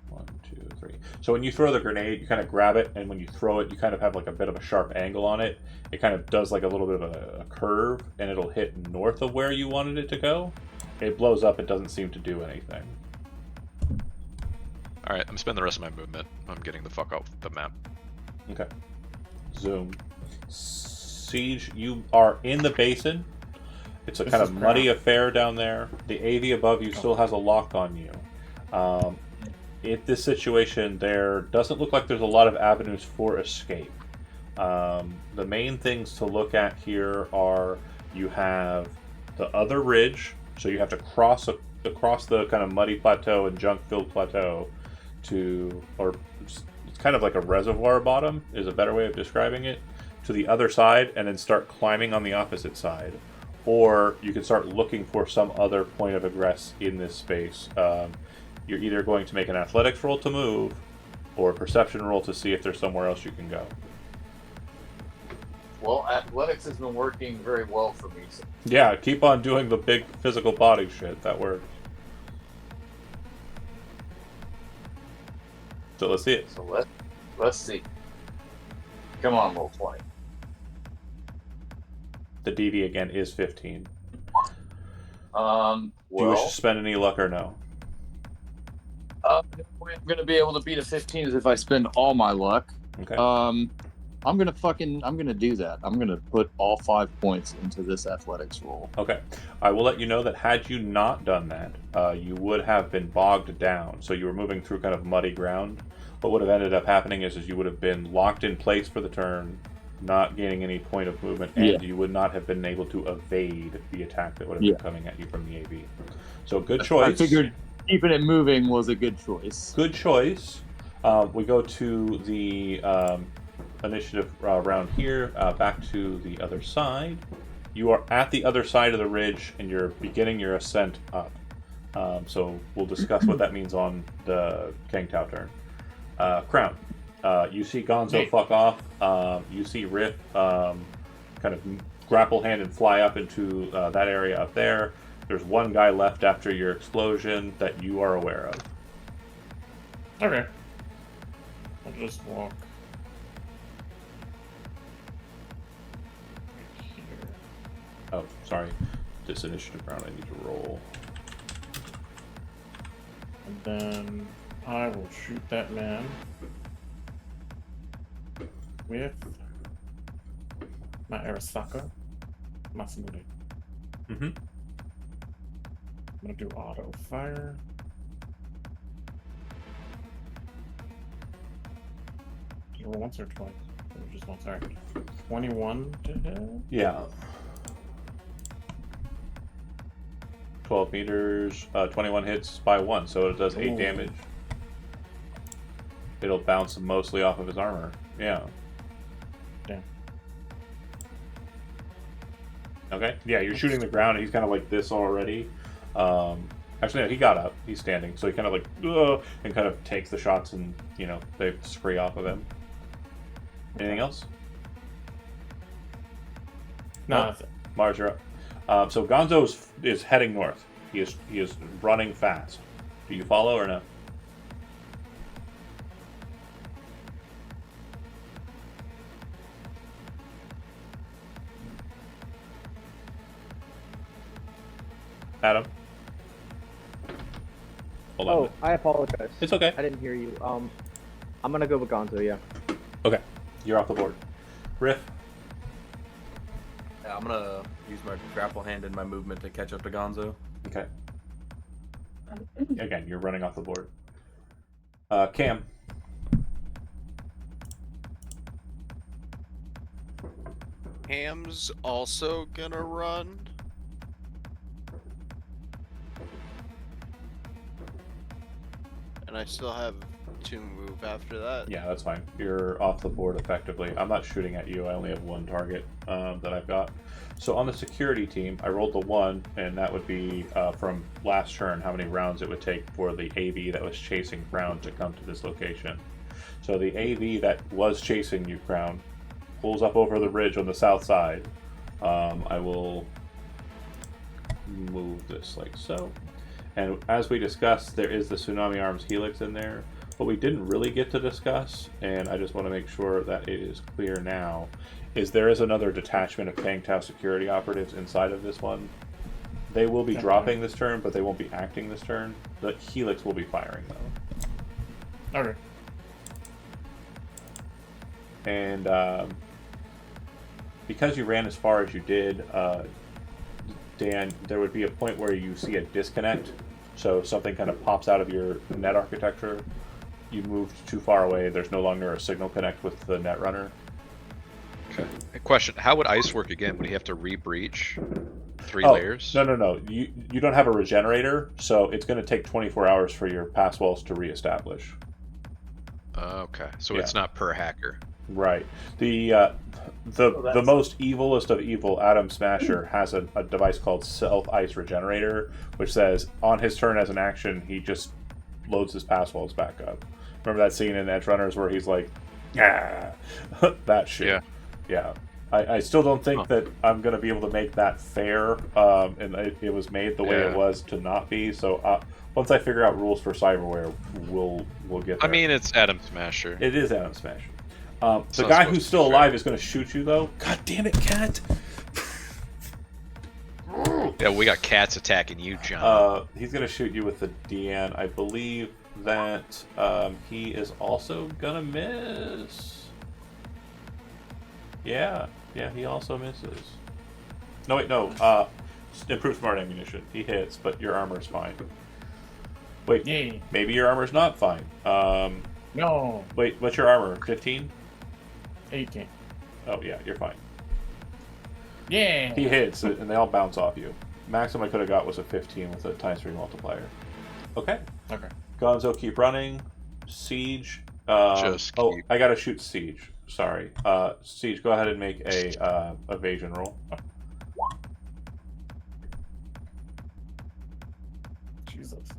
1, 2, 3. So when you throw the grenade, you kind of grab it, and when you throw it, you kind of have like a bit of a sharp angle on it. It kind of does like a little bit of a curve, and it'll hit north of where you wanted it to go. It blows up, it doesn't seem to do anything. Alright, I'm spending the rest of my movement. I'm getting the fuck off the map. Okay. Zoom. Siege, you are in the basin. It's a This kind is of muddy crap. affair down there. The AV above you still has a lock on you. In this situation, there doesn't look like there's a lot of avenues for escape. The main things to look at here are you have the other ridge, so you have to cross the kind of muddy plateau and junk-filled plateau or it's kind of like a reservoir bottom is a better way of describing it, to the other side, and then start climbing on the opposite side. Or you can start looking for some other point of egress in this space. You're either going to make an athletics roll to move, or a perception roll to see if there's somewhere else you can go. Well, athletics has been working very well for me. So. Yeah, keep on doing the big physical body shit. That works. So let's see it. So let's see. Come on, roll 20. The DD again is 15. Well, do you wish to spend any luck or no? The way I'm gonna be able to beat a 15 is if I spend all my luck. Okay. I'm gonna do that. I'm gonna put all 5 points into this athletics roll. Okay. I will let you know that had you not done that, you would have been bogged down. So you were moving through kind of muddy ground. What would have ended up happening is you would have been locked in place for the turn, not gaining any point of movement, and you would not have been able to evade the attack that would have been coming at you from the AV. So good choice. I figured keeping it moving was a good choice. Good choice. We go to the initiative round here, back to the other side. You are at the other side of the ridge, and you're beginning your ascent up. So we'll discuss what that means on the Kang Tao turn. Crown. You see Gonzo fuck off. You see Riff kind of grapple hand and fly up into that area up there. There's one guy left after your explosion that you are aware of. Okay. I'll just walk here. Oh, sorry. This initiative round I need to roll. And then I will shoot that man with my Arasaka Masamune. Mm-hmm. I'm gonna do auto fire. Did you roll once or twice? Or just once? Alright. 21 to hit? Yeah. 12 meters, 21 hits by 1, so it does 8 damage. It'll bounce mostly off of his armor. Yeah. Damn. Okay. Yeah, you're shooting the ground, and he's kind of like this already. Actually, no, he got up. He's standing, so he kind of like, and kind of takes the shots, and, you know, they scree off of him. Anything else? No, that's it. Mars, you're up. So Gonzo is heading north. He is running fast. Do you follow or no? Adam? Hold on. Oh, I apologize. It's okay. I didn't hear you. I'm gonna go with Gonzo, yeah. Okay. You're off the board. Riff? Yeah, I'm gonna use my grapple hand and my movement to catch up to Gonzo. Okay. Again, you're running off the board. Cam? Cam's also gonna run. And I still have 2 move after that. Yeah, that's fine. You're off the board effectively. I'm not shooting at you. I only have 1 target that I've got. So on the security team, I rolled the 1, and that would be from last turn how many rounds it would take for the AV that was chasing Crown to come to this location. So the AV that was chasing you, Crown, pulls up over the ridge on the south side. I will move this like so. And as we discussed, there is the Tsunami Arms Helix in there. What we didn't really get to discuss, and I just want to make sure that it is clear now, is there is another detachment of Kang Tao security operatives inside of this one. They will be dropping this turn, but they won't be acting this turn. The Helix will be firing, though. Okay. And because you ran as far as you did, Dan, there would be a point where you see a disconnect. So something kind of pops out of your net architecture. You moved too far away. There's no longer a signal connect with the net runner. Okay. A question: how would ice work again? Would he have to re-breach 3 layers? No. You don't have a regenerator, so it's going to take 24 hours for your pass walls to reestablish. Okay, so it's not per hacker. Right. The most evilest of evil, Adam Smasher, has a device called Self Ice Regenerator, which says on his turn as an action, he just loads his pass walls back up. Remember that scene in Edge Runners where he's like, that shit. Yeah. I still don't think that I'm going to be able to make that fair, and it was made the way it was to not be. So once I figure out rules for Cyberware, we'll get there. I mean, it's Atom Smasher. It is Atom Smasher. The guy who's still alive is going to shoot you, though. God damn it, cat! Yeah, we got cats attacking you, John. He's going to shoot you with the DN. I believe that he is also going to miss. Yeah, he also misses. No, wait, no. Improved smart ammunition. He hits, but your armor's fine. Wait, Yay. Maybe your armor's not fine. No. Wait, what's your armor? 15? 18. Oh, yeah, you're fine. Yeah. He hits, and they all bounce off you. Maximum I could have got was a 15 with a ×3 multiplier. Okay. Gonzo, keep running. Siege. I gotta shoot Siege. Sorry. Siege, go ahead and make a evasion roll. Jesus.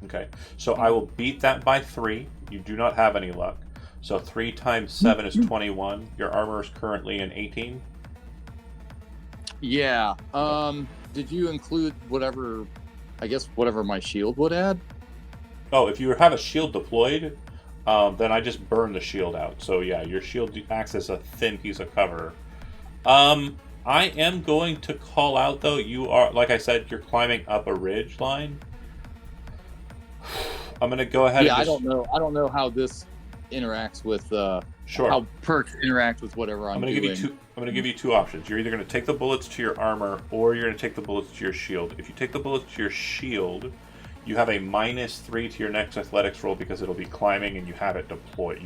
Okay. So I will beat that by 3. You do not have any luck. So 3 times 7 is 21. Your armor is currently an 18. Yeah. Did you include whatever my shield would add? Oh, if you have a shield deployed, then I just burn the shield out. So yeah, your shield acts as a thin piece of cover. I am going to call out, though, you are, like I said, you're climbing up a ridge line. I'm going to go ahead and I don't know how this interacts with how perks interact with whatever I'm doing. I'm going to give you 2 options. You're either going to take the bullets to your armor, or you're going to take the bullets to your shield. If you take the bullets to your shield, you have a -3 to your next athletics roll because it'll be climbing and you have it deployed.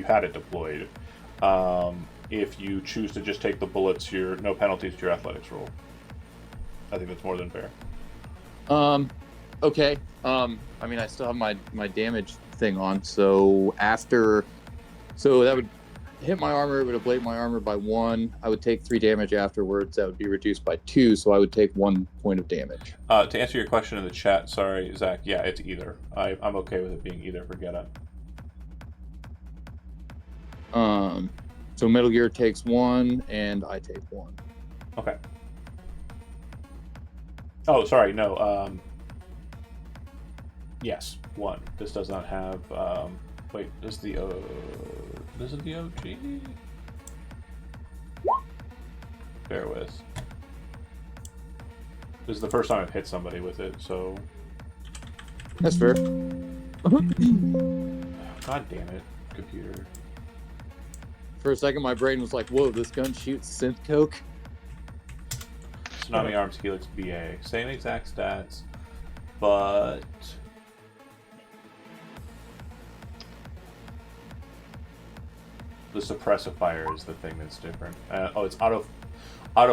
If you choose to just take the bullets, no penalties to your athletics roll. I think that's more than fair. Okay. I mean, I still have my damage thing on, so that would hit my armor, it would ablate my armor by 1. I would take 3 damage afterwards. That would be reduced by 2, so I would take 1 point of damage. To answer your question in the chat, sorry, Zach, yeah, it's either. I'm okay with it being either for Geta. So Metal Gear takes 1, and I take 1. Okay. Oh, sorry, no. Yes, 1. This does not have. Wait, this is the OG? Bear with. This is the first time I've hit somebody with it, so. That's fair. God damn it, computer. For a second, my brain was like, whoa, this gun shoots synth coke? Tsunami Arms Helix BA. Same exact stats, but. The suppressive fire is the thing that's different. It's auto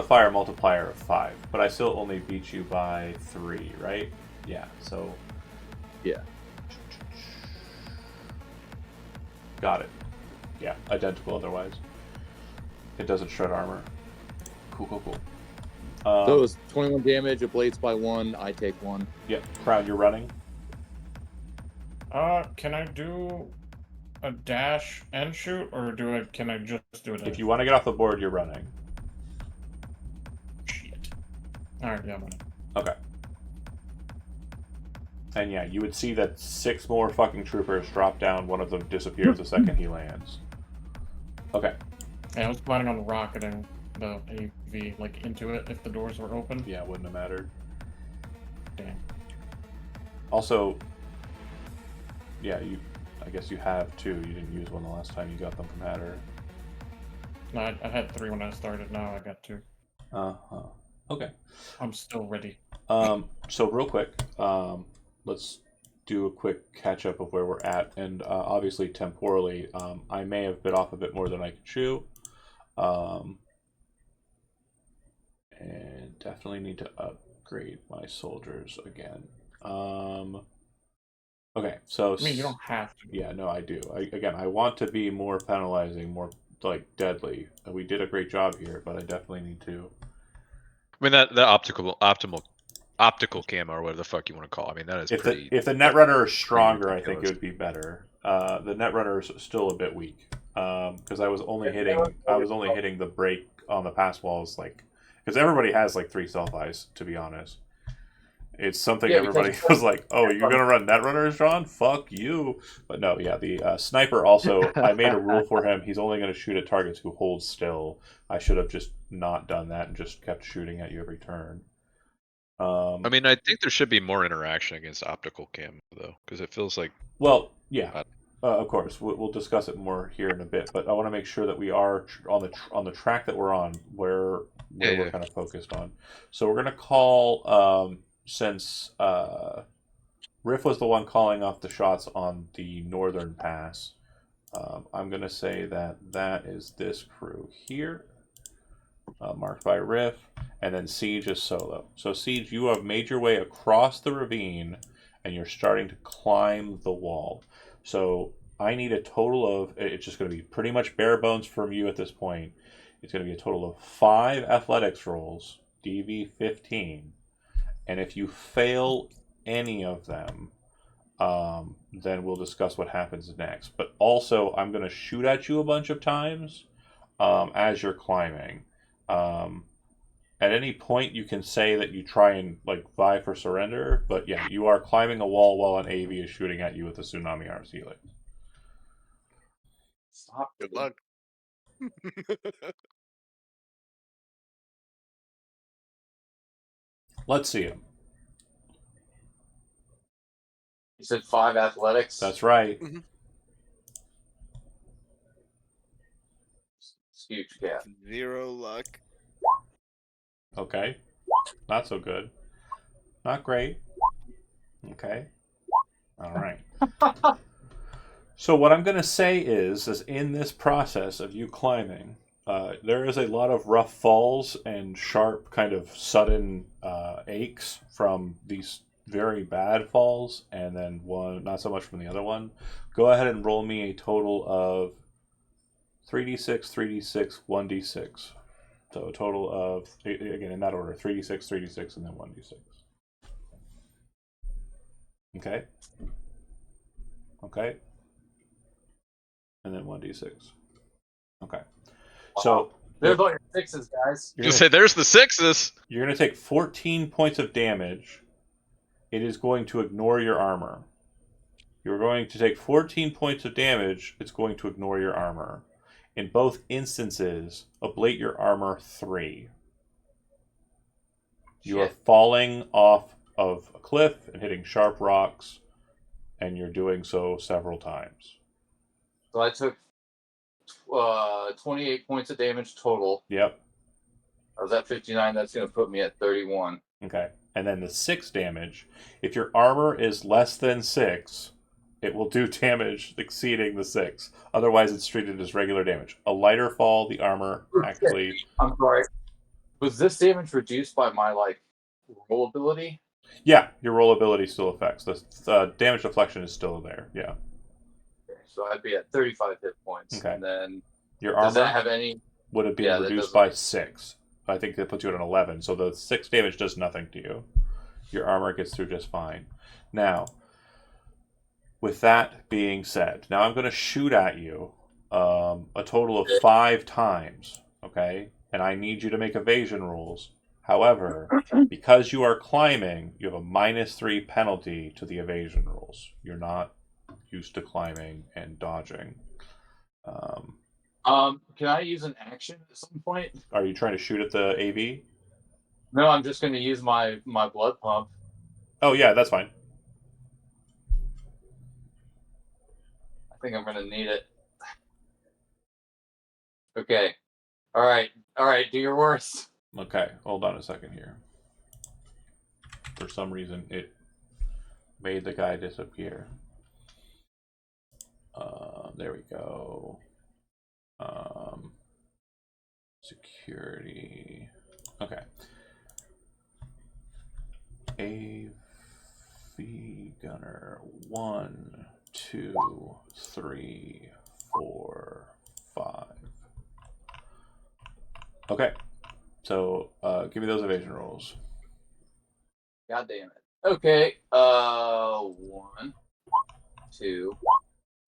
fire multiplier of 5, but I still only beat you by 3, right? Yeah, so. Yeah. Got it. Yeah, identical otherwise. It doesn't shred armor. Cool. So it was 21 damage, ablates by 1, I take 1. Yep, Crown, you're running? Can I do a dash and shoot, or can I just do a dash? If you want to get off the board, you're running. Shit. Alright, yeah, I'm running. Okay. And yeah, you would see that 6 more fucking troopers drop down. One of them disappears the second he lands. Okay. Yeah, I was planning on rocketing the AV into it if the doors were open. Yeah, it wouldn't have mattered. Damn. Also, yeah, I guess you have 2. You didn't use one the last time you got them from Hatter. No, I had 3 when I started. Now I got 2. Okay. I'm still ready. So real quick, let's do a quick catch up of where we're at, and obviously temporally, I may have bit off a bit more than I could chew, and definitely need to upgrade my soldiers again. Okay, so I mean, you don't have to. Yeah, no, I do. I want to be more penalizing, more deadly. We did a great job here, but I definitely need to. I mean, the optimal optical camo or whatever the fuck you want to call it. I mean, that is if pretty. If the Netrunner is stronger, I think it would be better. The Netrunner is still a bit weak because I was only hitting the break on the pass walls because everybody has 3 self eyes, to be honest. It's something everybody was like, "Oh, you're gonna run Netrunners, John? Fuck you!" But no, yeah, the sniper also. I made a rule for him. He's only going to shoot at targets who hold still. I should have just not done that and just kept shooting at you every turn. I mean, I think there should be more interaction against optical camo though, because it feels like. Well, yeah, of course, we'll discuss it more here in a bit. But I want to make sure that we are on the track that we're on, where we're kind of focused on. So we're going to call. Since Riff was the one calling off the shots on the northern pass, I'm going to say that is this crew here, marked by Riff, and then Siege is solo. So Siege, you have made your way across the ravine, and you're starting to climb the wall. So I need a total of, it's just going to be pretty much bare bones from you at this point. It's going to be a total of 5 athletics rolls, DV 15. And if you fail any of them, then we'll discuss what happens next. But also, I'm going to shoot at you a bunch of times as you're climbing. At any point, you can say that you try and vie for surrender. But yeah, you are climbing a wall while an AV is shooting at you with a tsunami arms helix. Good luck. Let's see him. You said 5 athletics? That's right. Mm-hmm. Huge gap. 0 luck. Okay. Not so good. Not great. Okay. All right. So what I'm going to say is in this process of you climbing, there is a lot of rough falls and sharp kind of sudden aches from these very bad falls, and then one not so much from the other one. Go ahead and roll me a total of 3d6, 3d6, 1d6. So a total of, again in that order, 3d6, 3d6, and then 1d6. Okay. Okay. And then 1d6. Okay. So there's all your 6s, guys. You say there's the 6s. You're going to take 14 points of damage. It is going to ignore your armor. You're going to take 14 points of damage. It's going to ignore your armor. In both instances, ablate your armor 3. You are falling off of a cliff and hitting sharp rocks, and you're doing so several times. So I took 28 points of damage total. Yep. I was at 59. That's going to put me at 31. Okay. And then the 6 damage. If your armor is less than 6, it will do damage exceeding the 6. Otherwise, it's treated as regular damage. A lighter fall, the armor actually... I'm sorry. Was this damage reduced by my, roll ability? Yeah, your roll ability still affects. The damage deflection is still there, yeah. Okay, so I'd be at 35 hit points. Okay. And then... Your armor does that have any... would have been reduced by 6. I think that puts you at an 11. So the 6 damage does nothing to you. Your armor gets through just fine. Now, with that being said, now I'm going to shoot at you a total of 5 times, okay? And I need you to make evasion rolls. However, because you are climbing, you have a -3 penalty to the evasion rolls. You're not used to climbing and dodging. Can I use an action at some point? Are you trying to shoot at the AV? No, I'm just going to use my blood pump. Oh, yeah, that's fine. I think I'm going to need it. Okay. All right, do your worst. Okay, hold on a second here. For some reason, it made the guy disappear. There we go. Security. Okay. AV gunner 1, 2, 3, 4, 5. Okay. So give me those evasion rolls. God damn it. Okay. 1, 2,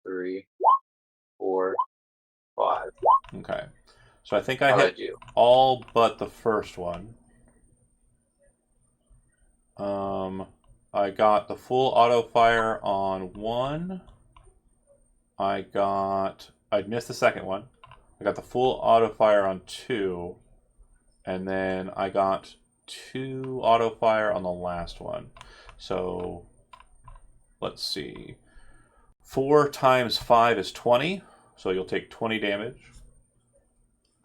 3, 4, 5. Okay. So I think I hit all but the first one. I got the full auto fire on 1. I missed the second one. I got the full auto fire on 2. And then I got 2 auto fire on the last one. So let's see. 4 times 5 is 20. So you'll take 20 damage.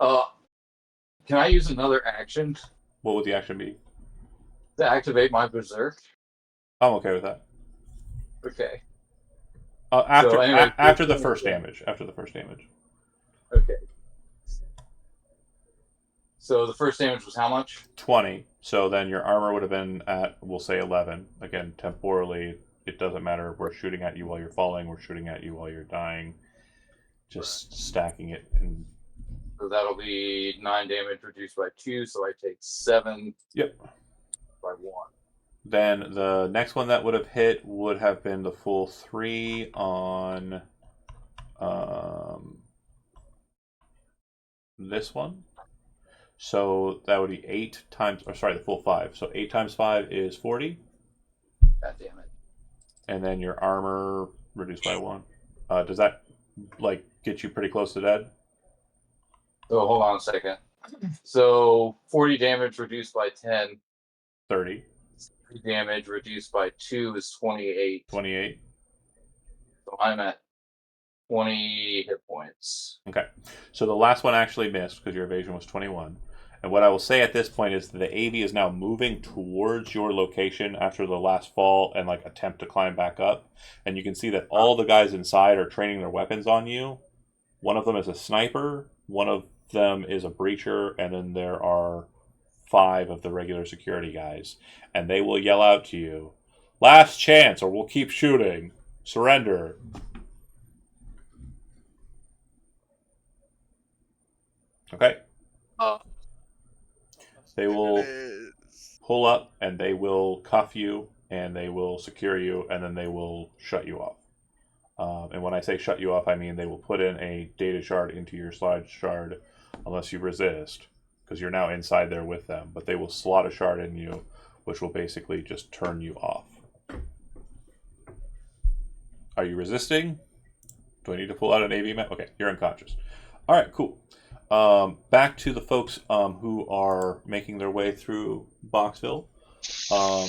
Can I use another action? What would the action be? To activate my berserk. I'm okay with that. Okay. After the first damage. After the first damage. Okay. So the first damage was how much? 20. So then your armor would have been at, we'll say, 11. Again, temporally, it doesn't matter. We're shooting at you while you're falling. We're shooting at you while you're dying. Just stacking it. So that'll be 9 damage reduced by 2. So I take 7. Yep. By 1. Then the next one that would have hit would have been the full 3 on this one. So that would be 8 times, or sorry, the full 5. So 8 times 5 is 40. God damn it. And then your armor reduced by 1. Does that, get you pretty close to dead? So hold on a second. So 40 damage reduced by 10. 30. Damage reduced by 2 is 28. 28. So I'm at 20 hit points. Okay. So the last one actually missed because your evasion was 21. And what I will say at this point is the AV is now moving towards your location after the last fall and attempt to climb back up. And you can see that all the guys inside are training their weapons on you. One of them is a sniper, one of them is a breacher, and then there are 5 of the regular security guys. And they will yell out to you, "Last chance or we'll keep shooting. Surrender." Okay? They will pull up and they will cuff you and they will secure you and then they will shut you off. And when I say shut you off, I mean they will put in a data shard into your slide shard unless you resist, because you're now inside there with them. But they will slot a shard in you, which will basically just turn you off. Are you resisting? Do I need to pull out an AV map? Okay, you're unconscious. All right, cool. Back to the folks who are making their way through Boxville. I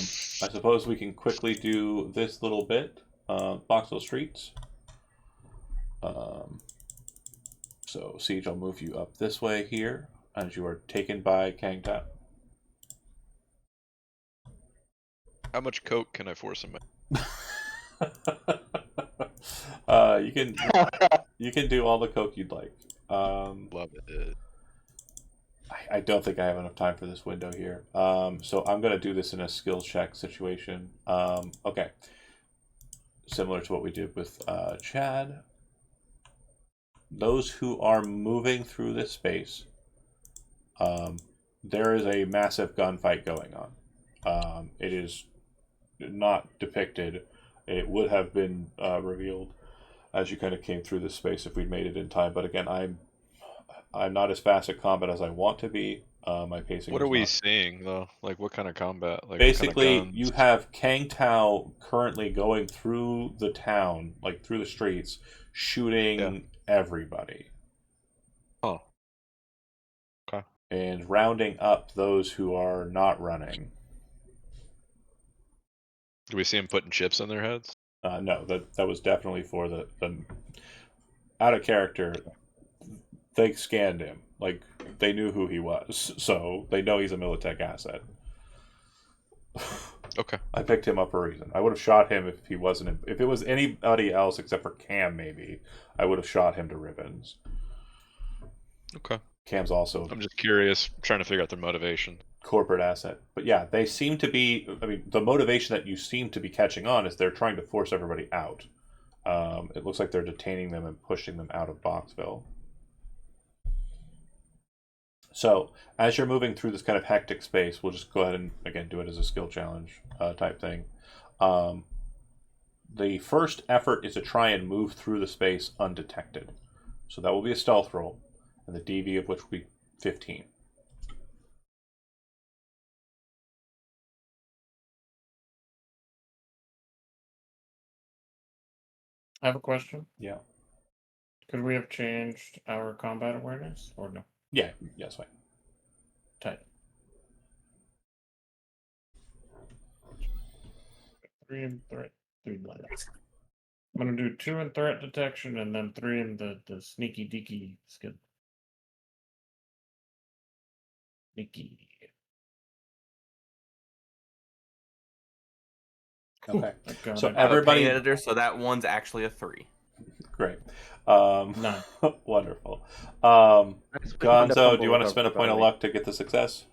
suppose we can quickly do this little bit. Boxville streets. So, Siege, I'll move you up this way here as you are taken by Kangtao. How much coke can I force him? You can do all the coke you'd like. Love it. I don't think I have enough time for this window here. So I'm going to do this in a skill check situation. Okay. Similar to what we did with Chad. Those who are moving through this space, there is a massive gunfight going on. It is not depicted. It would have been revealed as you kind of came through this space if we'd made it in time. But again, I'm not as fast at combat as I want to be. My pacing. What are we seeing though? What kind of combat? Basically, kind of you have Kangtao currently going through the town, through the streets, shooting everybody. Oh. Okay. And rounding up those who are not running. Do we see him putting chips on their heads? No, that was definitely for the out of character. They scanned him. They knew who he was, so they know he's a Militech asset. Okay. I picked him up for a reason. I would have shot him if he wasn't. If it was anybody else except for Cam, maybe I would have shot him to ribbons. Okay. Cam's also. I'm just curious, trying to figure out their motivation. Corporate asset, but yeah, they seem to be. I mean, the motivation that you seem to be catching on is they're trying to force everybody out. It looks like they're detaining them and pushing them out of Boxville. So, as you're moving through this kind of hectic space, we'll just go ahead and, again, do it as a skill challenge type thing. The first effort is to try and move through the space undetected. So that will be a stealth roll, and the DV of which will be 15. I have a question. Yeah. Could we have changed our combat awareness, or no? Yeah, yes, fine. Tight. 3 in threat. 3 left. I'm gonna do 2 in threat detection and then 3 in the sneaky deaky skill. Sneaky. Okay. So everybody editor, so that one's actually a 3. Great. No. Wonderful. Gonzo, do you want to spend a point of luck to get the success?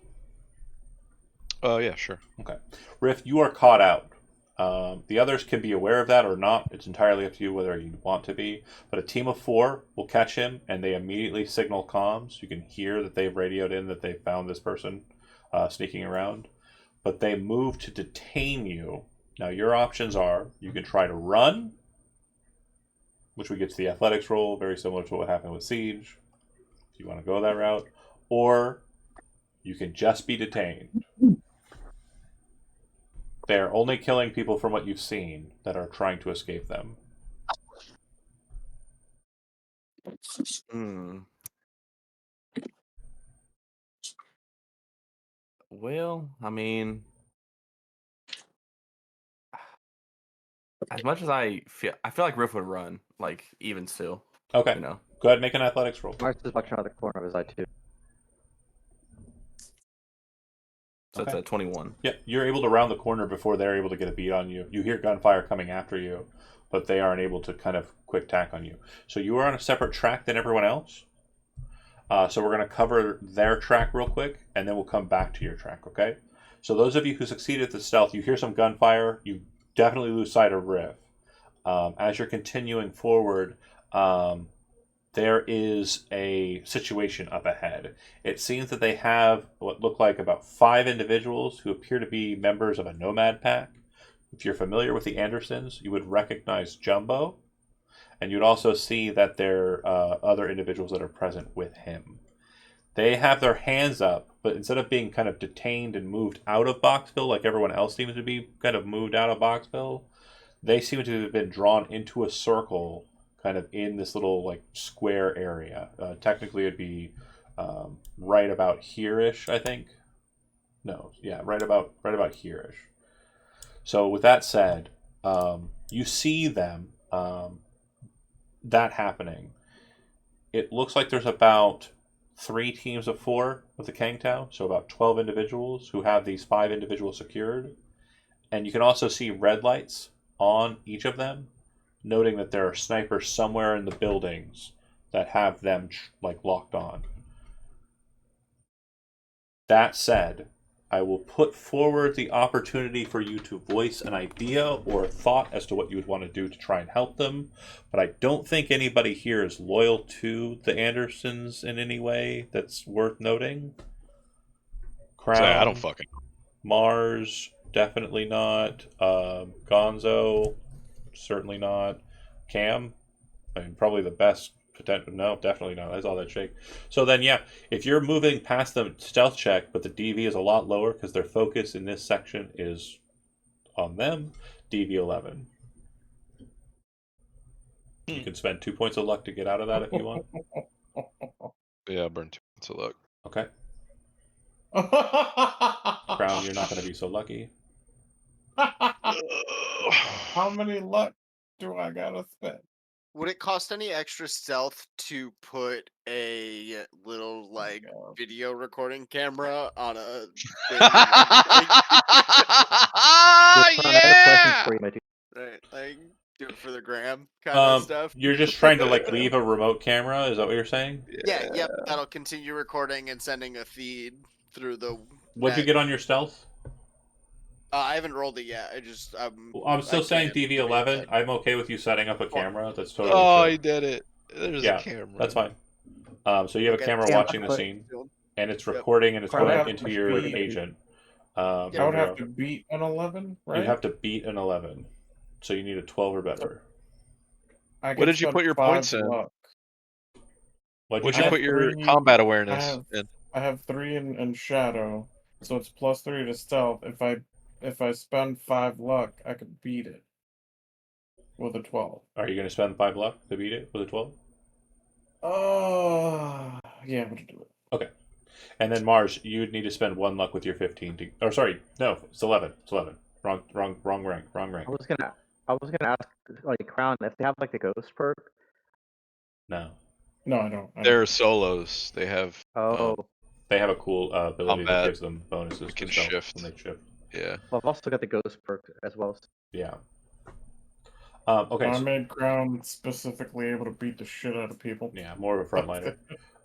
Yeah, sure. Okay. Riff, you are caught out. The others can be aware of that or not. It's entirely up to you whether you want to be. But a team of 4 will catch him, and they immediately signal comms. You can hear that they've radioed in that they found this person sneaking around. But they move to detain you. Now, your options are you can try to run, which we get to the athletics roll, very similar to what happened with Siege, if you want to go that route. Or you can just be detained. They're only killing people from what you've seen that are trying to escape them. Well, I mean, as much as I feel like Riff would run, like, even still. Okay. You know. Go ahead and make an athletics roll. Mars is watching out of the corner of his eye, too. So Okay. it's a 21. Yep, you're able to round the corner before they're able to get a beat on you. You hear gunfire coming after you, but they aren't able to kind of quick tack on you. So you are on a separate track than everyone else. So we're going to cover their track real quick, and then we'll come back to your track, okay? So those of you who succeeded at the stealth, you hear some gunfire. You definitely lose sight of Riff. As you're continuing forward, there is a situation up ahead. It seems that they have what look like about 5 individuals who appear to be members of a nomad pack. If you're familiar with the Andersons, you would recognize Jumbo, and you'd also see that there are other individuals that are present with him. They have their hands up, but instead of being kind of detained and moved out of Boxville, like everyone else seems to be kind of moved out of Boxville, they seem to have been drawn into a circle kind of in this little like square area. Technically it'd be right about here-ish, I think. No, yeah, right about here-ish. So with that said, you see them, that happening. It looks like there's about 3 teams of 4 with the Kangtao, so about 12 individuals who have these 5 individuals secured. And you can also see red lights on each of them, noting that there are snipers somewhere in the buildings that have them like locked on. That said, I will put forward the opportunity for you to voice an idea or a thought as to what you would want to do to try and help them, but I don't think anybody here is loyal to the Andersons in any way that's worth noting. Crown, I don't fucking Mars, definitely not. Gonzo, certainly not. Cam, I mean, probably the best potential. No, definitely not. That's all that shake. So then, yeah, if you're moving past the stealth check, but the DV is a lot lower because their focus in this section is on them, DV 11. You can spend 2 points of luck to get out of that if you want. Yeah, burn 2 points of luck. Okay. Crown, you're not going to be so lucky. How many luck do I gotta spend? Would it cost any extra stealth to put a little like video recording camera on a Yeah! Right, like do it for the gram kind of stuff. You're just trying to like leave a remote camera, is that what you're saying? Yeah, yep, that'll continue recording and sending a feed through the What'd you get on your stealth? I haven't rolled it yet. I'm still saying DV 11. I'm okay with you setting up a camera. That's totally Oh, true. he did it. There's a camera. That's fine. So you have a camera watching the scene, and it's recording and it's I would going have into to your beat- agent. I would have to beat an 11, right? You'd have to beat an 11, so you need a 12 or better. What did you put your points in? What'd you put your combat awareness in? I have 3 in shadow, so it's +3 to stealth. If I spend 5 luck, I could beat it with a 12. Are you going to spend 5 luck to beat it with a 12? Yeah, I'm gonna do it. Okay. And then Mars, you'd need to spend 1 luck with your 15 to. Or sorry, no, it's 11. It's 11. Wrong rank. I was gonna ask, like, Crown, if they have like the ghost perk. No. No, I don't. They're solos. They have. They have a cool ability that combat. gives them bonuses. You can to stealth shift. when they shift. Yeah. Well, I've also got the ghost perk as well. Yeah. Okay. I made Crown specifically able to beat the shit out of people. Yeah, more of a frontliner.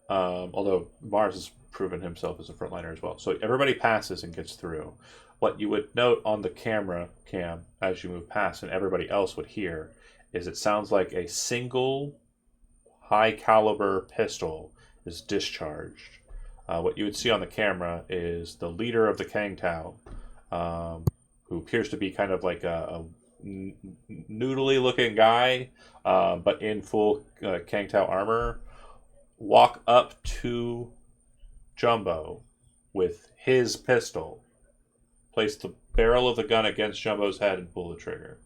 Although Mars has proven himself as a frontliner as well. So everybody passes and gets through. What you would note on the camera cam as you move past, and everybody else would hear, is it sounds like a single high caliber pistol is discharged. What you would see on the camera is the leader of the Kang Tao, who appears to be kind of like a noodly looking guy, but in full Kang Tao armor, walk up to Jumbo with his pistol, place the barrel of the gun against Jumbo's head, and pull the trigger.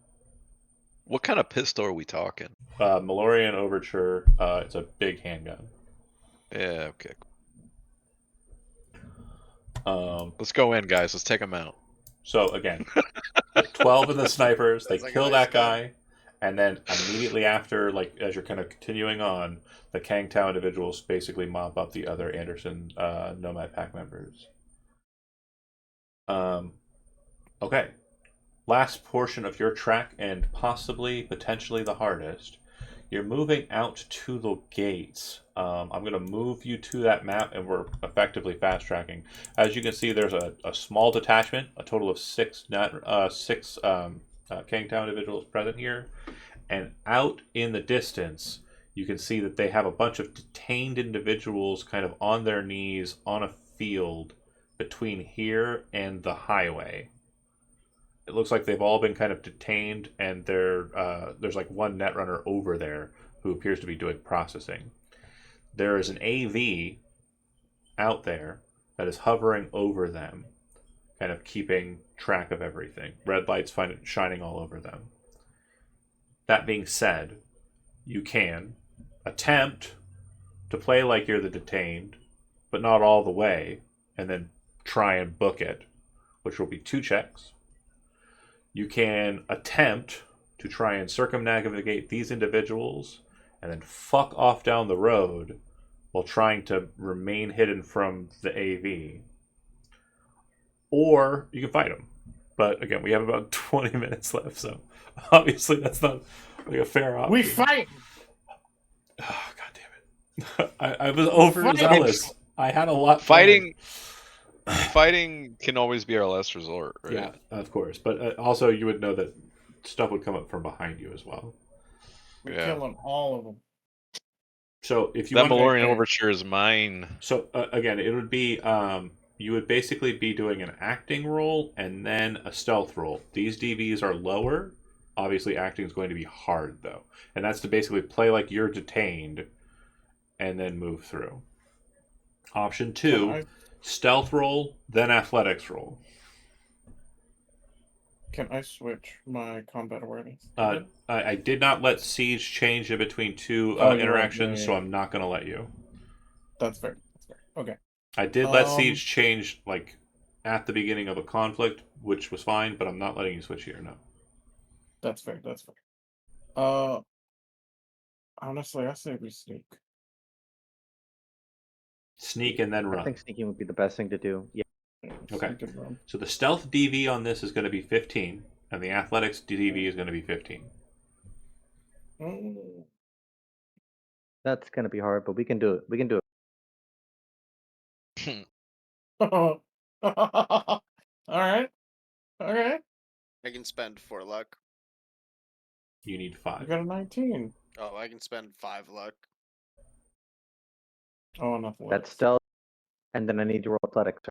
What kind of pistol are we talking? Malorian Overture. It's a big handgun. Yeah, okay. Let's go in, guys. Let's take them out. So again, 12 of the snipers, they kill that guy, and then immediately after, like as you're kind of continuing on, the Kang Tao individuals basically mop up the other Anderson Nomad Pack members. Okay. Last portion of your track, and potentially the hardest. You're moving out to the gates. I'm going to move you to that map, and we're effectively fast tracking. As you can see, there's a small detachment, a total of 6 Kang Tao individuals present here. And out in the distance, you can see that they have a bunch of detained individuals kind of on their knees on a field between here and the highway. It looks like they've all been kind of detained, and there's like one netrunner over there who appears to be doing processing. There is an AV out there that is hovering over them, kind of keeping track of everything. Red lights shining all over them. That being said, you can attempt to play like you're the detained, but not all the way, and then try and book it, which will be 2 checks. You can attempt to try and circumnavigate these individuals and then fuck off down the road while trying to remain hidden from the AV. Or you can fight them. But again, we have about 20 minutes left, so obviously that's not like a fair option. We fight! Oh, God damn it. I was overzealous. I had a lot. Fighting can always be our last resort, right? Yeah, of course. But also, you would know that stuff would come up from behind you as well. We're killing all of them. So if you that Malorian Overture is mine. So again, it would be you would basically be doing an acting roll and then a stealth roll. These DVs are lower. Obviously, acting is going to be hard though, and that's to basically play like you're detained, and then move through. Option 2. Stealth roll, then athletics roll. Can I switch my combat awareness? I did not let Siege change in between 2 interactions, so I'm not going to let you. That's fair. Okay. I did let Siege change like at the beginning of a conflict, which was fine, but I'm not letting you switch here, no. That's fair. Honestly, I say we sneak. Sneak and then run. I think sneaking would be the best thing to do. Yeah. Okay. So the stealth DV on this is going to be 15, and the athletics DV is going to be 15. That's going to be hard, but we can do it. We can do it. All right. I can spend 4 luck. You need 5. You got a 19. Oh, I can spend 5 luck. Oh, enough. That's stealth. And then I need to roll athletics.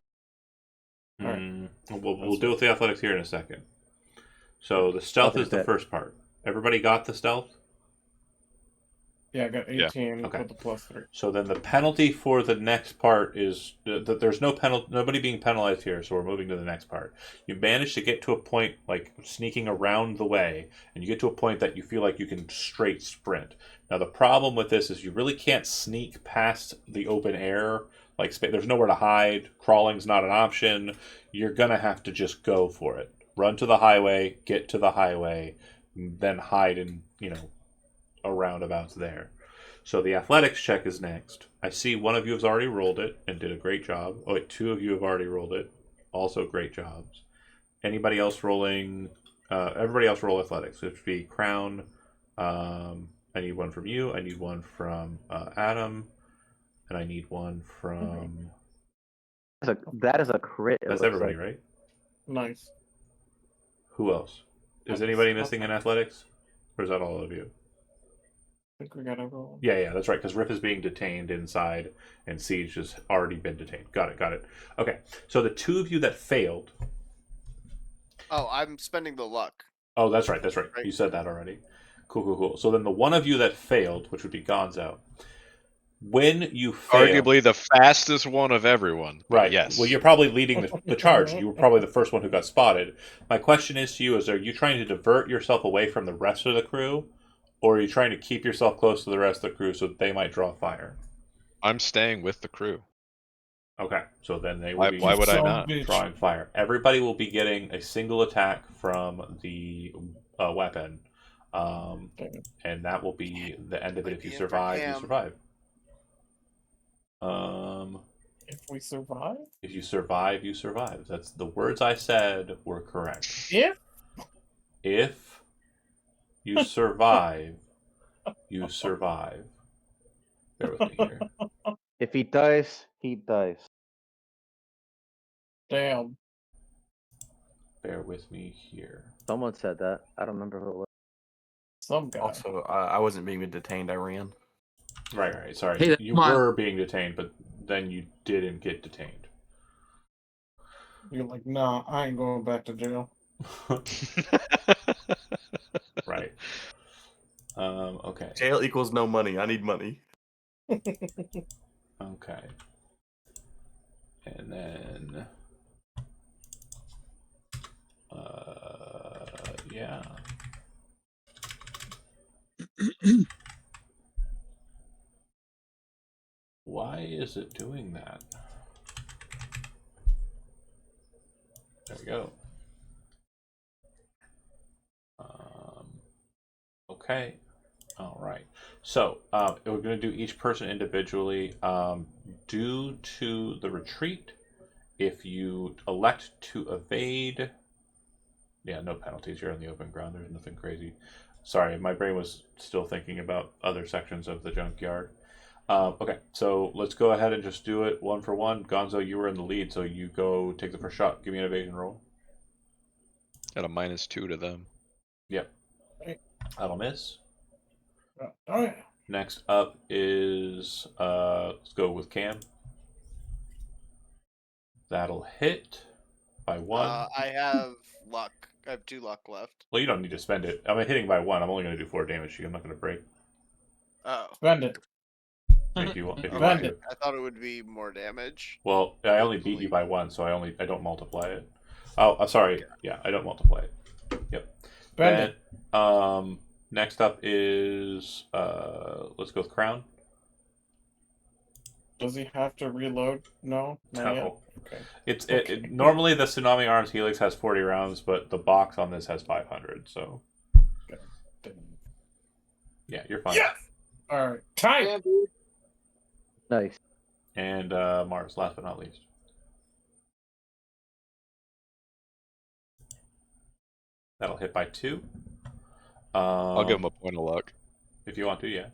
We'll deal with the athletics here in a second. So the stealth is the first part. Everybody got the stealth? Yeah, I got 18 with the +3. So then the penalty for the next part is that there's nobody being penalized here, so we're moving to the next part. You manage to get to a point, like sneaking around the way, and you get to a point that you feel like you can straight sprint. Now the problem with this is you really can't sneak past the open air. Like there's nowhere to hide. Crawling's not an option. You're going to have to just go for it. Run to the highway, get to the highway, then hide in, a roundabout's there. So the athletics check is next. I see one of you has already rolled it and did a great job. Oh wait, 2 of you have already rolled it. Also great jobs. Anybody else rolling? Everybody else roll athletics. It would be Crown. I need one from you. I need one from Adam. And I need one from... That is a crit. That's everybody, right? Nice. Who else? Is anybody missing in athletics? Or is that all of you? I think we got everyone. Yeah, that's right, because Rip is being detained inside, and Siege has already been detained. Got it. Okay, so the 2 of you that failed... Oh, I'm spending the luck. Oh, that's right. You said that already. Cool. So then the one of you that failed, which would be Gonzo, when you fail... Arguably the fastest one of everyone. Right. Yes. Well, you're probably leading the charge. You were probably the first one who got spotted. My question is to you, are you trying to divert yourself away from the rest of the crew? Or are you trying to keep yourself close to the rest of the crew so that they might draw fire? I'm staying with the crew. Okay, so then they will be why would I not? drawing fire. Everybody will be getting a single attack from the weapon. And that will be the end of it. If you survive, you survive. If we survive? If you survive, you survive. That's the words I said were correct. If you survive, you survive. Bear with me here. If he dies, he dies. Damn. Bear with me here. Someone said that. I don't remember who it was. Some guy. Also, I wasn't being detained. I ran. Right. Sorry. Hey, you were being detained, but then you didn't get detained. You're like, nah, I ain't going back to jail. Right. Okay. Jail equals no money. I need money. Okay. And then... yeah. Why is it doing that? There we go. Okay. All right. So we're going to do each person individually. Due to the retreat, if you elect to evade, yeah, no penalties. You're on the open ground. There's nothing crazy. Sorry, my brain was still thinking about other sections of the junkyard. Okay, so let's go ahead and just do it one for one. Gonzo, you were in the lead, so you go take the first shot. Give me an evasion roll. At a -2 to them. Yep. That'll miss. Oh, yeah. Next up is, let's go with Cam. That'll hit by 1. I have luck. I have 2 luck left. Well, you don't need to spend it. I'm hitting by 1. I'm only going to do 4 damage to you. I'm not going to break. Oh. Spend it. If you want to. I thought it would be more damage. Well, I only beat you by 1, so I don't multiply it. Oh, sorry. Yeah, I don't multiply it. Yep. Spend it. Next up is, let's go with Crown. Does he have to reload? No? Not yet? Okay. Normally the Tsunami Arms Helix has 40 rounds, but the box on this has 500, so... Okay. Yeah, you're fine. Yes! Alright. Time! Nice. And Mars, last but not least. That'll hit by 2. I'll give him a point of luck. If you want to, yeah.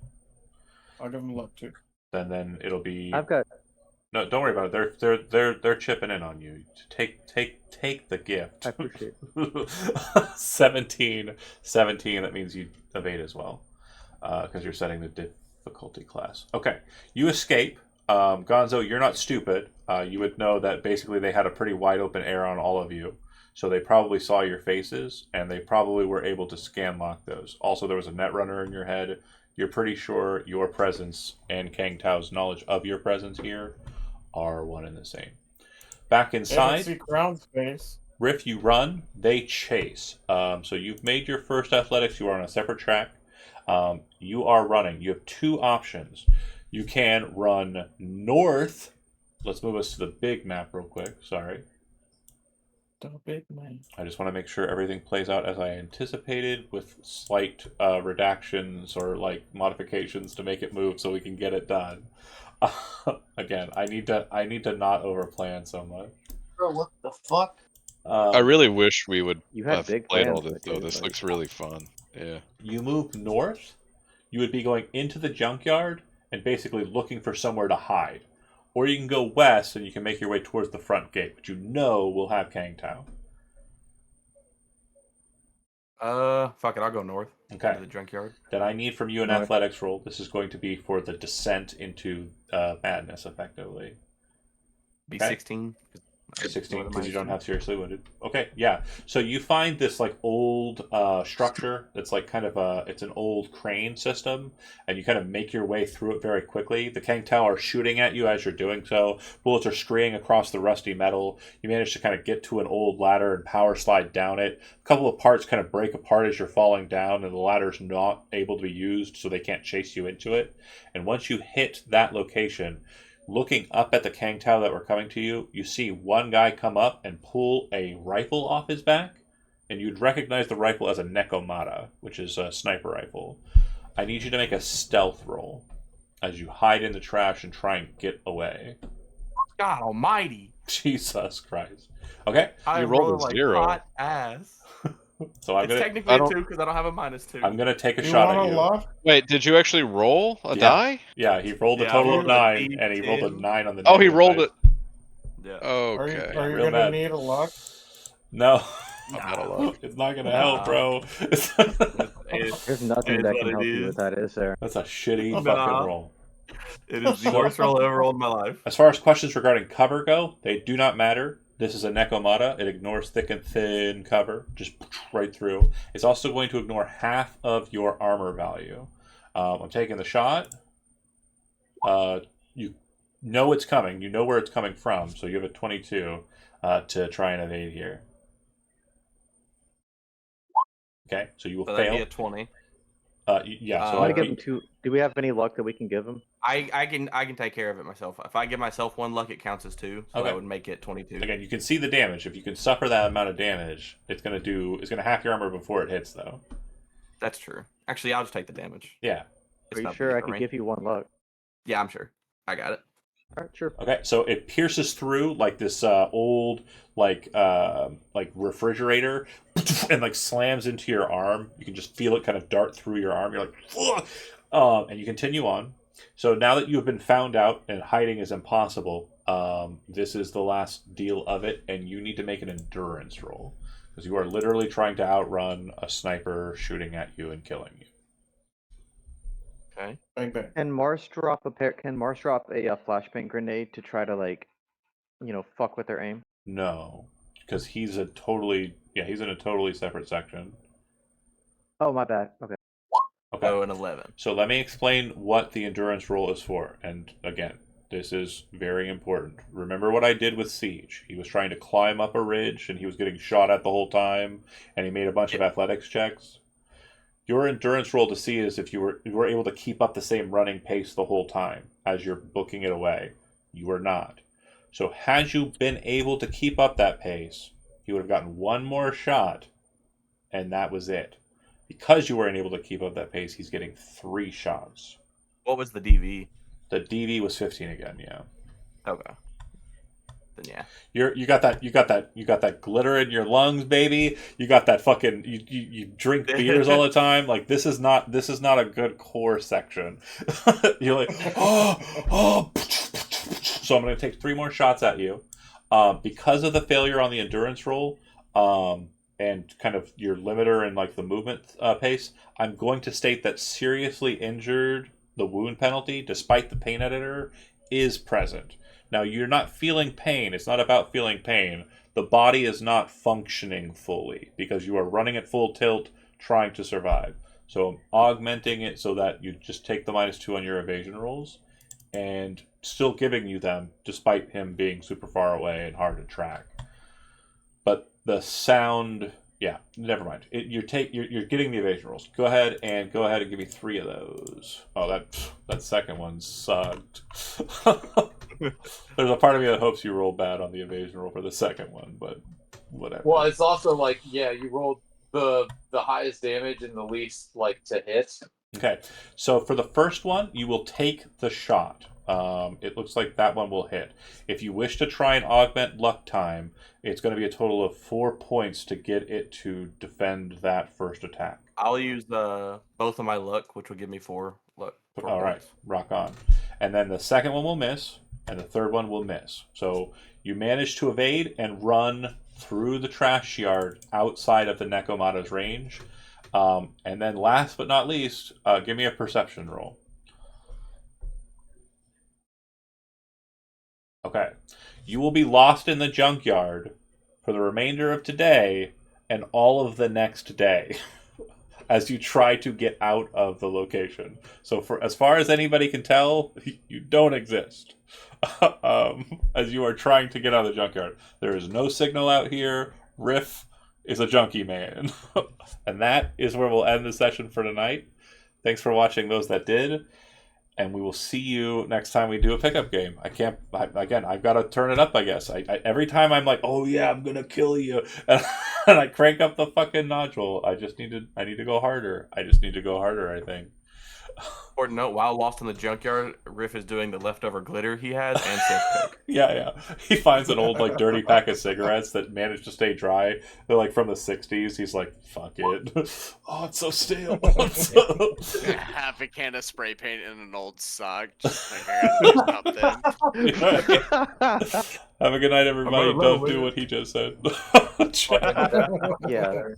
I'll give him luck too. Then it'll be... I've got... No, don't worry about it. They're chipping in on you. Take the gift. I appreciate it. 17. That means you evade as well, because you're setting the difficulty class. Okay, you escape. Gonzo, you're not stupid. You would know that basically they had a pretty wide open air on all of you. So they probably saw your faces, and they probably were able to scan lock those. Also, there was a netrunner in your head. You're pretty sure your presence and Kang Tao's knowledge of your presence here are one and the same. Back inside, ground space. Riff, you run. They chase. So you've made your first athletics. You are on a separate track. You are running. You have two options. You can run north. Let's move us to the big map real quick. Sorry. I just want to make sure everything plays out as I anticipated, with slight redactions or like modifications to make it move so we can get it done. Again, I need to not overplan so much. Bro, what the fuck? I really wish we would have played all this though. This looks really fun. Yeah. You move north, you would be going into the junkyard and basically looking for somewhere to hide. Or you can go west and you can make your way towards the front gate, but you know we'll have Kang Tao. Fuck it, I'll go north. Okay. To the junkyard. Then I need from you an athletics roll. This is going to be for the descent into madness, effectively. Be okay. 16. 16 because you don't have seriously wounded. Okay, yeah. So you find this like old structure that's like kind of it's an old crane system, and you kind of make your way through it very quickly. The Kang Tao are shooting at you as you're doing so. Bullets are screaming across the rusty metal. You manage to kind of get to an old ladder and power slide down it. A couple of parts kind of break apart as you're falling down, and the ladder's not able to be used, so they can't chase you into it. And once you hit that location, looking up at the Kang Tao that were coming to you, you see one guy come up and pull a rifle off his back, and you'd recognize the rifle as a Nekomata, which is a sniper rifle. I need you to make a stealth roll as you hide in the trash and try and get away. God almighty. Jesus Christ. Okay. I rolled a like 0. Hot ass. So I'm technically a 2 because I don't have a -2. I'm gonna take a shot at you. Wait, did you actually roll a die? Yeah, he rolled a total of 9, and he rolled a 9 on the. Oh, he rolled it. Yeah. Okay. Are you gonna need a luck? No. I'm out of luck. It's not gonna help, bro. There's nothing that can help you with that, is there? That's a shitty fucking roll. It is the worst roll I ever rolled in my life. As far as questions regarding cover go, they do not matter. This is a Nekomata. It ignores thick and thin cover, just right through. It's also going to ignore half of your armor value. I'm taking the shot. You know it's coming. You know where it's coming from, so you have a 22 to try and evade here. Okay, so you will fail. That'd be a 20. Yeah. So I want to give him 2. Do we have any luck that we can give him? I can take care of it myself. If I give myself 1 luck, it counts as 2, so that would make it 22. Again, you can see the damage. If you can suffer that amount of damage, it's gonna half your armor before it hits, though. That's true. Actually, I'll just take the damage. Yeah. Are you sure I can give you 1 luck? Yeah, I'm sure. I got it. All right, sure. Okay, so it pierces through like this old like refrigerator and like slams into your arm. You can just feel it kind of dart through your arm. You're like, and you continue on. So now that you have been found out and hiding is impossible, this is the last deal of it, and you need to make an endurance roll because you are literally trying to outrun a sniper shooting at you and killing you. Okay. Can Mars drop a flashbang grenade to try to fuck with their aim? No, because he's in a totally separate section. Oh, my bad. Okay. Okay. Oh, an 11. So let me explain what the endurance roll is for. And again, this is very important. Remember what I did with Siege. He was trying to climb up a ridge and he was getting shot at the whole time, and he made a bunch of athletics checks. Your endurance roll to see is if you were able to keep up the same running pace the whole time as you're booking it away. You were not. So had you been able to keep up that pace, you would have gotten 1 more shot, and that was it. Because you weren't able to keep up that pace, he's getting 3 shots. What was the DV? The DV was 15 again, yeah. Okay. Then yeah. You got that glitter in your lungs, baby. You got that fucking you drink beers all the time. Like this is not a good core section. You're like, oh. So I'm gonna take 3 more shots at you. Because of the failure on the endurance roll, and kind of your limiter and like the movement pace, I'm going to state that seriously injured, the wound penalty, despite the pain editor, is present. Now, you're not feeling pain. It's not about feeling pain. The body is not functioning fully because you are running at full tilt trying to survive. So I'm augmenting it so that you just take the -2 on your evasion rolls and still giving you them despite him being super far away and hard to track. But the sound... Yeah, never mind. You're getting the evasion rolls. Go ahead and give me 3 of those. Oh, that second one sucked. There's a part of me that hopes you roll bad on the evasion roll for the second one, but whatever. Well, it's also like, yeah, you rolled the highest damage and the least like to hit. Okay, so for the first one, you will take the shot. It looks like that one will hit. If you wish to try and augment luck time, it's going to be a total of 4 points to get it to defend that first attack. I'll use both of my luck, which will give me 4 luck. All right, rock on. And then the second one will miss, and the third one will miss. So you manage to evade and run through the trash yard outside of the Nekomata's range. And then last but not least, give me a perception roll. Okay. You will be lost in the junkyard for the remainder of today and all of the next day as you try to get out of the location. So for as far as anybody can tell, you don't exist. As you are trying to get out of the junkyard. There is no signal out here. Riff is a junkie man. And that is where we'll end the session for tonight. Thanks for watching those that did. And we will see you next time we do a pickup game. I've got to turn it up, I guess. Every time I'm like, oh yeah, I'm going to kill you. And I crank up the fucking nodule. I need to go harder. I just need to go harder, I think. Important note, while lost in the junkyard, Riff is doing the leftover glitter he has and Coke. Yeah. He finds an old, like, dirty pack of cigarettes that managed to stay dry. They're, like, from the 60s. He's like, fuck it. Oh, it's so stale. Half a can of spray paint in an old sock. Just like, I gotta do something. Have a good night, everybody. Don't do what he just said. Yeah.